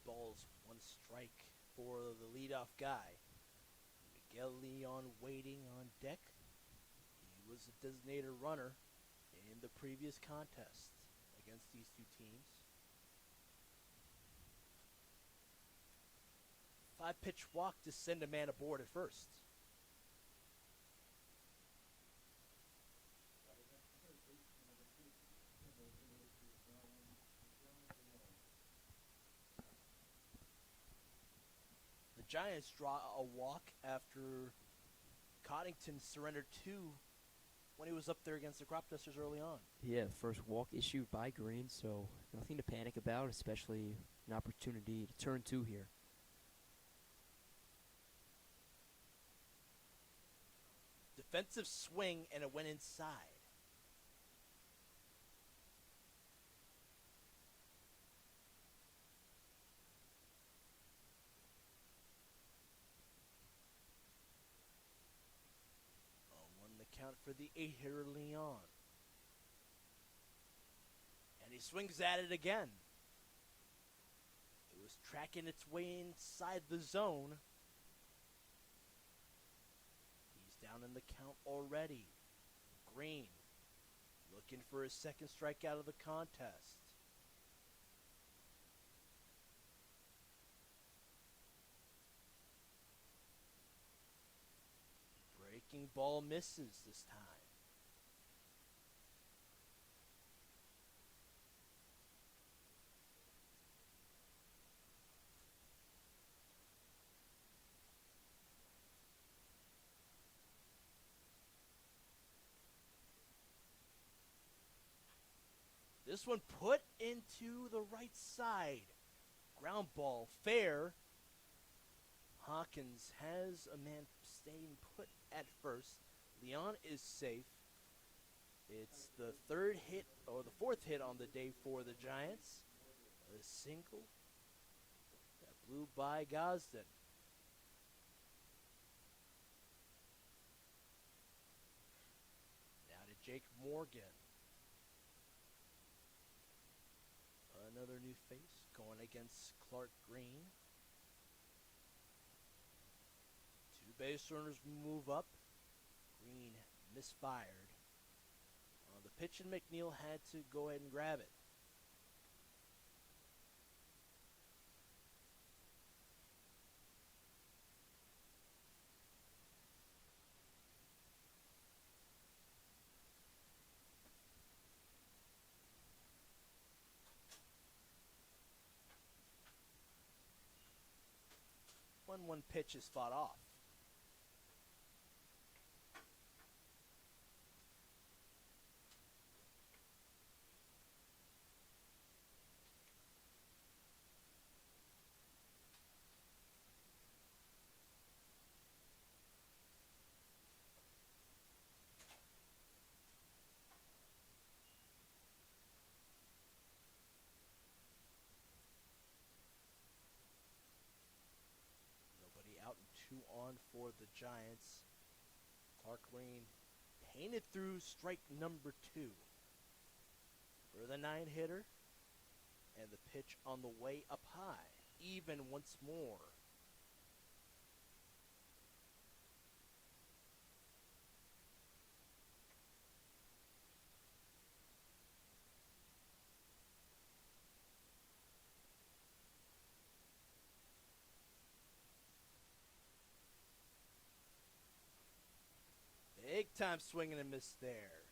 Balls, 1 strike for the leadoff guy. Miguel Leon waiting on deck. He was a designated runner in the previous contest against these two teams. 5-pitch walk to send a man aboard at first. The Giants draw a walk after Coddington surrendered 2 when he was up there against the Cropdusters early on. Yeah, first walk issued by Green, so nothing to panic about, especially an opportunity to turn 2 here. defensive swing, and it went inside. One the count for the 8-hitter Leon. And he swings at it again. It was tracking its way inside the zone. He's down in the count already. Green looking for his second strikeout of the contest. Breaking ball misses this time. This one put into the right side. Ground ball, fair. Hawkins has a man staying put at first. Leon is safe. It's the third hit, or the fourth hit on the day for the Giants. A single that blew by Gosden. Now to Jake Morgan. Another new face going against Clark Green. Two base runners move up. Green misfired on the pitch, and McNeil had to go ahead and grab it. One pitch is fought off. Out and 2 on for the Giants. Clark Green painted through strike number 2 for the 9-hitter, and the pitch on the way up high, even once more. Big time swinging and miss there.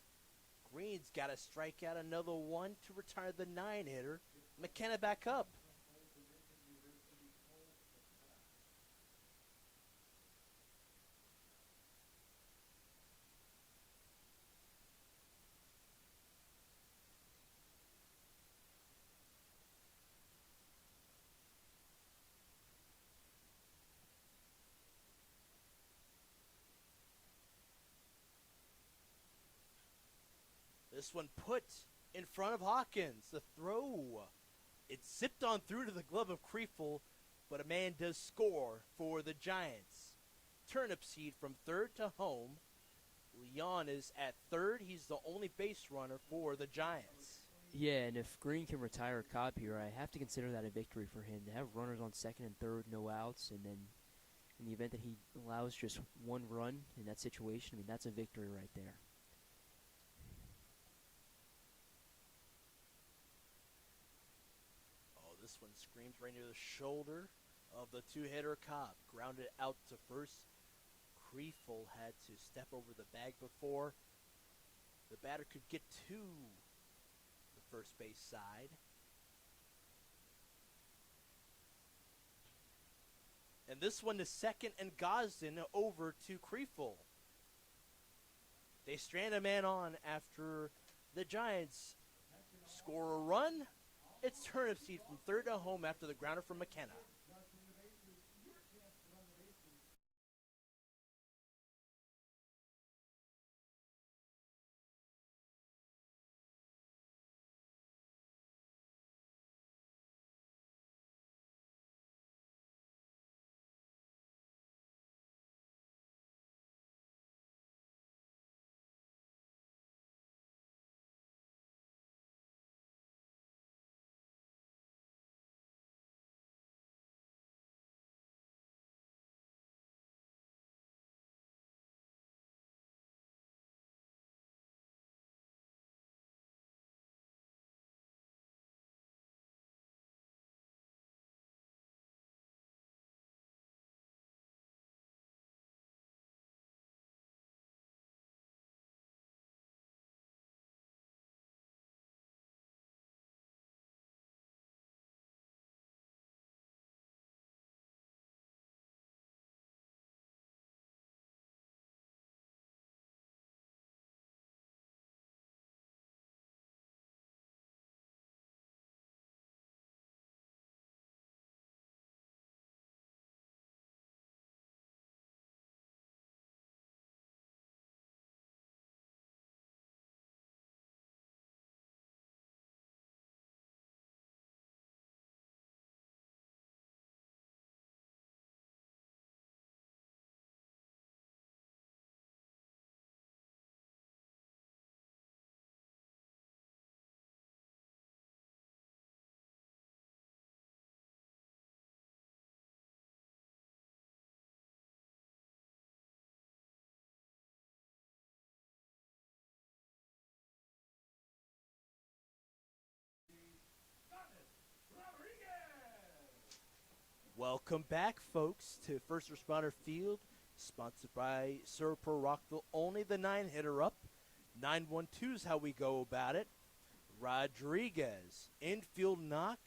Green's got to strike out another one to retire the 9-hitter. McKenna back up. This one put in front of Hawkins. The throw. It zipped on through to the glove of Kriefel, but a man does score for the Giants. Turnip seed from third to home. Leon is at third. He's the only base runner for the Giants. Yeah, and if Green can retire Cobb here, I have to consider that a victory for him. To have runners on second and third, no outs, and then in the event that he allows just one run in that situation, I mean, that's a victory right there. This one screams right near the shoulder of the 2-hitter Cobb. Grounded out to first. Kriefel had to step over the bag before the batter could get to the first base side. And this one to second, and Gosden over to Kriefel. They strand a man on after the Giants score a run. It's turnip seed from third to home after the grounder from McKenna. Welcome back, folks, to First Responder Field, sponsored by Serpro Rockville. Only the 9-hitter up. 9-1-2 is how we go about it. Rodriguez, infield knock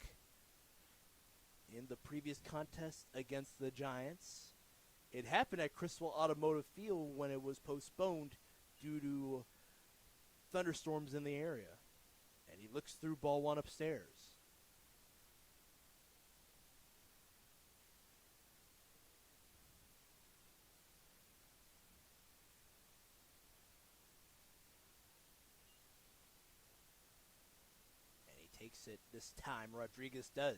in the previous contest against the Giants. It happened at Criswell Automotive Field when it was postponed due to thunderstorms in the area. And he looks through ball one upstairs. And he takes it this time. Rodriguez does.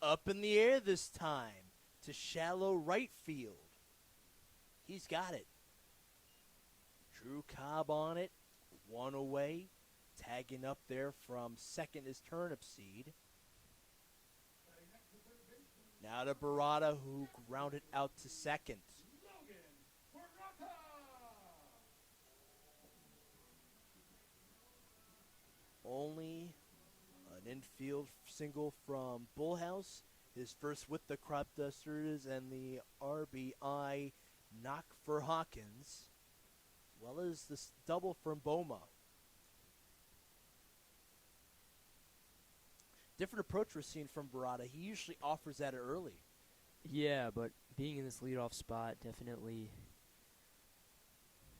Up in the air this time to shallow right field. He's got it. Drew Cobb on it. One away. Tagging up there from second is Turnip Seed. Now to Barada, who grounded out to second. Only an infield single from Bullhouse. His first with the Cropdusters, and the RBI knock for Hawkins, as well as this double from Boma. Different approach we're seeing from Barada. He usually offers that early. Yeah, but being in this leadoff spot, definitely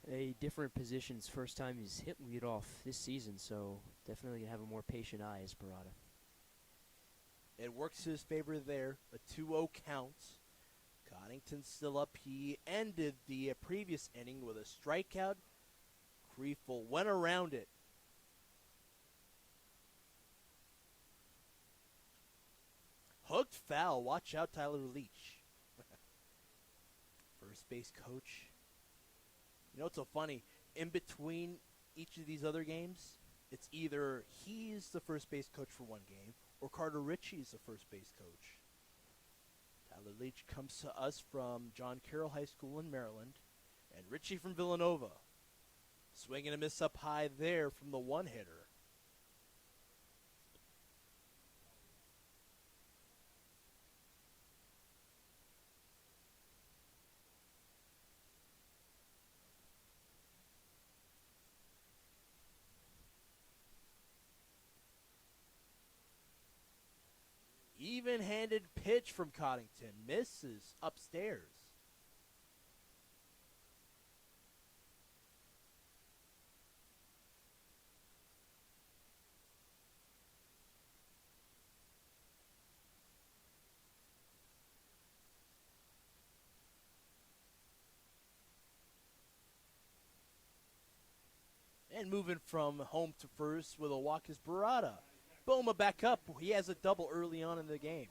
a different positions. First time he's hit leadoff this season, so definitely gonna have a more patient eye as Barada. It works to his favor there. A 2-0 count. Coddington's still up. He ended the previous inning with a strikeout. Kriefel went around it. Hooked foul. Watch out, Tyler Leach. First base coach. You know what's so funny? In between each of these other games, it's either he's the first base coach for one game or Carter Ritchie's the first base coach. Tyler Leach comes to us from John Carroll High School in Maryland, and Ritchie from Villanova. Swing and a miss up high there from the one-hitter. Even-handed pitch from Coddington. Misses upstairs. And moving from home to first with a walk is Barada. Boma back up. He has a double early on in the game.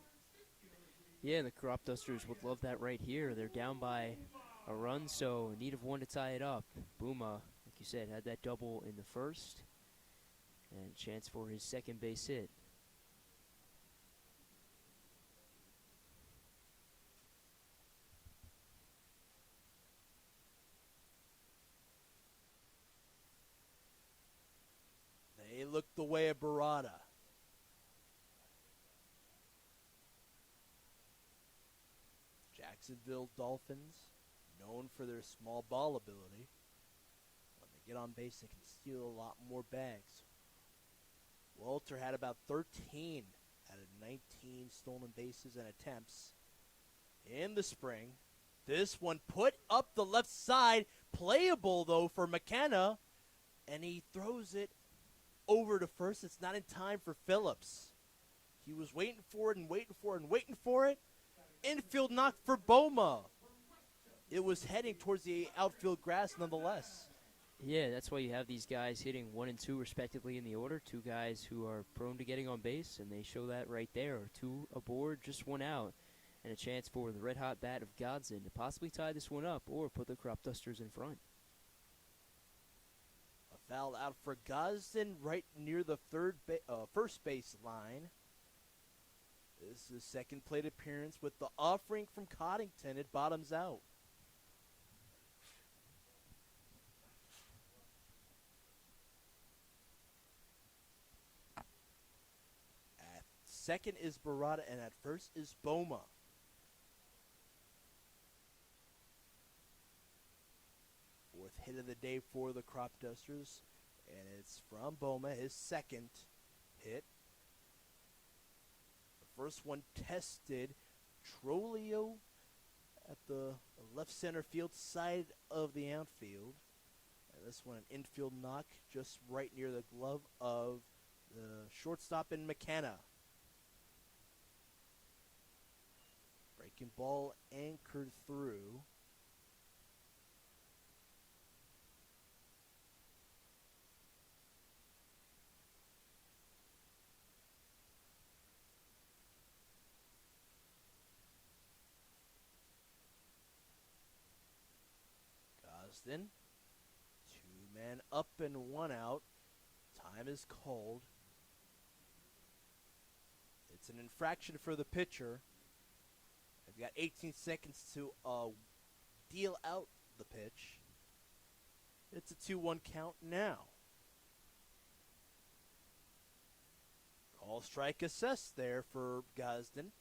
Yeah, and the Cropdusters would love that right here. They're down by a run, so in need of one to tie it up. Buma, like you said, had that double in the first, and chance for his second base hit. They look the way of Barada. Jacksonville Dolphins, known for their small ball ability. When they get on base, they can steal a lot more bags. Walter had about 13 out of 19 stolen bases and attempts in the spring. This one put up the left side, playable though for McKenna, and he throws it over to first. It's not in time for Phillips. He was waiting for it and waiting for it and waiting for it. Infield knock for Boma. It was heading towards the outfield grass nonetheless. Yeah, that's why you have these guys hitting 1 and 2 respectively in the order. Two guys who are prone to getting on base, and they show that right there. 2 aboard, just 1 out, and a chance for the red-hot bat of Godson to possibly tie this one up or put the Cropdusters in front. A foul out for Gosden right near the first base line. This is his second plate appearance with the offering from Coddington. It bottoms out. second is Barada, and at first is Boma. Fourth hit of the day for the Cropdusters, and it's from Boma, his second hit. The first one tested Trolio at the left center field side of the outfield. And this one, an infield knock just right near the glove of the shortstop in McKenna. Breaking ball anchored through. Gosden, 2 men up and 1 out. Time is called. It's an infraction for the pitcher. They've got 18 seconds to deal out the pitch. It's a 2-1 count now. Call strike assessed there for Gosden.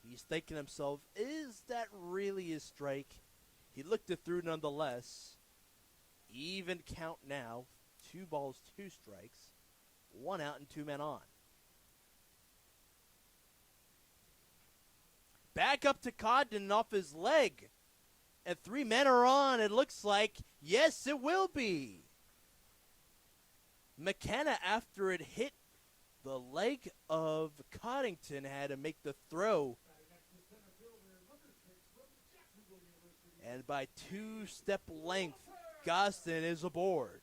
He's thinking to himself, is that really a strike? He looked it through nonetheless. Even count now. 2 balls, 2 strikes. 1 out and 2 men on. Back up to Codden off his leg. And 3 men are on. It looks like, yes, it will be. McKenna, after it hit the leg of Coddington, had to make the throw. And by 2-step length, Gosden is aboard.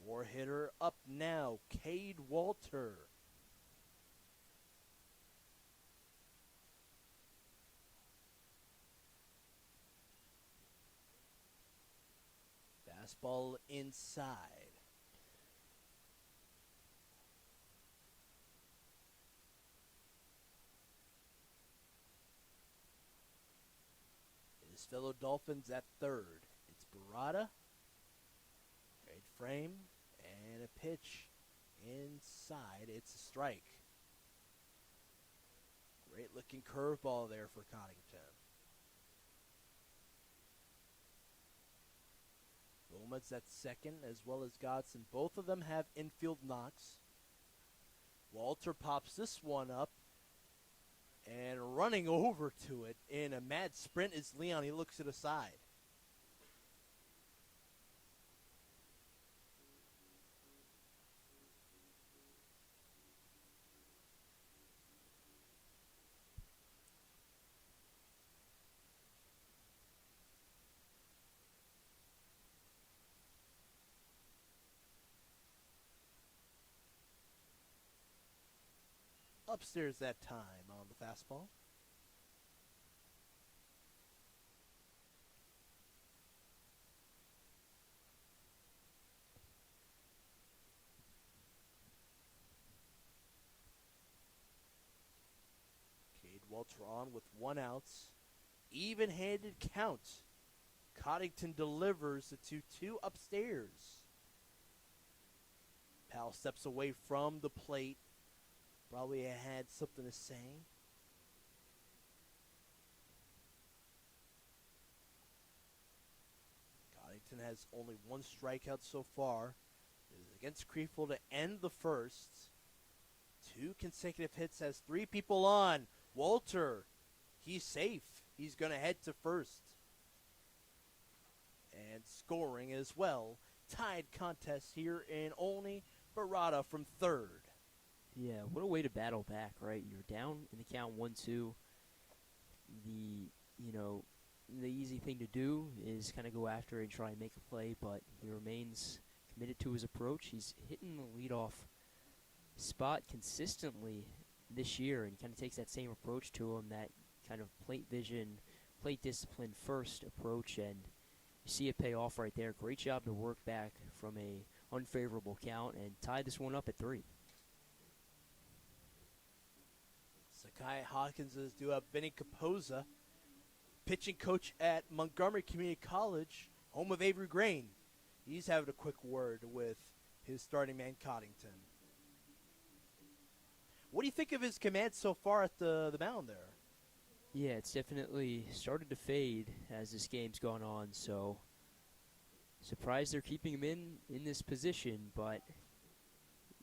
Four-hitter up now, Cade Walter. Fastball inside. His fellow Dolphins at third. It's Barada. Trade frame and a pitch inside. It's a strike. Great looking curveball there for Coddington. Boma's at second as well as Godson. Both of them have infield knocks. Walter pops this one up. And running over to it in a mad sprint is Leon. He looks it aside. Upstairs that time on the fastball. Cade Walter on with 1 out. Even-handed count. Coddington delivers the 2-2 upstairs. Powell steps away from the plate. Probably had something to say. Coddington has only 1 strikeout so far. It is against Creeful to end the first. 2 consecutive hits, has 3 people on. Walter, he's safe. He's going to head to first. And scoring as well. Tied contest here in Olney. Barada from third. Yeah, what a way to battle back, right? You're down in the count 1-2. The easy thing to do is kind of go after it and try and make a play, but he remains committed to his approach. He's hitting the leadoff spot consistently this year, and he kind of takes that same approach to him, that kind of plate vision, plate discipline first approach, and you see it pay off right there. Great job to work back from a unfavorable count and tie this one up at 3. Sakai Hawkins do have Vinny Capoza, pitching coach at Montgomery Community College, home of Avery Grain. He's having a quick word with his starting man, Coddington. What do you think of his command so far at the mound there? Yeah, it's definitely started to fade as this game's gone on, so surprised they're keeping him in this position, but,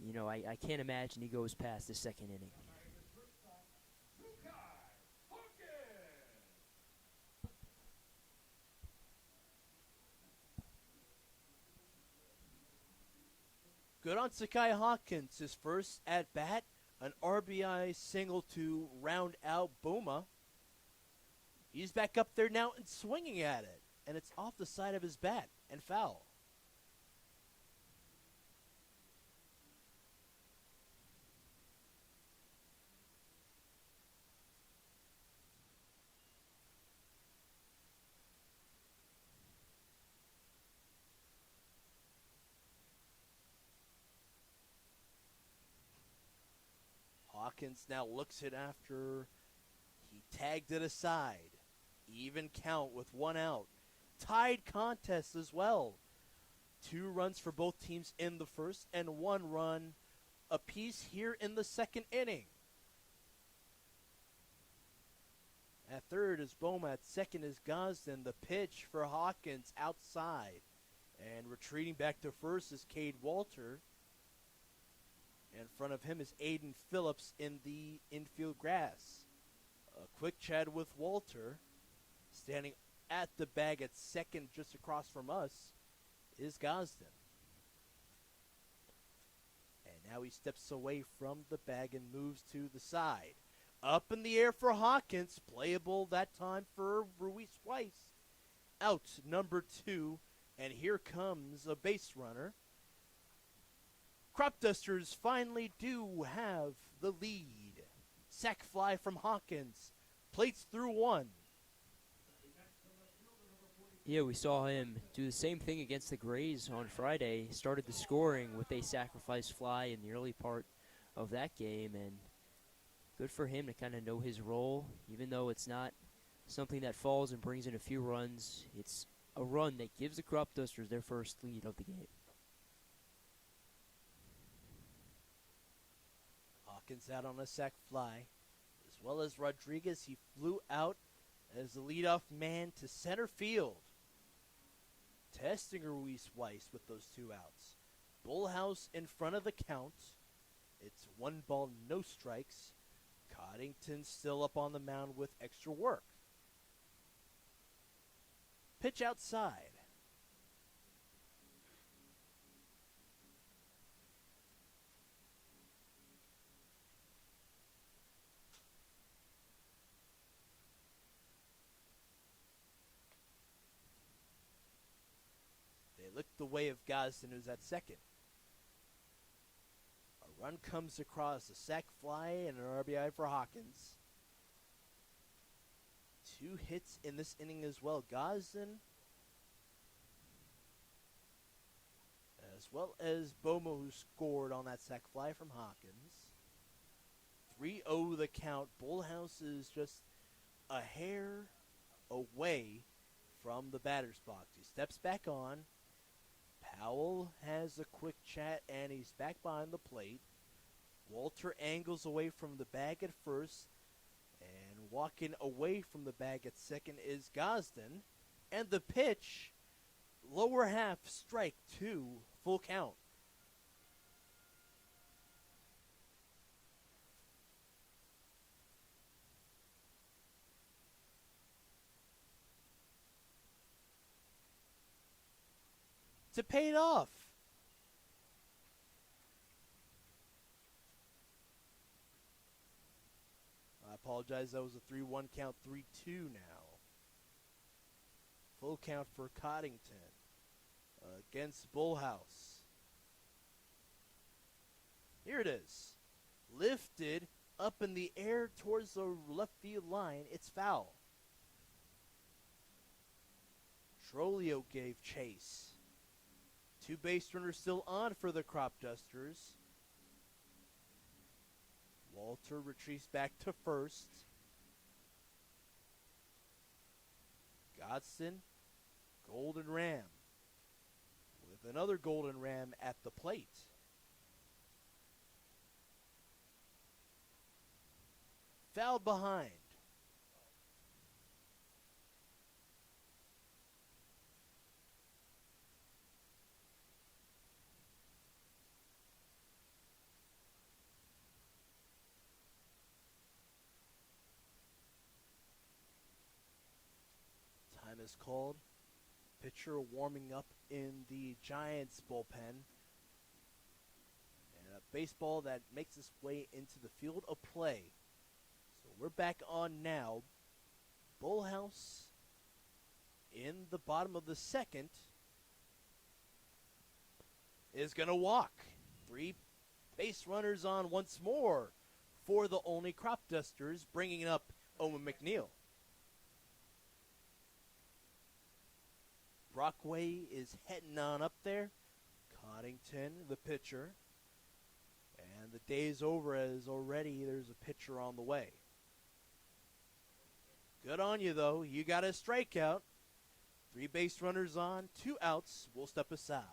you know, I can't imagine he goes past the second inning. Good on Sakai Hawkins, his first at-bat, an RBI single to round out Boma. He's back up there now and swinging at it, and it's off the side of his bat and foul. Hawkins now looks it after he tagged it aside. Even count with one out. Tied contest as well. 2 runs for both teams in the first and 1 run apiece here in the second inning. At third is Boma. At second is Gosden. The pitch for Hawkins outside. And retreating back to first is Cade Walter. In front of him is Aiden Phillips in the infield grass. A quick chat with Walter. Standing at the bag at second just across from us is Gosden. And now he steps away from the bag and moves to the side. Up in the air for Hawkins. Playable that time for Ruiz Weiss. Out number 2. And here comes a base runner. Cropdusters finally do have the lead. Sac fly from Hawkins. Plates through 1. Yeah, we saw him do the same thing against the Grays on Friday. Started the scoring with a sacrifice fly in the early part of that game, and good for him to kind of know his role. Even though it's not something that falls and brings in a few runs, it's a run that gives the Cropdusters their first lead of the game. Hawkins out on a sac fly. As well as Rodriguez, he flew out as the leadoff man to center field. Testing Ruiz Weiss with those 2 outs. Bullhouse in front of the count. It's 1 ball, no strikes. Coddington still up on the mound with extra work. Pitch outside. They look the way of Gosden, who's at second. A run comes across, a sac fly and an RBI for Hawkins. 2 hits in this inning as well. Gosden, as well as Boma, who scored on that sac fly from Hawkins. 3-0 the count. Bullhouse is just a hair away from the batter's box. He steps back on. Powell has a quick chat, and he's back behind the plate. Walter angles away from the bag at first, and walking away from the bag at second is Gosden. And the pitch, lower half, strike 2, full count. To pay it off. I apologize, that was a 3-1 count, 3-2 now. Full count for Coddington against Bullhouse. Here it is. Lifted up in the air towards the left field line. It's foul. Trolio gave chase. 2 base runners still on for the Cropdusters. Walter retrieves back to first. Godson, Golden Ram, with another Golden Ram at the plate. Fouled behind. Time is called. Pitcher warming up in the Giants bullpen. And a baseball that makes its way into the field of play. So we're back on now. Bullhouse in the bottom of the second is going to walk. 3 base runners on once more for the Olney Cropdusters, bringing up Owen McNeil. Brockway is heading on up there. Coddington, the pitcher. And the day's over as already there's a pitcher on the way. Good on you, though. You got a strikeout. 3 base runners on, 2 outs. We'll step aside.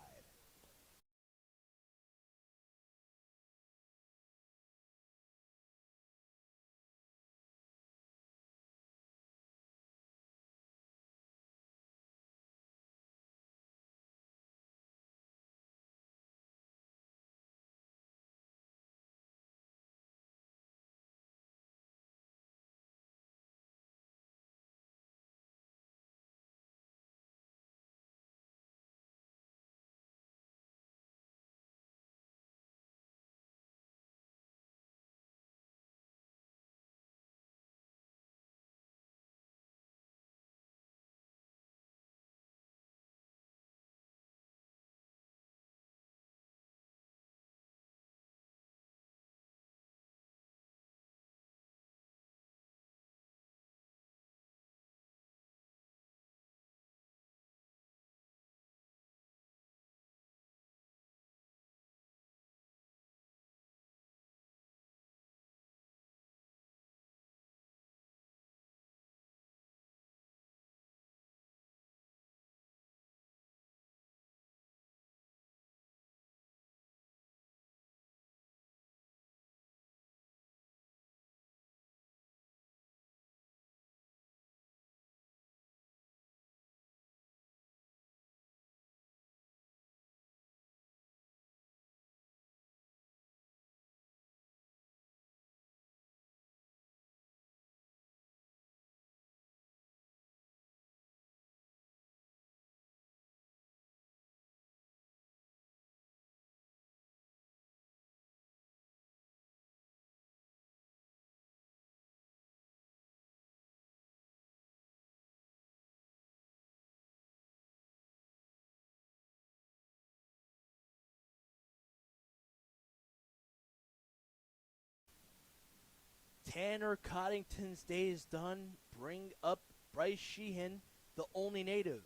Tanner Coddington's day is done. Bring up Bryce Sheehan, the Olney native.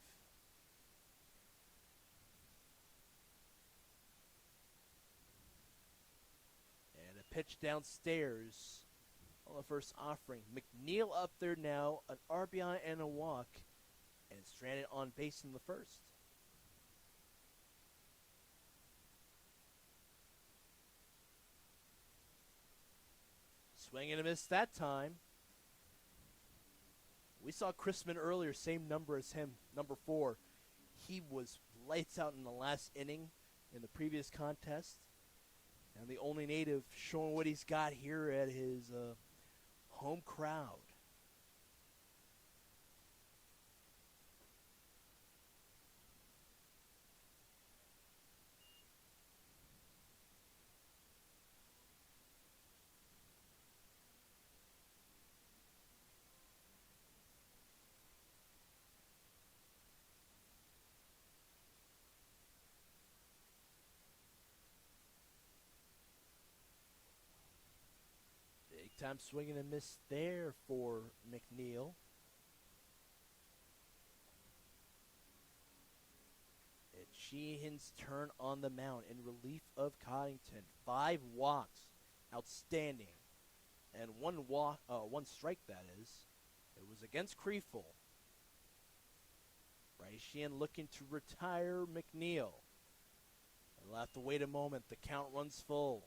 And a pitch downstairs on the first offering. McNeil up there now, an RBI and a walk, and stranded on base in the first. Swing and a miss that time. We saw Chrisman earlier, same number as him, number 4. He was lights out in the last inning in the previous contest. And the Olney native showing what he's got here at his home crowd. Big time swing and a miss there for McNeil. It's Sheehan's turn on the mound in relief of Coddington. 5 walks. Outstanding. and one strike, that is. It was against Kriefel. Bryce Sheehan looking to retire McNeil. We'll have to wait a moment. The count runs full.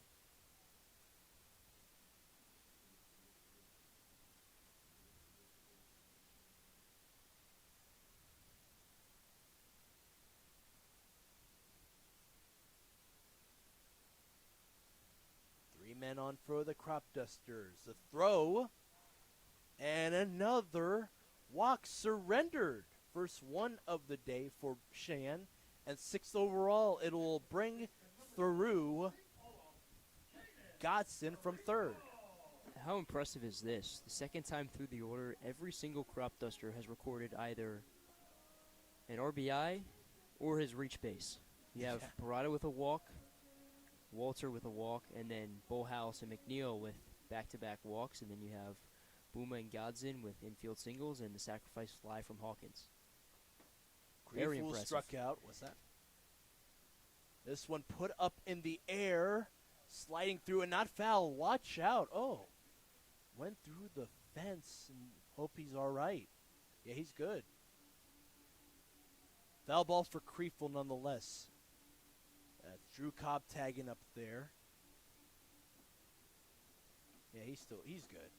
Three men on for the Cropdusters. The throw, and another walk surrendered. First one of the day for Shan, and sixth overall. It will bring through Godson from third. How impressive is this? The second time through the order, every single Cropduster has recorded either an RBI or his reach base. You have Parada with a walk, Walter with a walk, and then Bullhouse and McNeil with back-to-back walks, and then you have Booma and Godson with infield singles and the sacrifice fly from Hawkins. Very Kriefel impressive. struck out. What's that? This one put up in the air, sliding through and not foul. Watch out. Oh, went through the fence, and hope he's all right. Yeah, he's good. Foul ball for Kriefel nonetheless. That's Drew Cobb tagging up there. Yeah, he's good.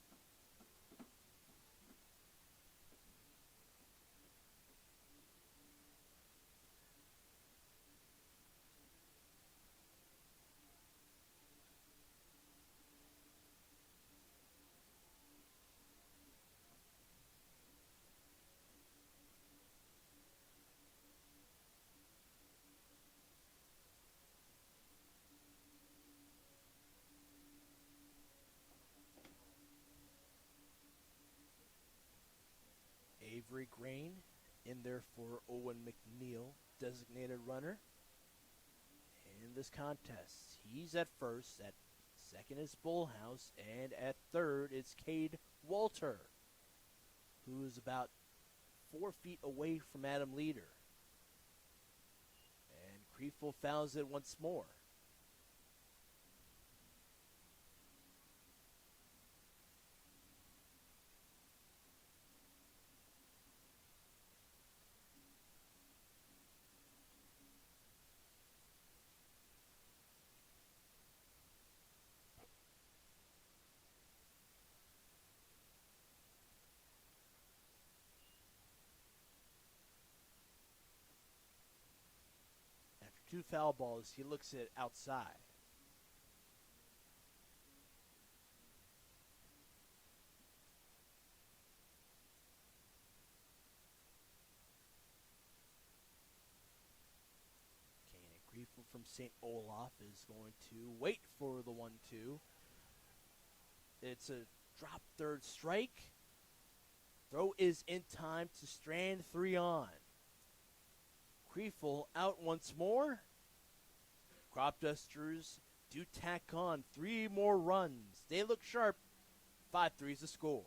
Avery Grain in there for Owen McNeil, designated runner in this contest. He's at first. At second is Bullhouse, and at third it's Cade Walter, who is about 4 feet away from Adam Leader. And Kriefel fouls it once more. After 2 foul balls, he looks at outside. Kriefel from St. Olaf is going to wait for the 1-2. It's a drop third strike. Throw is in time to strand 3 on. Kriefel out once more. Cropdusters do tack on 3 more runs. They look sharp. 5-3 is the score.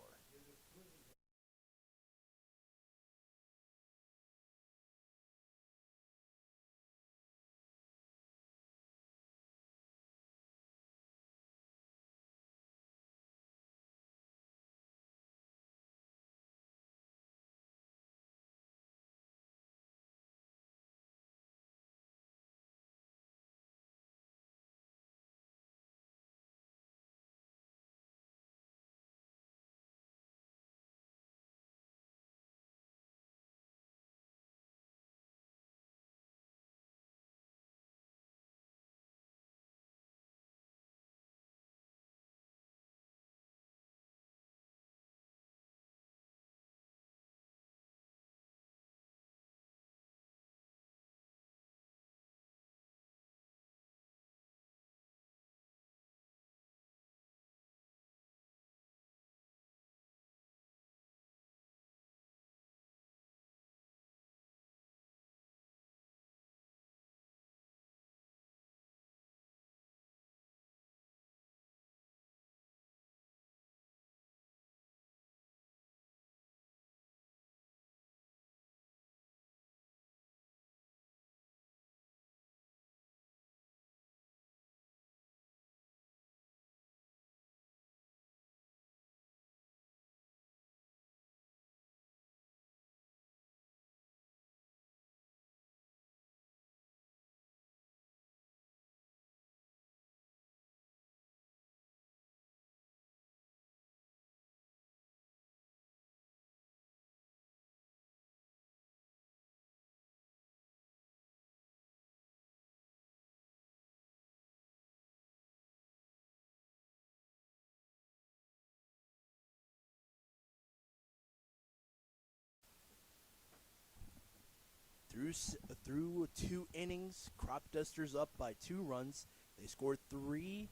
Through 2 innings, Cropdusters up by 2 runs. They scored 3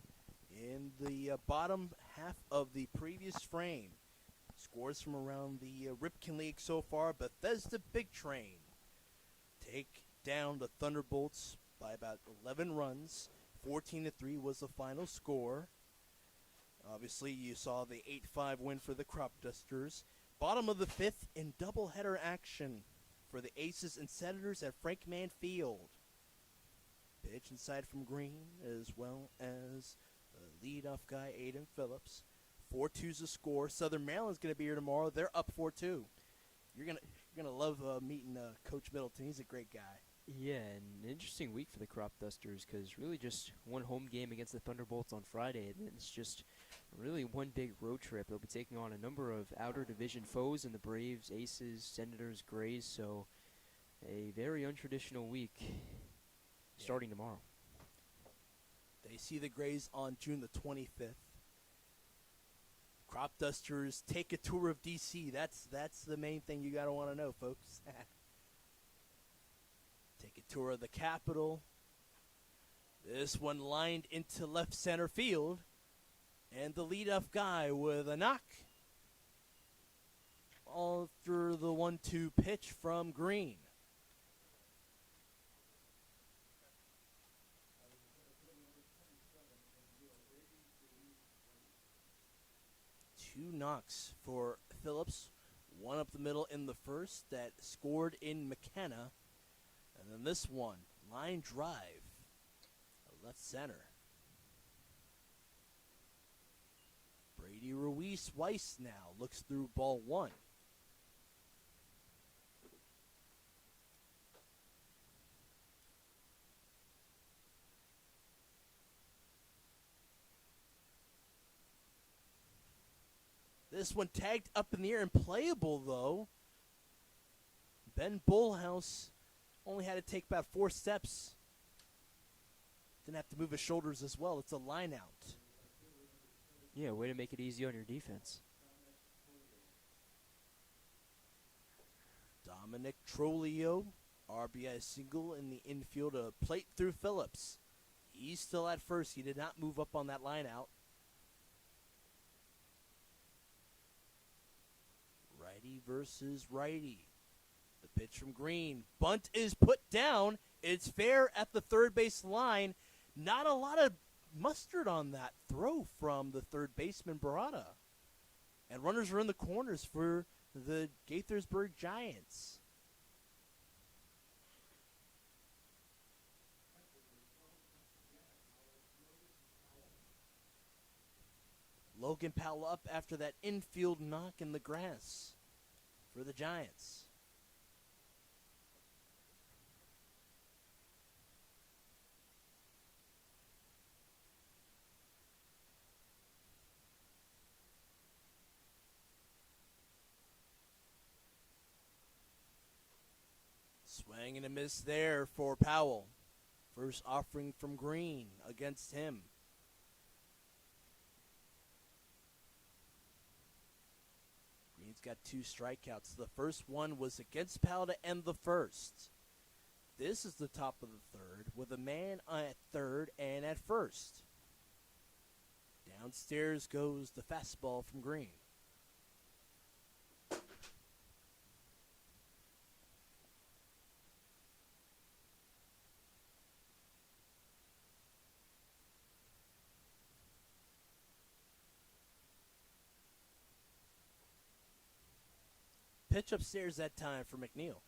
in the bottom half of the previous frame. Scores from around the Ripken League so far. Bethesda Big Train take down the Thunderbolts by about 11 runs. 14-3 was the final score. Obviously, you saw the 8-5 win for the Cropdusters. Bottom of the 5th in doubleheader action for the Aces and Senators at Frankman Field. Pitch inside from Green, as well as the leadoff guy, Aiden Phillips. 4-2's the score. Southern Maryland's going to be here tomorrow. They're up 4-2. You're gonna love meeting Coach Middleton. He's a great guy. Yeah, an interesting week for the Cropdusters because really just one home game against the Thunderbolts on Friday, and then it's just really one big road trip. They'll be taking on a number of outer division foes in the Braves, Aces, Senators, Grays, so a very untraditional week starting tomorrow. They see the Grays on June the 25th. Cropdusters take a tour of D.C. That's the main thing you gotta want to know, folks. Take a tour of the Capitol. This one lined into left center field, and the leadoff guy with a knock. All through the 1-2 pitch from Green. Two knocks for Phillips. One up the middle in the first that scored in McKenna. And then this one, line drive, left center. Brady Ruiz Weiss now looks through ball 1. This one tagged up in the air and playable, though. Ben Bullhouse only had to take about 4 steps. Didn't have to move his shoulders as well. It's a line out. Yeah, way to make it easy on your defense. Dominic Trolio, RBI single in the infield, a plate through Phillips. He's still at first. He did not move up on that line out. Righty versus righty. The pitch from Green. Bunt is put down. It's fair at the third base line. Not a lot of mustard on that throw from the third baseman, Barada. And runners are in the corners for the Gaithersburg Giants. Logan Powell up after that infield knock in the grass for the Giants. Swing and a miss there for Powell. First offering from Green against him. Green's got 2 strikeouts. The first one was against Powell to end the first. This is the top of the third with a man at third and at first. Downstairs goes the fastball from Green. Pitch upstairs that time for McNeil.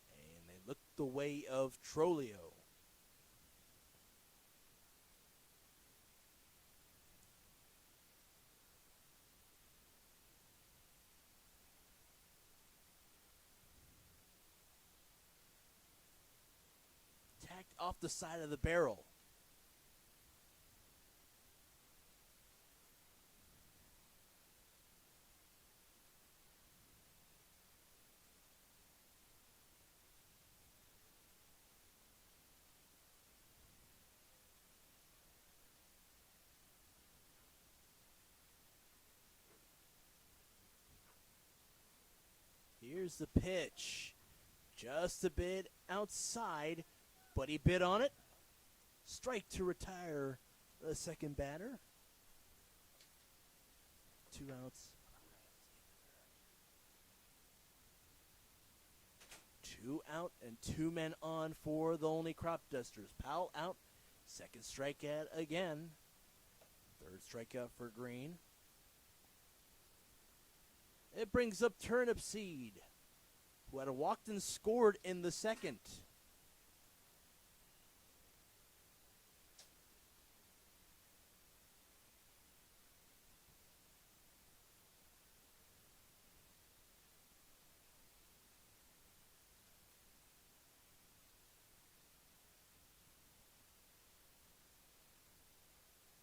And they look the way of Trolio. Off the side of the barrel. Here's the pitch. Just a bit outside, but he bit on it. Strike to retire the second batter. 2 outs. 2 out and 2 men on for the Olney Cropdusters. Powell out. Second strikeout again. Third strikeout for Green. It brings up Turnip Seed, who had walked and scored in the second.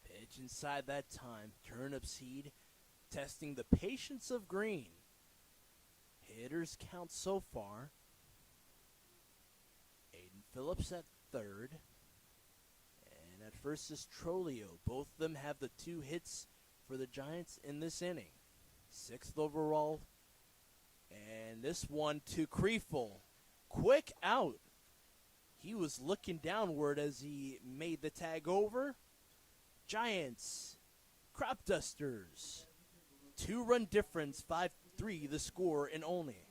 Pitch inside that time. Turnip Seed testing the patience of Green. Hitters count so far. Aiden Phillips at third. And at first is Trolio. Both of them have the 2 hits for the Giants in this inning. 6th overall. And this one to Kriefel. Quick out. He was looking downward as he made the tag over. Giants, Cropdusters. 2-run difference, 5-3 the score in Olney.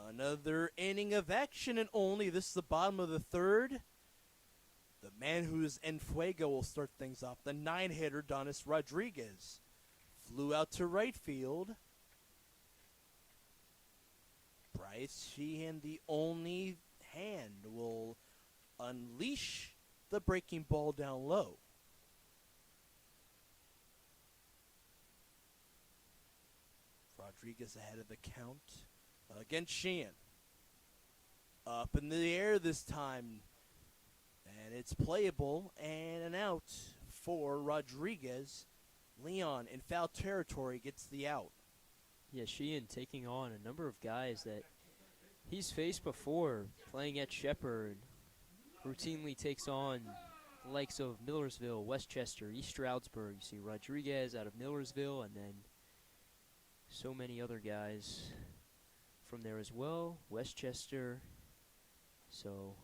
Another inning of action in Olney. This is the bottom of the third. The man who's en fuego will start things off. The 9-hitter, Donis Rodriguez, flew out to right field. Bryce Sheehan, the Olney hand, will unleash the breaking ball down low. Rodriguez ahead of the count. Against Sheehan. Up in the air this time. And it's playable and an out for Rodriguez. Leon in foul territory gets the out. Yeah, Sheehan taking on a number of guys that he's faced before, playing at Shepherd. Routinely takes on the likes of Millersville, Westchester, East Stroudsburg. You see Rodriguez out of Millersville, and then so many other guys from there as well, Westchester. So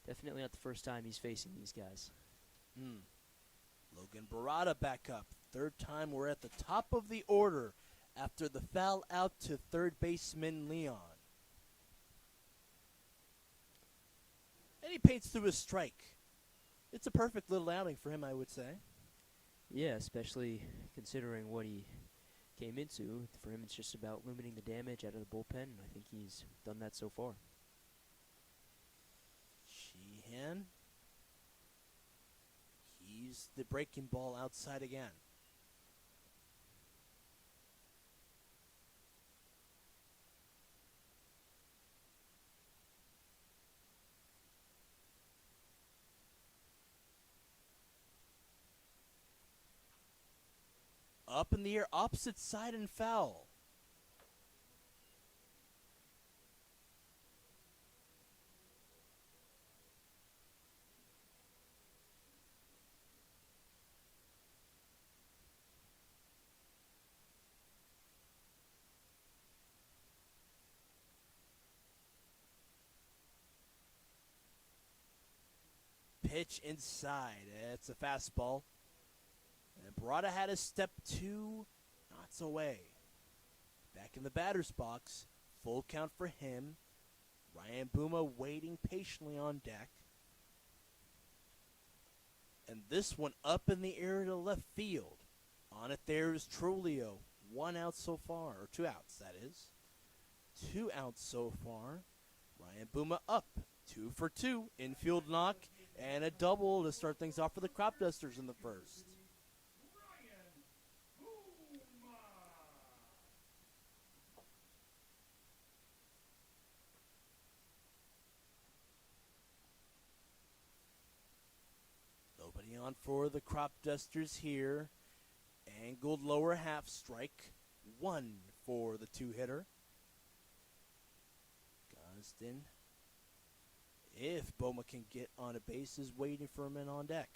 definitely not the first time he's facing these guys. Logan Barada back up. Third time we're at the top of the order after the foul out to third baseman Leon. And he paints through a strike. It's a perfect little outing for him, I would say. Yeah, especially considering what he came into. For him, it's just about limiting the damage out of the bullpen, and I think he's done that so far. And he's the breaking ball outside again. Up in the air, opposite side and foul. Pitch inside. It's a fastball. And Barada had a step 2 knots away. Back in the batter's box. Full count for him. Ryan Buma waiting patiently on deck. And this one up in the air to left field. On it there is Trulio. 1 out so far. Or 2 outs, that is. 2 outs so far. Ryan Buma up. 2 for 2. Infield knock. And a double to start things off for the Cropdusters in the first. Nobody on for the Cropdusters here. Angled lower half strike. 1 for the 2-hitter. Gosden, if Boma can get on a base, is waiting for him in on deck.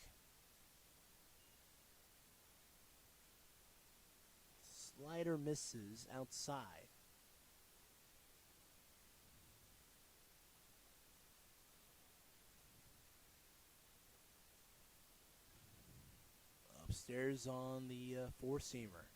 Slider misses outside. Upstairs on the four-seamer.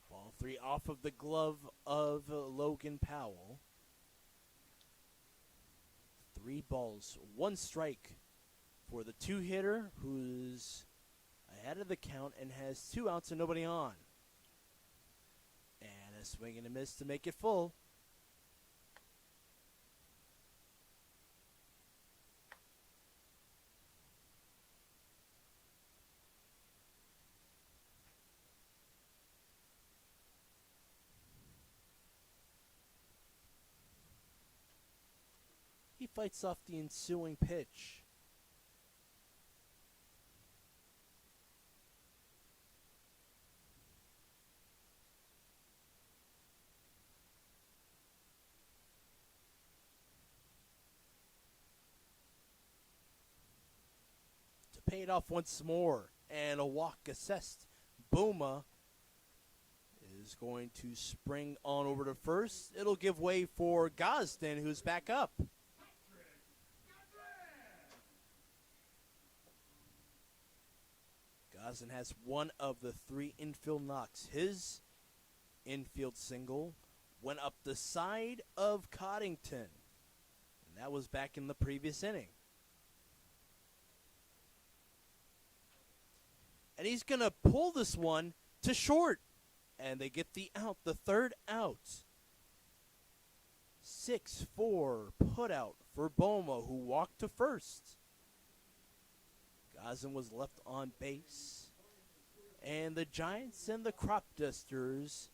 Ball 3 off of the glove of Logan Powell. 3 balls, 1 strike for the 2-hitter, who's ahead of the count and has 2 outs and nobody on. And a swing and a miss to make it full. He fights off the ensuing pitch. To pay it off once more, and a walk assessed. Boma is going to spring on over to first. It'll give way for Gosden, who's back up. Gosden has 1 of the 3 infield knocks. His infield single went up the side of Coddington. And that was back in the previous inning. And he's going to pull this one to short. And they get the out, the 3rd out. 6-4 put out for Boma, who walked to first. Gosden was left on base. And the Giants and the Cropdusters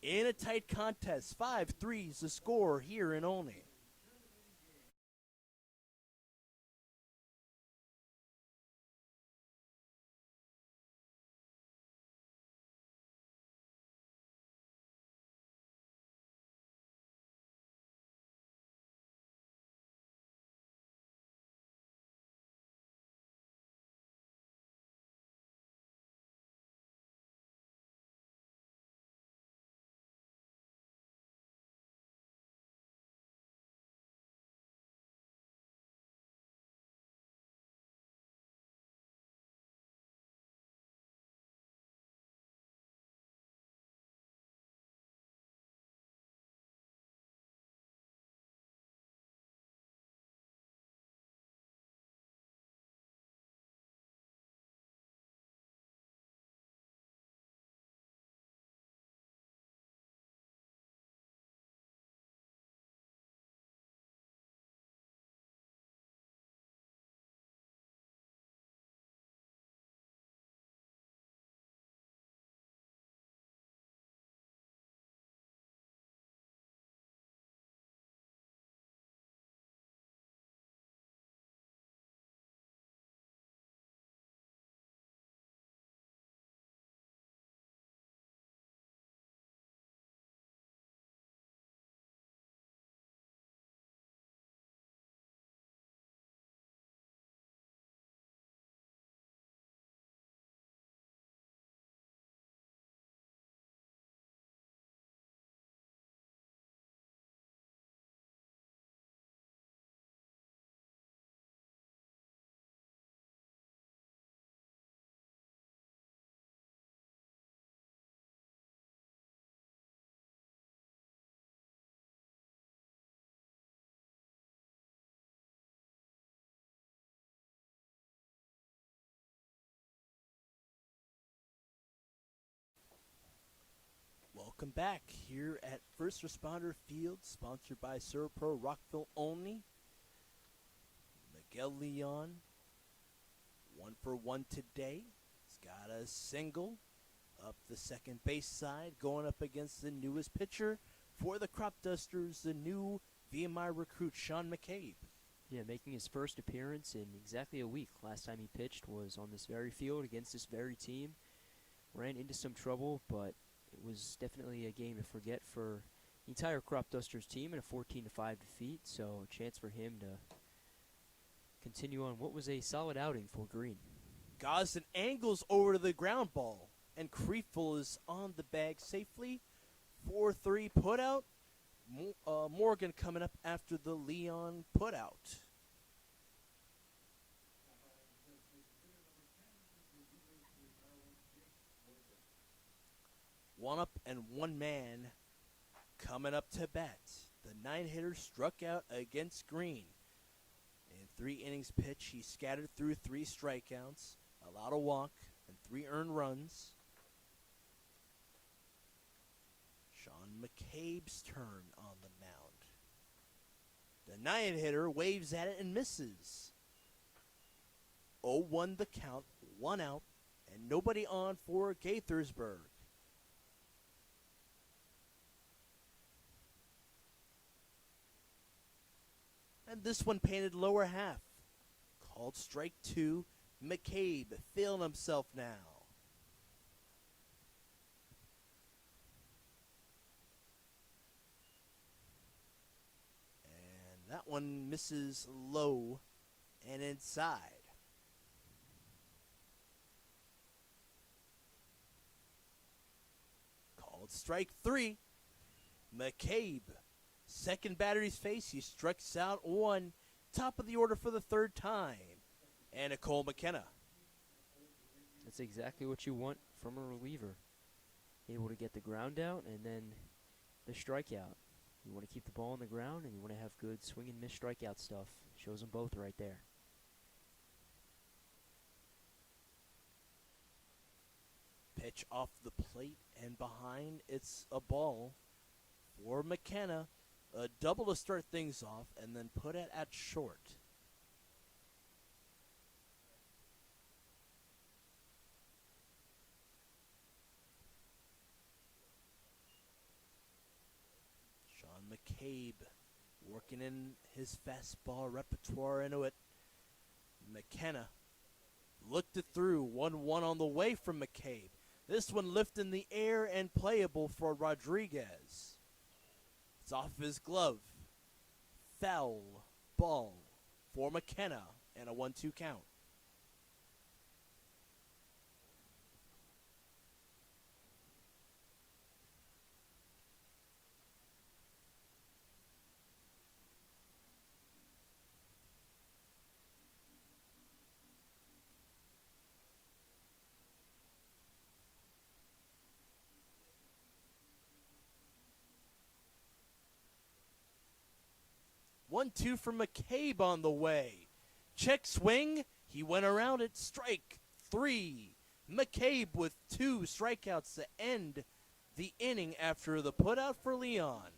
in a tight contest. 5-3 is the score here in Olney. Welcome back here at First Responder Field, sponsored by Servpro Rockville Olney. Miguel Leon, 1 for 1 today. He's got a single up the second base side, going up against the newest pitcher for the Cropdusters, the new VMI recruit, Sean McCabe. Yeah, making his first appearance in exactly a week. Last time he pitched was on this very field against this very team. Ran into some trouble, but it was definitely a game to forget for the entire Cropdusters team in a 14-5 defeat. So a chance for him to continue on what was a solid outing for Green. Gosden angles over to the ground ball, and Kriefel is on the bag safely. 4-3 putout. Morgan coming up after the Leon putout. One up and one man coming up to bat. The 9-hitter struck out against Green. In 3 innings pitch, he scattered through 3 strikeouts, allowed a walk, and 3 earned runs. Sean McCabe's turn on the mound. The 9-hitter waves at it and misses. 0-1 the count, 1 out, and nobody on for Gaithersburg. And this one painted lower half. Called strike 2. McCabe feeling himself now. And that one misses low and inside. Called strike 3. McCabe. Second battery's face, he strikes out 1. Top of the order for the 3rd time. And Nicole McKenna. That's exactly what you want from a reliever. Able to get the ground out and then the strikeout. You want to keep the ball on the ground and you want to have good swing and miss strikeout stuff. Shows them both right there. Pitch off the plate and behind, it's a ball for McKenna. A double to start things off, and then put it at short. Sean McCabe working in his fastball repertoire into it. McKenna looked it through. 1-1 on the way from McCabe. This one lifted in the air and playable for Rodriguez. It's off his glove. Foul ball for McKenna and a 1-2 count. One, 2 for McCabe on the way. Check swing. He went around it. Strike 3. McCabe with 2 strikeouts to end the inning after the putout for Leon.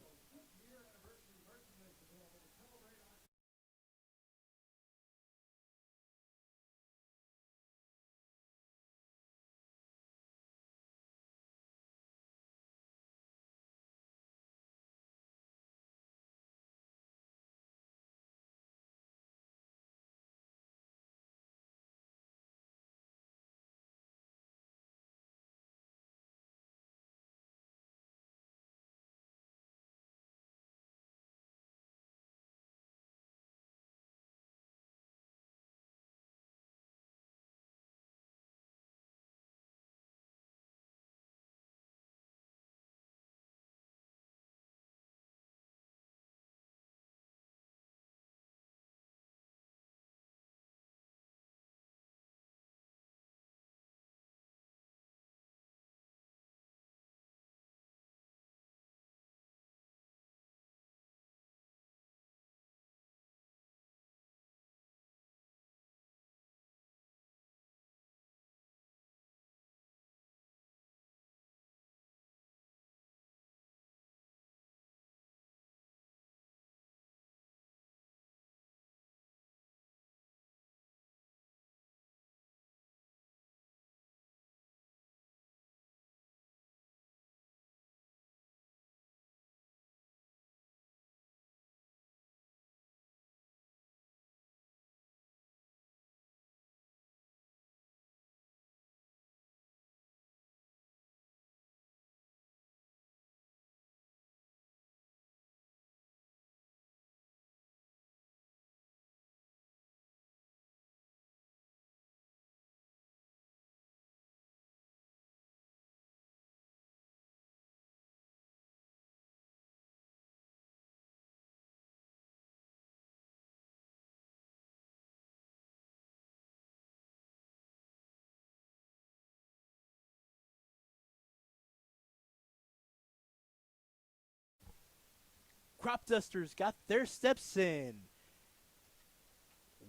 Cropdusters got their steps in.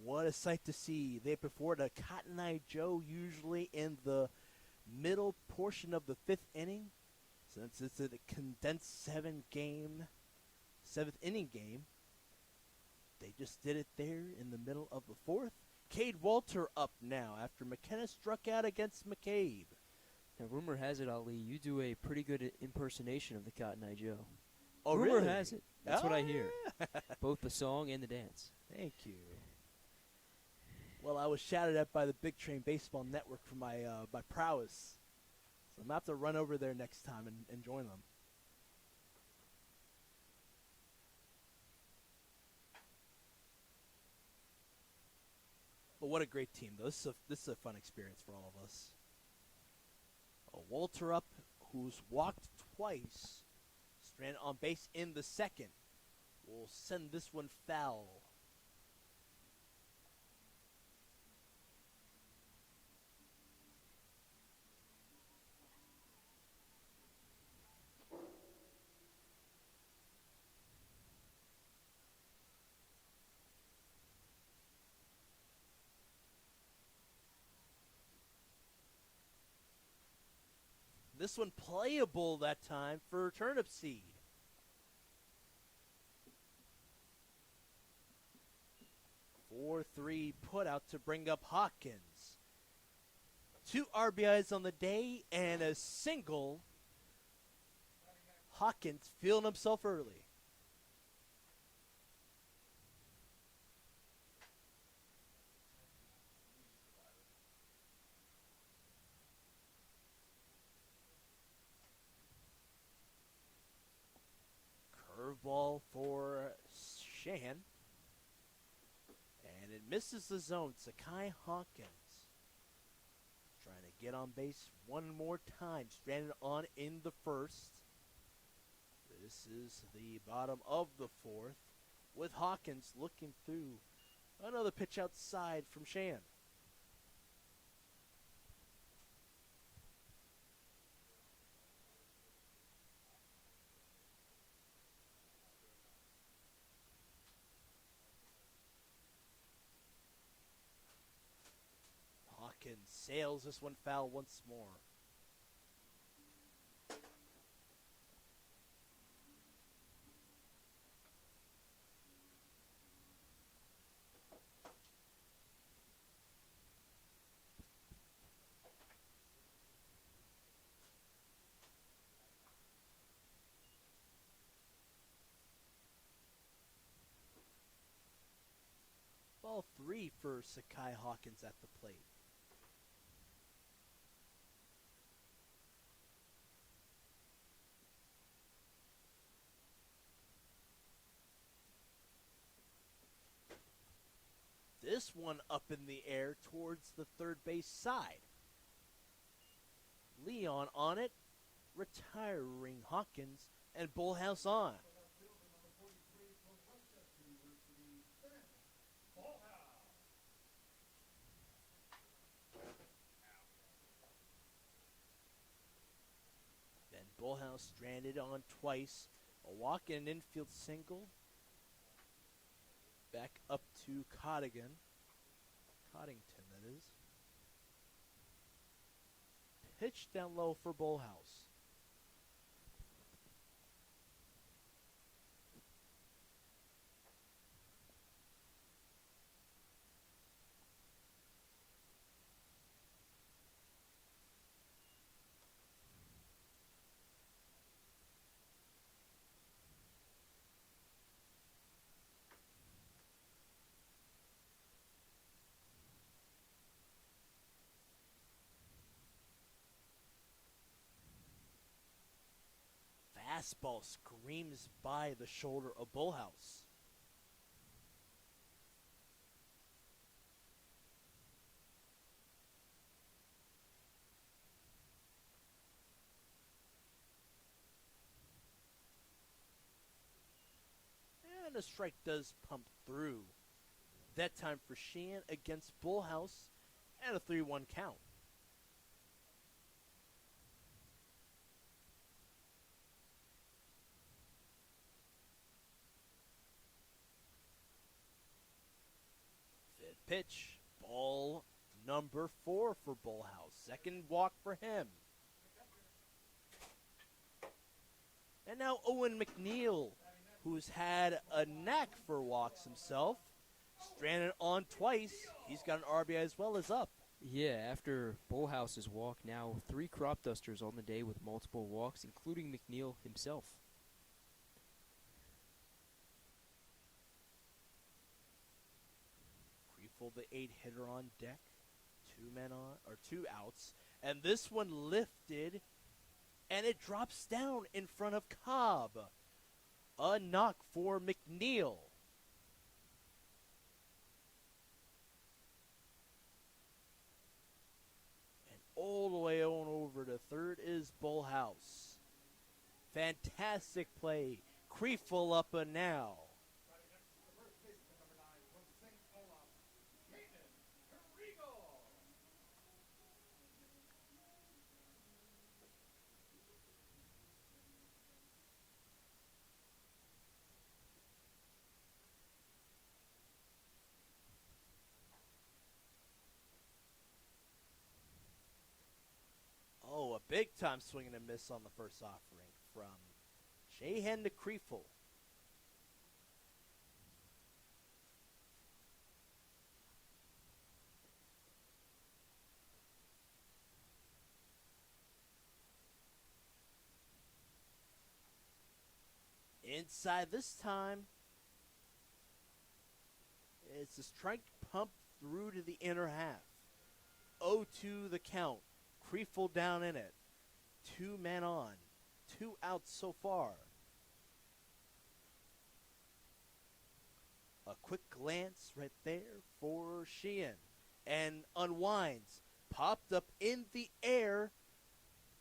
What a sight to see. They prefer to Cotton Eye Joe usually in the middle portion of the 5th inning. Since it's a condensed 7th inning game, they just did it there in the middle of the 4th. Cade Walter up now after McKenna struck out against McCabe. Now, rumor has it, Ali, you do a pretty good impersonation of the Cotton Eye Joe. Oh, rumor really? has it. That's what I hear. Both the song and the dance. Thank you. Well, I was shouted at by the Big Train Baseball Network for my prowess. So I'm going to have to run over there next time and join them. But what a great team, though. This is a fun experience for all of us. Walter up, who's walked twice, stranded on base in the 2nd, will send this one foul. This one playable that time for Turnip Seed. Four, 3 put out to bring up Hawkins. 2 RBIs on the day and a single. Hawkins feeling himself early. Curveball for Shan. And it misses the zone. Sakai Hawkins trying to get on base one more time. Stranded on in the 1st. This is the bottom of the 4th with Hawkins looking through. Another pitch outside from Shan. Hawkins sails this one foul once more. Ball 3 for Sakai Hawkins at the plate. This one up in the air towards the 3rd base side. Leon on it, retiring Hawkins, and Bullhouse on. Then Bullhouse stranded on twice. A walk and an infield single. Back up to Coddington, that is. Pitch down low for Bullhouse. Fastball screams by the shoulder of Bullhouse. And a strike does pump through. That time for Sheehan against Bullhouse and a 3-1 count. pitch. Ball number 4 for Bullhouse. Second walk for him. And now Owen McNeil, who's had a knack for walks himself. Stranded on twice. He's got an RBI as well as up. Yeah, after Bullhouse's walk, now 3 Cropdusters on the day with multiple walks, including McNeil himself. Creeful, the 8-hitter on deck. 2 outs. And this one lifted, and it drops down in front of Cobb. A knock for McNeil. And all the way on over to third is Bullhouse. Fantastic play. Creeful up and now. Batting next to the first baseman, number 9, from St. Olaf, Caden Carrigo. Oh, a big time swing and a miss on the first offering from Shahan to Creeful. Inside this time. It's a strike pump through to the inner half. 0-2 the count. Creeful down in it. 2 men on. 2 outs so far. A quick glance right there for Sheehan. And unwinds. Popped up in the air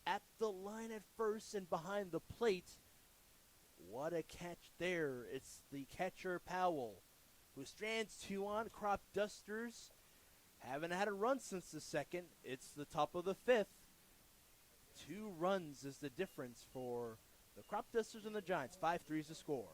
at the line at first and behind the plate. What a catch there. It's the catcher Powell, who strands 2 on. Cropdusters haven't had a run since the second. It's the top of the 5th. 2 runs is the difference for the Cropdusters and the Giants. 5-3 is the score.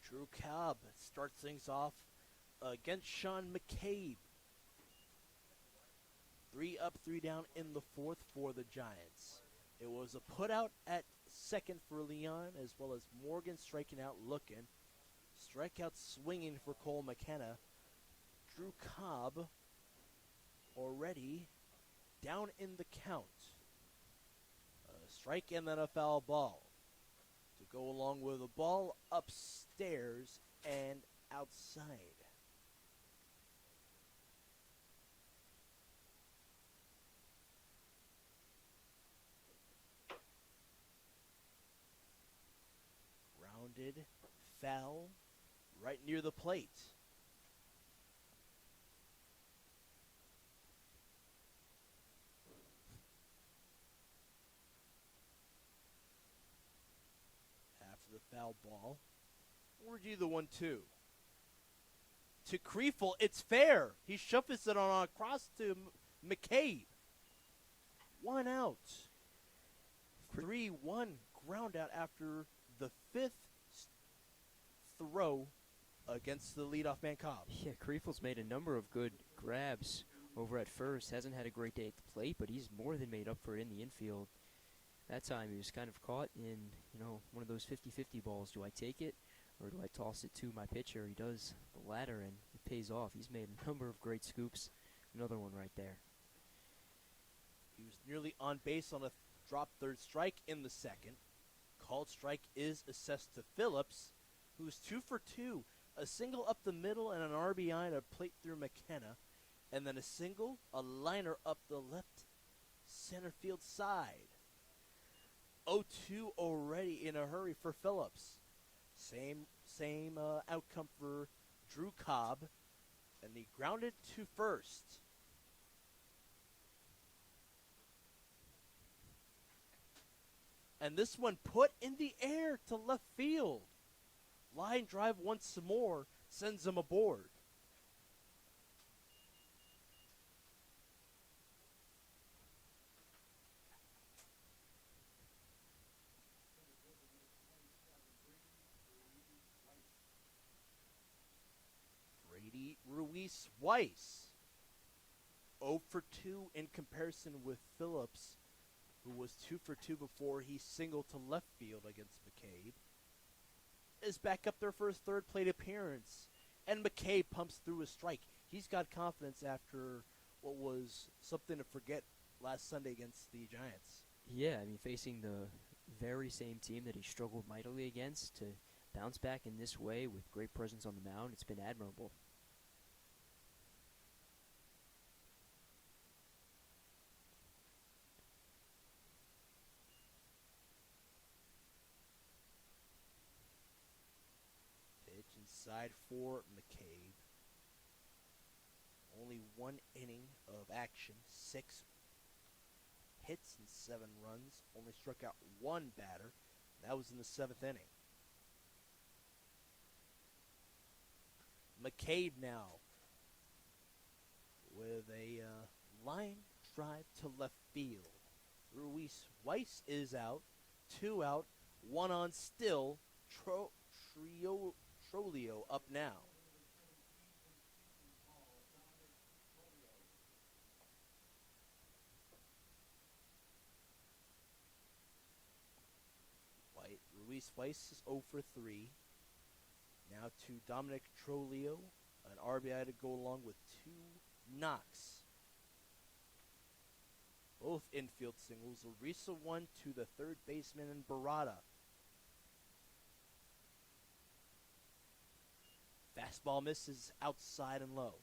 Drew Cobb starts things off against Sean McCabe. 3 up, 3 down in the 4th for the Giants. It was a putout at second for Leon, as well as Morgan striking out looking. Strikeout swinging for Cole McKenna. Drew Cobb already down in the count. A strike and then a foul ball. To go along with a ball upstairs and outside. Grounded, foul, right near the plate. foul ball. We'll do the 1-2. To Kriefel, it's fair. He shuffles it on across to McCabe. 1 out. 3-1 ground out after the 5th throw against the leadoff man Cobb. Yeah, Kriefel's made a number of good grabs over at first. Hasn't had a great day at the plate, but he's more than made up for it in the infield. That time he was kind of caught in, one of those 50-50 balls. Do I take it or do I toss it to my pitcher? He does the latter, and it pays off. He's made a number of great scoops. Another one right there. He was nearly on base on a drop third strike in the second. Called strike is assessed to Phillips, who's 2 for 2. A single up the middle and an RBI to plate through McKenna. And then a single, a liner up the left center field side. 0-2 already in a hurry for Phillips. Same outcome for Drew Cobb. And he grounded to first. And this one put in the air to left field. Line drive once more sends him aboard. Brady Ruiz Weiss. 0 for 2 in comparison with Phillips, who was 2 for 2 before he singled to left field against McCabe, is back up there for his third plate appearance. And McCabe pumps through a strike. He's got confidence after what was something to forget last Sunday against the Giants. Yeah, facing the very same team that he struggled mightily against, to bounce back in this way with great presence on the mound, it's been admirable. Inside for McCabe. Only 1 inning of action, 6 hits and 7 runs. Only struck out 1 batter. That was in the 7th inning. McCabe now with a line drive to left field. Ruiz Weiss is out, 2 out, 1 on still. Trolio up now. Ruiz Weiss is 0 for 3. Now to Dominic Trolio, an RBI to go along with 2 knocks. Both infield singles. Larissa 1 to the third baseman and Barada. Fastball misses outside and low.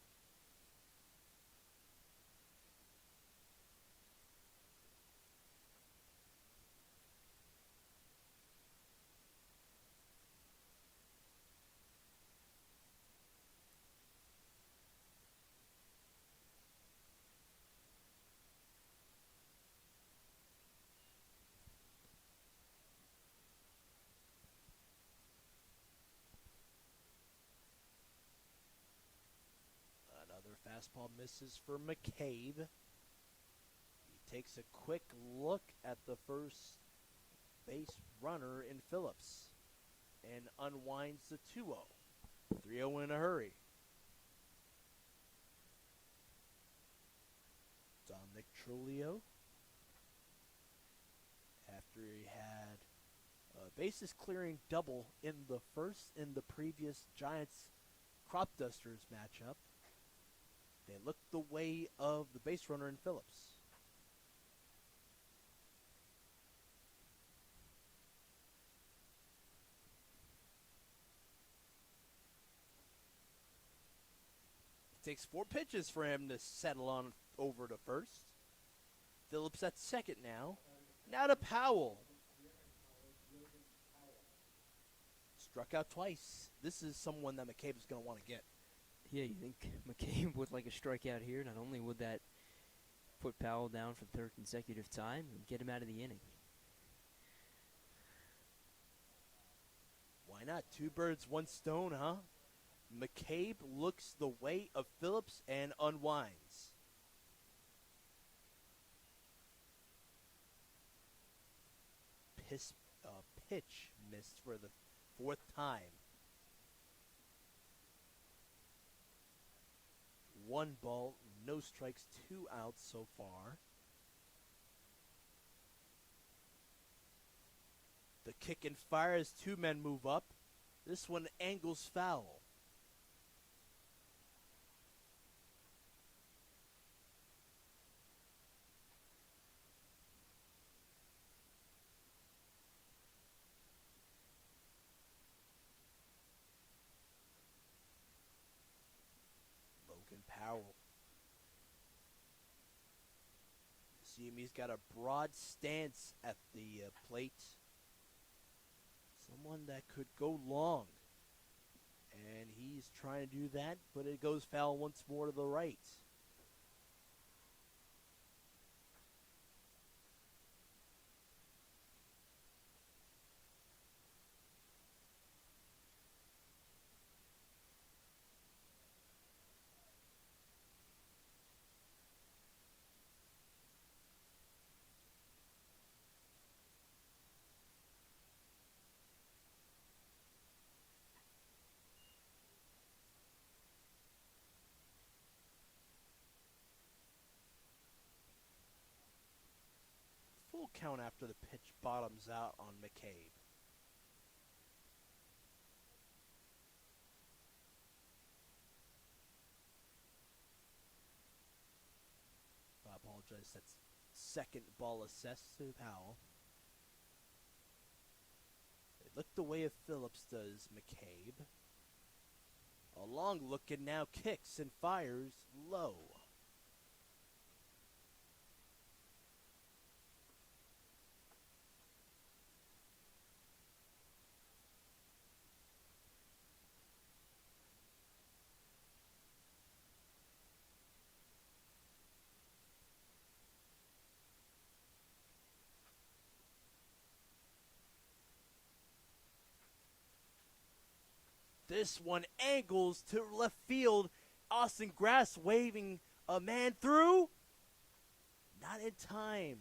Fastball misses for McCabe. He takes a quick look at the first base runner in Phillips and unwinds the 2-0. 3-0 in a hurry. Dominic Trulio, after he had a bases clearing double in the previous Giants Cropdusters matchup, they looked the way of the base runner in Phillips. It takes 4 pitches for him to settle on over to first. Phillips at second now. Now to Powell. Struck out twice. This is someone that McCabe is going to want to get. Yeah, you think McCabe would like a strikeout here? Not only would that put Powell down for the 3rd consecutive time, and get him out of the inning. not? Two birds, one stone, huh? McCabe looks the way of Phillips and unwinds. Pitch missed for the fourth time. 1 ball, no strikes, 2 outs so far. The kick and fire as 2 men move up. This one angles foul. Logan Powell. See him, he's got a broad stance at the plate. Someone that could go long. And he's trying to do that, but it goes foul once more to the right. Full count after the pitch bottoms out on McCabe. I apologize, that's second ball assessed to Powell. They look the way of Phillips does McCabe. A long look and now kicks and fires low. This one angles to left field. Austin Grass waving a man through. Not in time.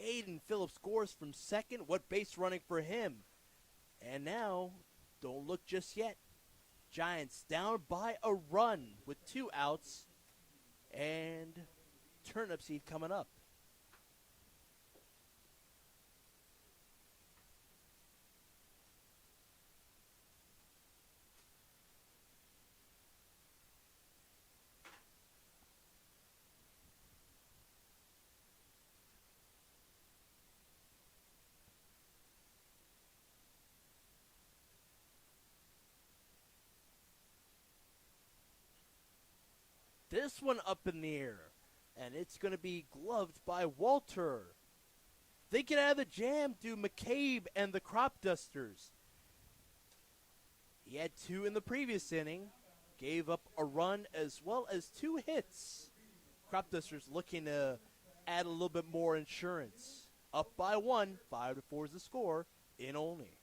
Aiden Phillips scores from second. What base running for him? And now, don't look just yet. Giants down by a run with 2 outs. And turnip seed coming up. This one up in the air. And it's going to be gloved by Walter. They get out of the jam, do McCabe and the Cropdusters. He had 2 in the previous inning. Gave up a run as well as 2 hits. Cropdusters looking to add a little bit more insurance. Up by 1, 5-4 is the score in Olney.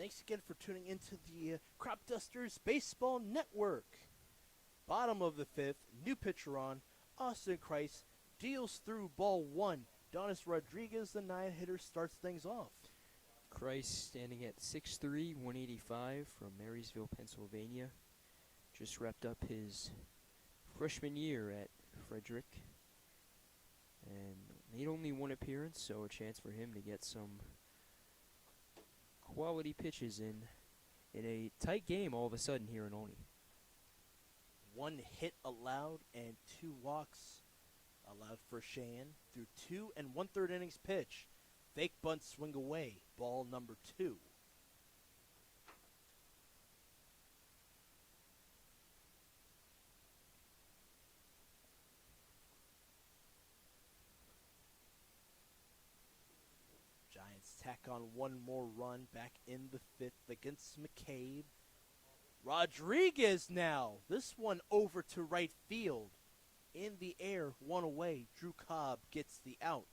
Thanks again for tuning into the Cropdusters Baseball Network. Bottom of the fifth, new pitcher on. Austin Christ deals through ball one. Donis Rodriguez, the 9-hitter, starts things off. Christ standing at 6'3", 185 from Marysville, Pennsylvania. Just wrapped up his freshman year at Frederick. And made only one appearance, so a chance for him to get some quality pitches in a tight game all of a sudden here in Olney. 1 hit allowed and 2 walks allowed for Cheyenne through 2 1/3 innings pitch. Fake bunt swing away, ball number 2. Giants tack on one more run back in the 5th against McCabe. Rodriguez now, this one over to right field. In the air, 1 away. Drew Cobb gets the out.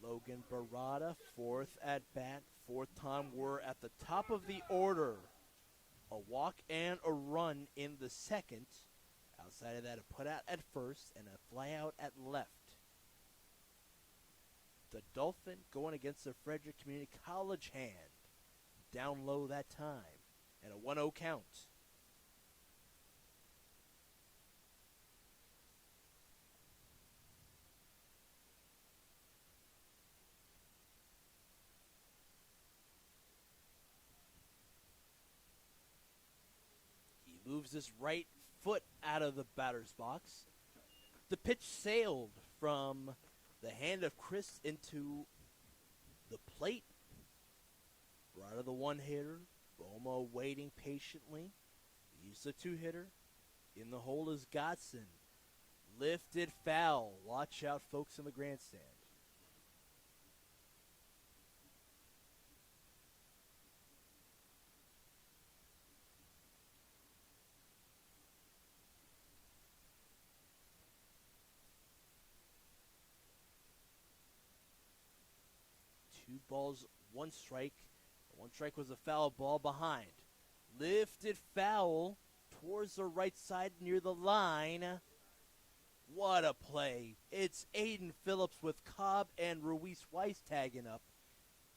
Logan Barada, 4th at bat. 4th time we're at the top of the order. A walk and a run in the 2nd. Outside of that, a put out at 1st and a fly out at left. The Dolphin going against the Frederick Community College hand. Down low that time. And a 1-0 count. He moves his right foot out of the batter's box. The pitch sailed from the hand of Chris into the plate. Right of the 1-hitter. Boma waiting patiently. He's the 2-hitter. In the hole is Godson. Lifted foul. Watch out, folks, in the grandstand. Two balls, 1 strike. 1 strike was a foul ball behind. Lifted foul towards the right side near the line. What a play. It's Aiden Phillips with Cobb and Ruiz Weiss tagging up.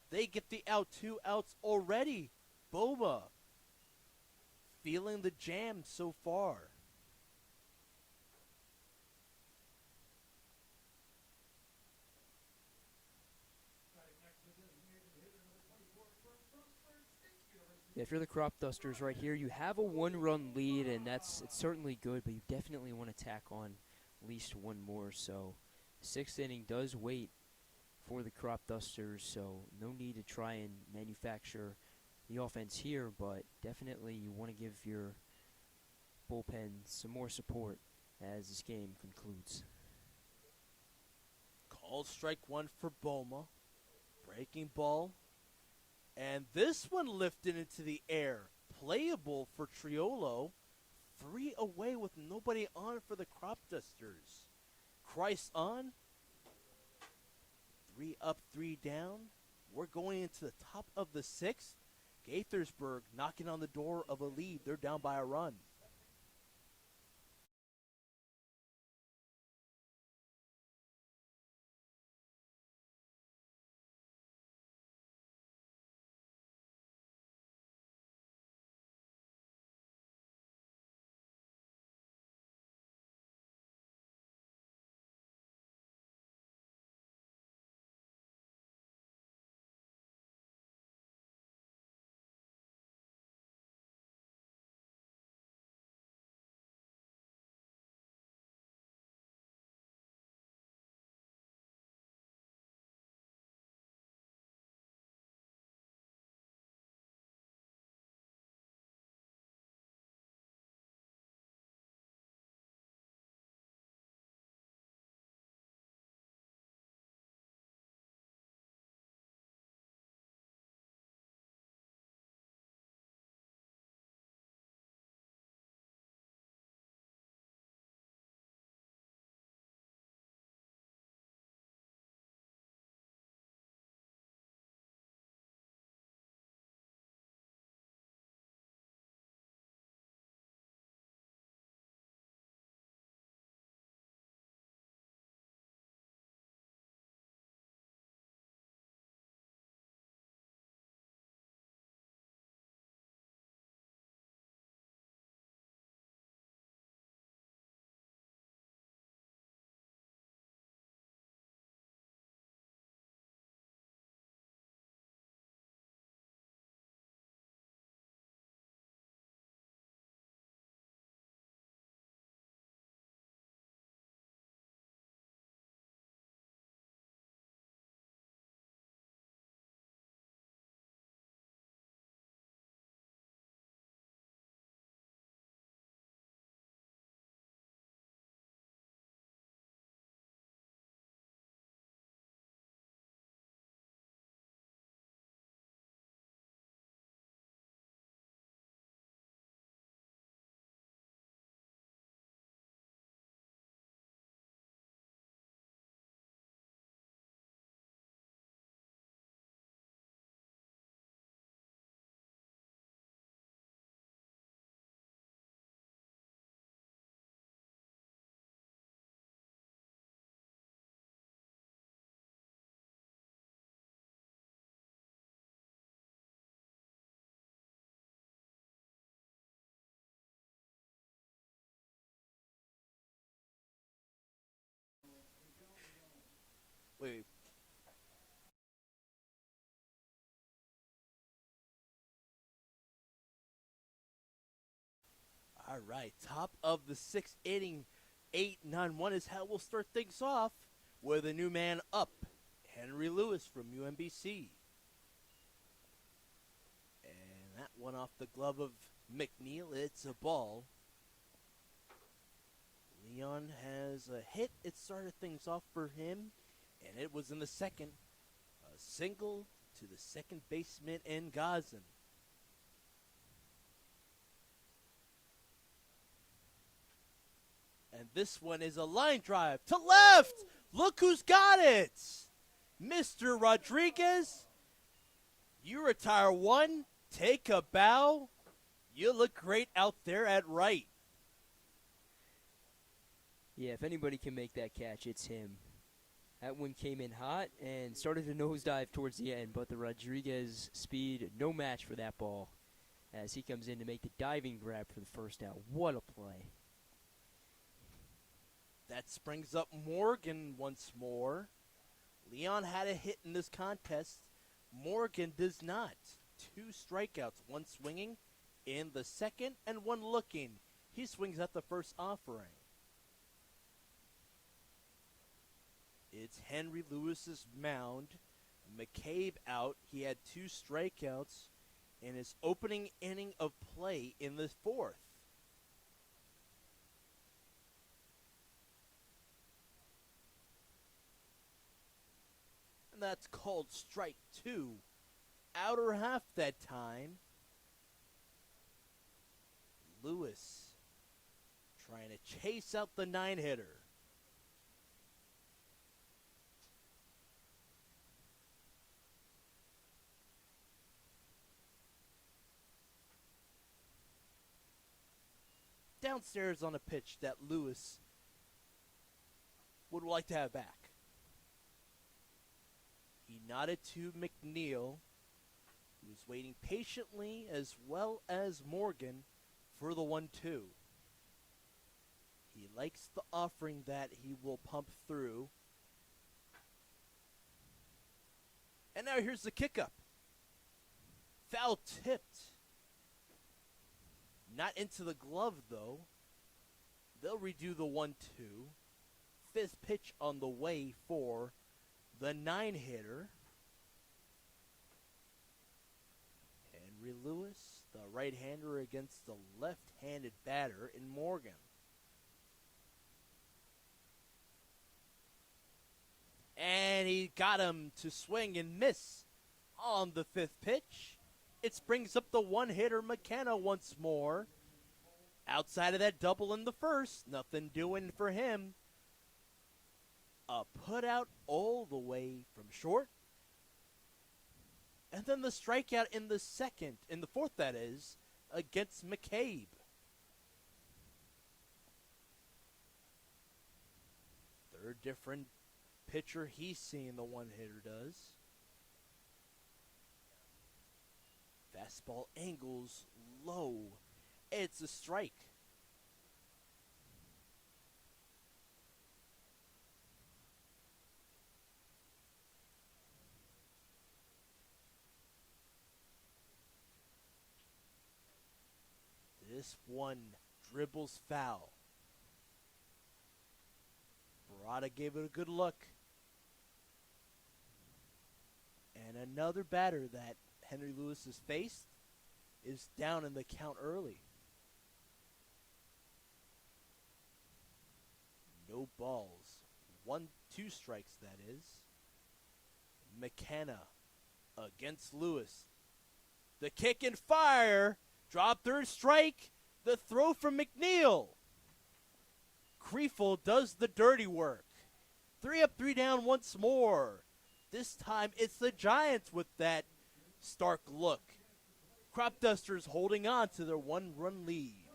They get the out, 2 outs already. Boma feeling the jam so far. If you're the Cropdusters right here, you have a 1-run lead, and it's certainly good, but you definitely want to tack on at least 1 more. So 6th inning does wait for the Cropdusters, so no need to try and manufacture the offense here, but definitely you want to give your bullpen some more support as this game concludes. Called strike 1 for Boma. Breaking ball. And this one lifted into the air. Playable for Triolo. 3 away with nobody on for the Cropdusters. Christ on. 3 up, 3 down. We're going into the top of the 6th. Gaithersburg knocking on the door of a lead. They're down by a run. wait. All right, top of the sixth inning, 8-9-1 is how we'll start things off with a new man up, Henry Lewis from UMBC. And that one off the glove of McNeil. It's a ball. Leon has a hit. It started things off for him, and it was in the second. A single to the second baseman in Gazan. And this one is a line drive to left. Look who's got it. Mr. Rodriguez, you retire one. Take a bow. You look great out there at right. Yeah, if anybody can make that catch, it's him. That one came in hot and started to nosedive towards the end, but the Rodriguez speed, no match for that ball as he comes in to make the diving grab for the first out. What a play. That springs up Morgan once more. Leon had a hit in this contest. Morgan does not. 2 strikeouts, one swinging in the second and one looking. He swings at the first offering. It's Henry Lewis's mound. McCabe out. He had 2 strikeouts in his opening inning of play in the fourth. And that's called strike 2. Outer half that time. Lewis trying to chase out the 9-hitter. Downstairs on a pitch that Lewis would like to have back. He nodded to McNeil, who was waiting patiently, as well as Morgan, for the 1-2. He likes the offering that he will pump through. And now here's the kick-up. Foul tipped. Not into the glove, though. They'll redo the 1-2. Fifth pitch on the way for the 9-hitter. Henry Lewis, the right-hander against the left-handed batter in Morgan. And he got him to swing and miss on the fifth pitch. It brings up the one-hitter McKenna once more. Outside of that double in the first, nothing doing for him. A put out all the way from short. And then the strikeout in the second, in the fourth that is, against McCabe. Third different pitcher he's seen the one-hitter does. Fastball angles low. It's a strike. This one dribbles foul. Barada gave it a good look. And another batter that Henry Lewis has faced is down in the count early. No balls. 1-2 strikes, that is. McKenna against Lewis. The kick and fire. Drop third strike. The throw from McNeil. Kriefel does the dirty work. 3 up, 3 down once more. This time it's the Giants with that stark look. Cropdusters holding on to their 1-run lead.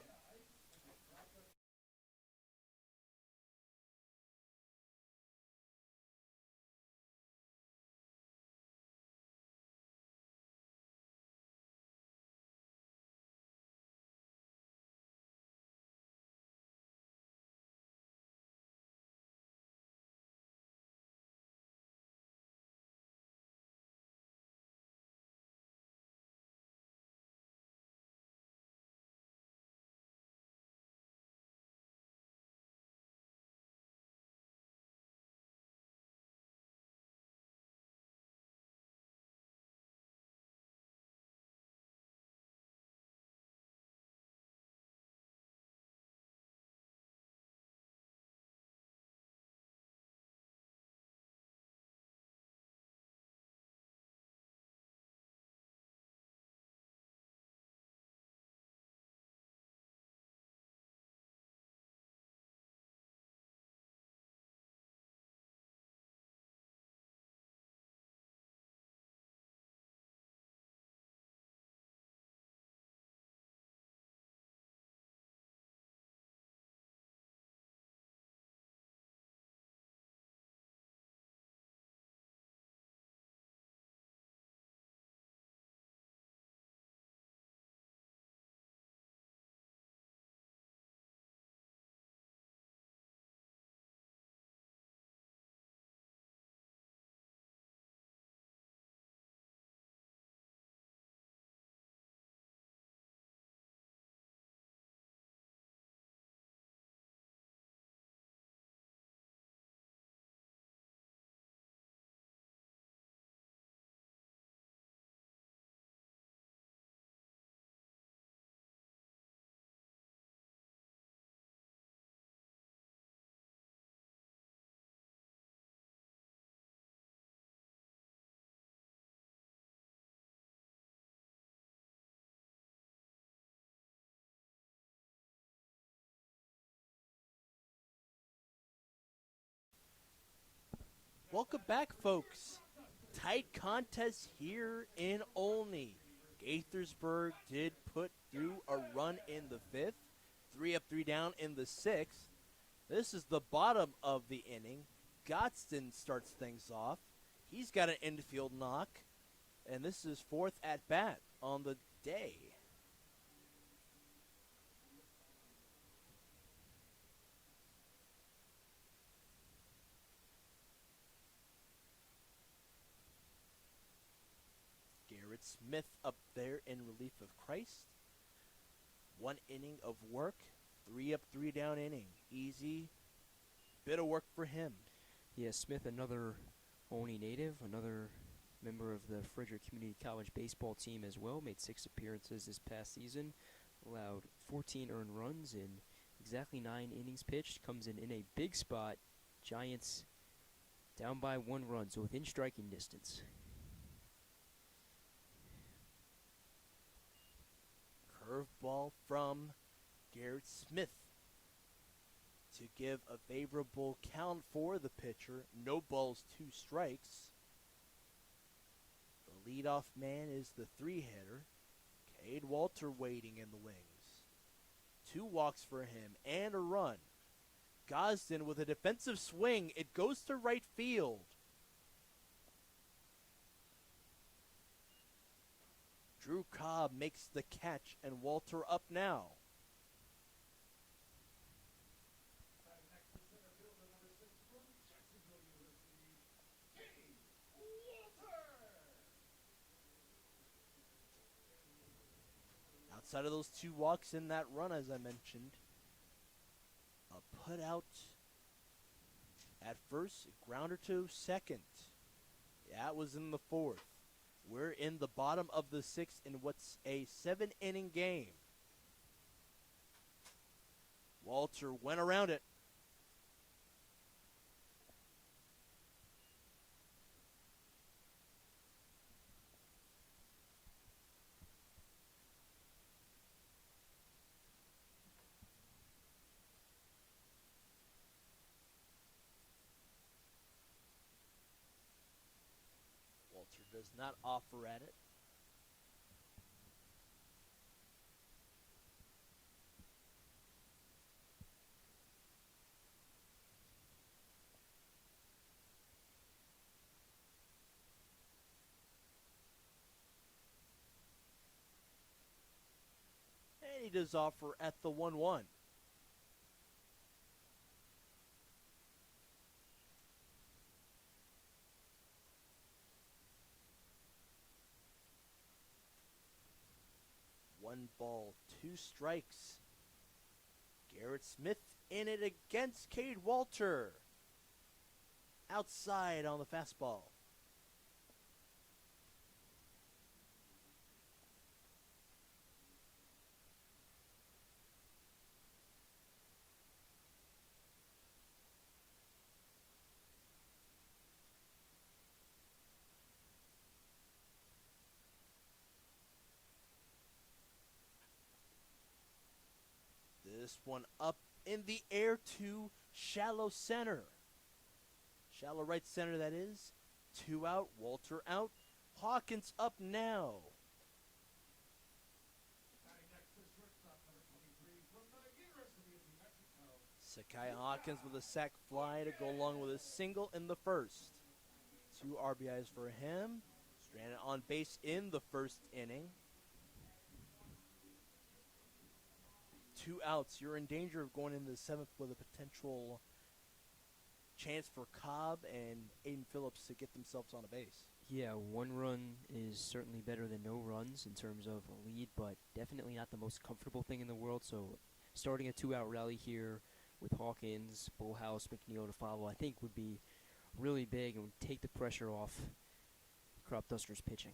Welcome back, folks. Tight contest here in Olney. Gaithersburg did put through a run in the fifth. 3 up, 3 down in the sixth. This is the bottom of the inning. Gottston starts things off. He's got an infield knock, and this is fourth at bat on the day. Garrett Smith up there in relief of Christ. 1 inning of work, 3 up, 3 down inning. Easy bit of work for him. Yeah, Smith, another Olney native, another member of the Frederick Community College baseball team as well. Made 6 appearances this past season, allowed 14 earned runs in exactly 9 innings pitched. Comes in a big spot. Giants down by 1 run, so within striking distance. Curveball from Garrett Smith to give a favorable count for the pitcher. No balls, 2 strikes. The leadoff man is the 3-hitter. Cade Walter waiting in the wings. 2 walks for him and a run. Gosden with a defensive swing. It goes to right field. Drew Cobb makes the catch, and Walter up now. Batting next to center fielder number 6 from Jacksonville University, Cade Walter. Outside of those 2 walks in that run, as I mentioned, a put out at first, grounder to second. That was in the 4th. We're in the bottom of the 6th in what's a 7-inning game. Walter went around it. Walter does not offer at it. And he does offer at the 1-1. One ball, 2 strikes. Garrett Smith in it against Cade Walter. Outside on the fastball. This one up in the air to shallow center. Shallow right center, that is. 2 out, Walter out. Hawkins up now. Batting next to shortstop number 23 from the University of New Mexico, Sakai Hawkins with a sac fly to go along with a single in the first. 2 RBIs for him. Stranded on base in the first inning. 2 outs. You're in danger of going into the 7th with a potential chance for Cobb and Aiden Phillips to get themselves on a base. Yeah, 1 run is certainly better than no runs in terms of a lead, but definitely not the most comfortable thing in the world. So starting a 2-out rally here with Hawkins, Bullhouse, McNeil to follow, I think would be really big and would take the pressure off Cropdusters pitching.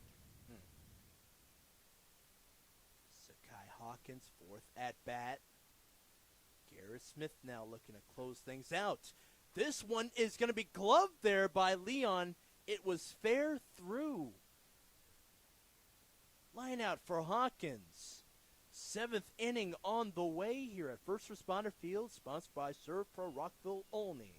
Sakai Hawkins, 4th at bat. Garrett Smith now looking to close things out. This one is going to be gloved there by Leon. It was fair through. Line out for Hawkins. 7th inning on the way here at First Responder Field, sponsored by Serve Pro Rockville Olney.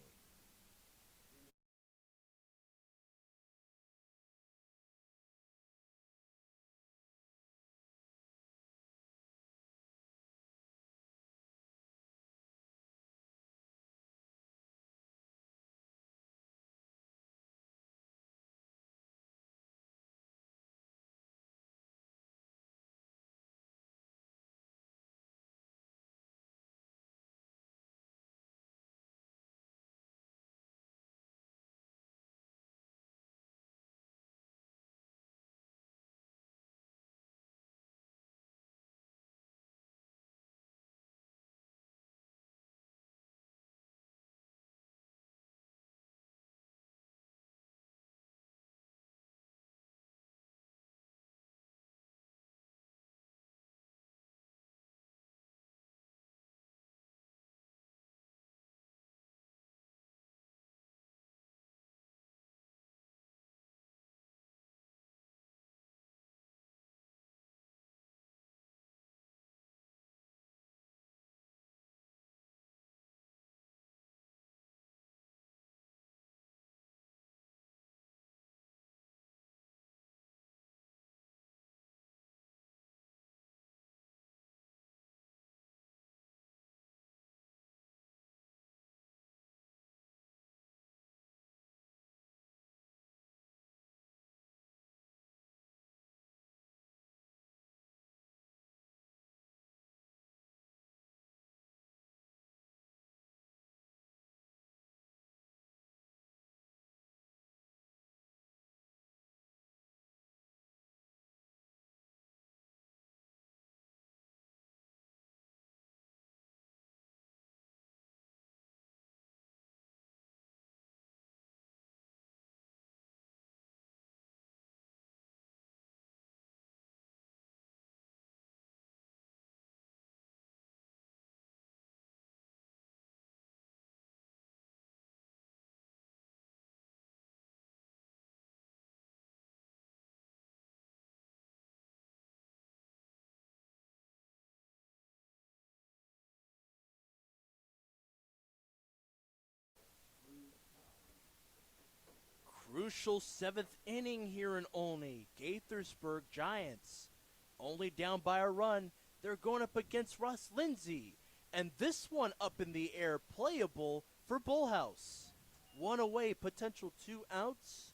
crucial 7th inning here in Olney. Gaithersburg Giants only down by a run. They're going up against Ross Lindsay. And this one up in the air, playable for Bullhouse. One away, potential 2 outs.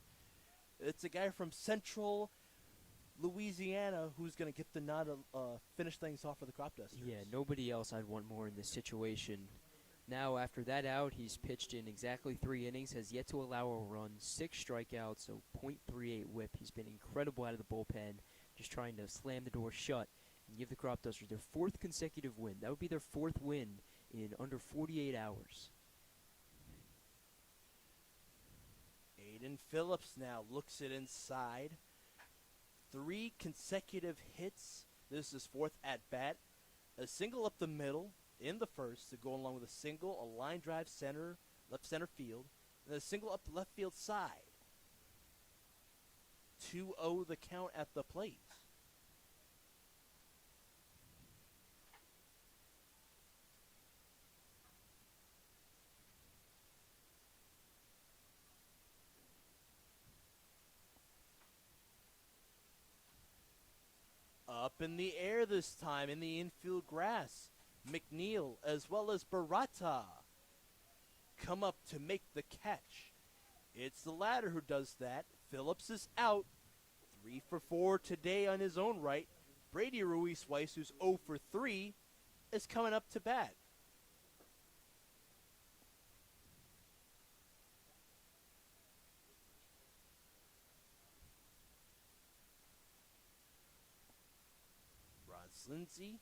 It's a guy from Central Louisiana who's going to get the nod to finish things off for the Cropdusters. Yeah, nobody else I'd want more in this situation. Now, after that out, he's pitched in exactly 3 innings, has yet to allow a run, 6 strikeouts, so .38 whip. He's been incredible out of the bullpen, just trying to slam the door shut and give the Cropdusters their 4th consecutive win. That would be their 4th win in under 48 hours. Aiden Phillips now looks it inside. 3 consecutive hits. This is 4th at bat. A single up the middle in the first to go along with a single, a line drive left center field, and a single up the left field side. 2-0 the count at the plate. Up in the air this time in the infield grass. McNeil as well as Barata come up to make the catch. It's the latter who does that. Phillips is out. 3 for 4 today on his own right. Brady Ruiz-Weiss, who's 0 for 3, is coming up to bat. Ross Lindsay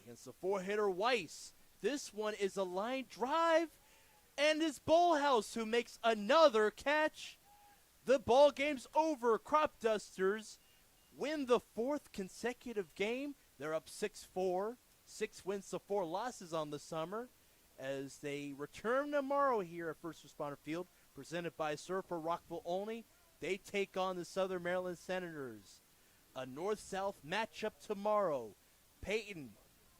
against the 4-hitter Weiss. This one is a line drive, and it's Bullhouse who makes another catch. The ball game's over. Cropdusters win the 4th consecutive game. They're up 6-4, 6 wins to 4 losses on the summer as they return tomorrow here at First Responder Field, presented by Surfer Rockville Olney. They take on the Southern Maryland Senators. A north-south matchup tomorrow. Peyton,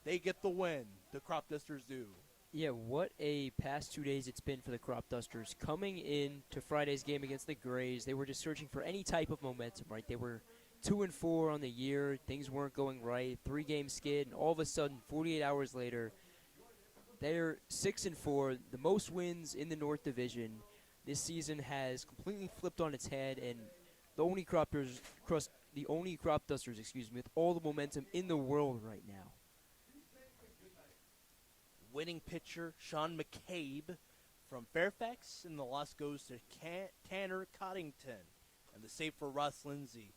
they get the win. The Cropdusters do. Yeah, what a past 2 days it's been for the Cropdusters. Coming in to Friday's game against the Grays, they were just searching for any type of momentum, right? They were 2-4 on the year. Things weren't going right. 3-game skid, and all of a sudden, 48 hours later, they're 6-4, the most wins in the North Division. This season has completely flipped on its head, and the only Cropdusters, with all the momentum in the world right now. Winning pitcher Sean McCabe from Fairfax, and the loss goes to Tanner Coddington. And the save for Ross Lindsay.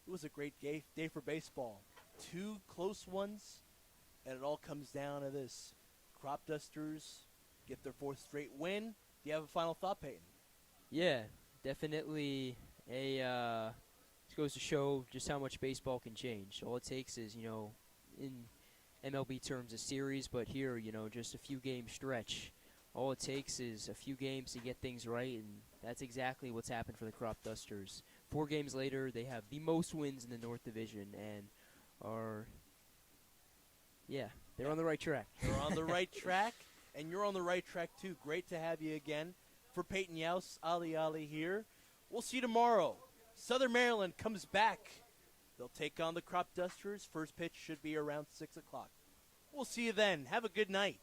It was a great day for baseball. 2 close ones, and it all comes down to this. Cropdusters get their 4th straight win. Do you have a final thought, Peyton? Yeah, definitely it goes to show just how much baseball can change. All it takes is, in MLB terms, a series, but here, just a few game stretch. All it takes is a few games to get things right, and that's exactly what's happened for the Cropdusters. 4 games later, they have the most wins in the North Division, and they're on the right track. They're on the right track, and you're on the right track too. Great to have you again. For Peyton Yaus, Ali here. We'll see you tomorrow. Southern Maryland comes back. They'll take on the Cropdusters. First pitch should be around 6 o'clock. We'll see you then. Have a good night.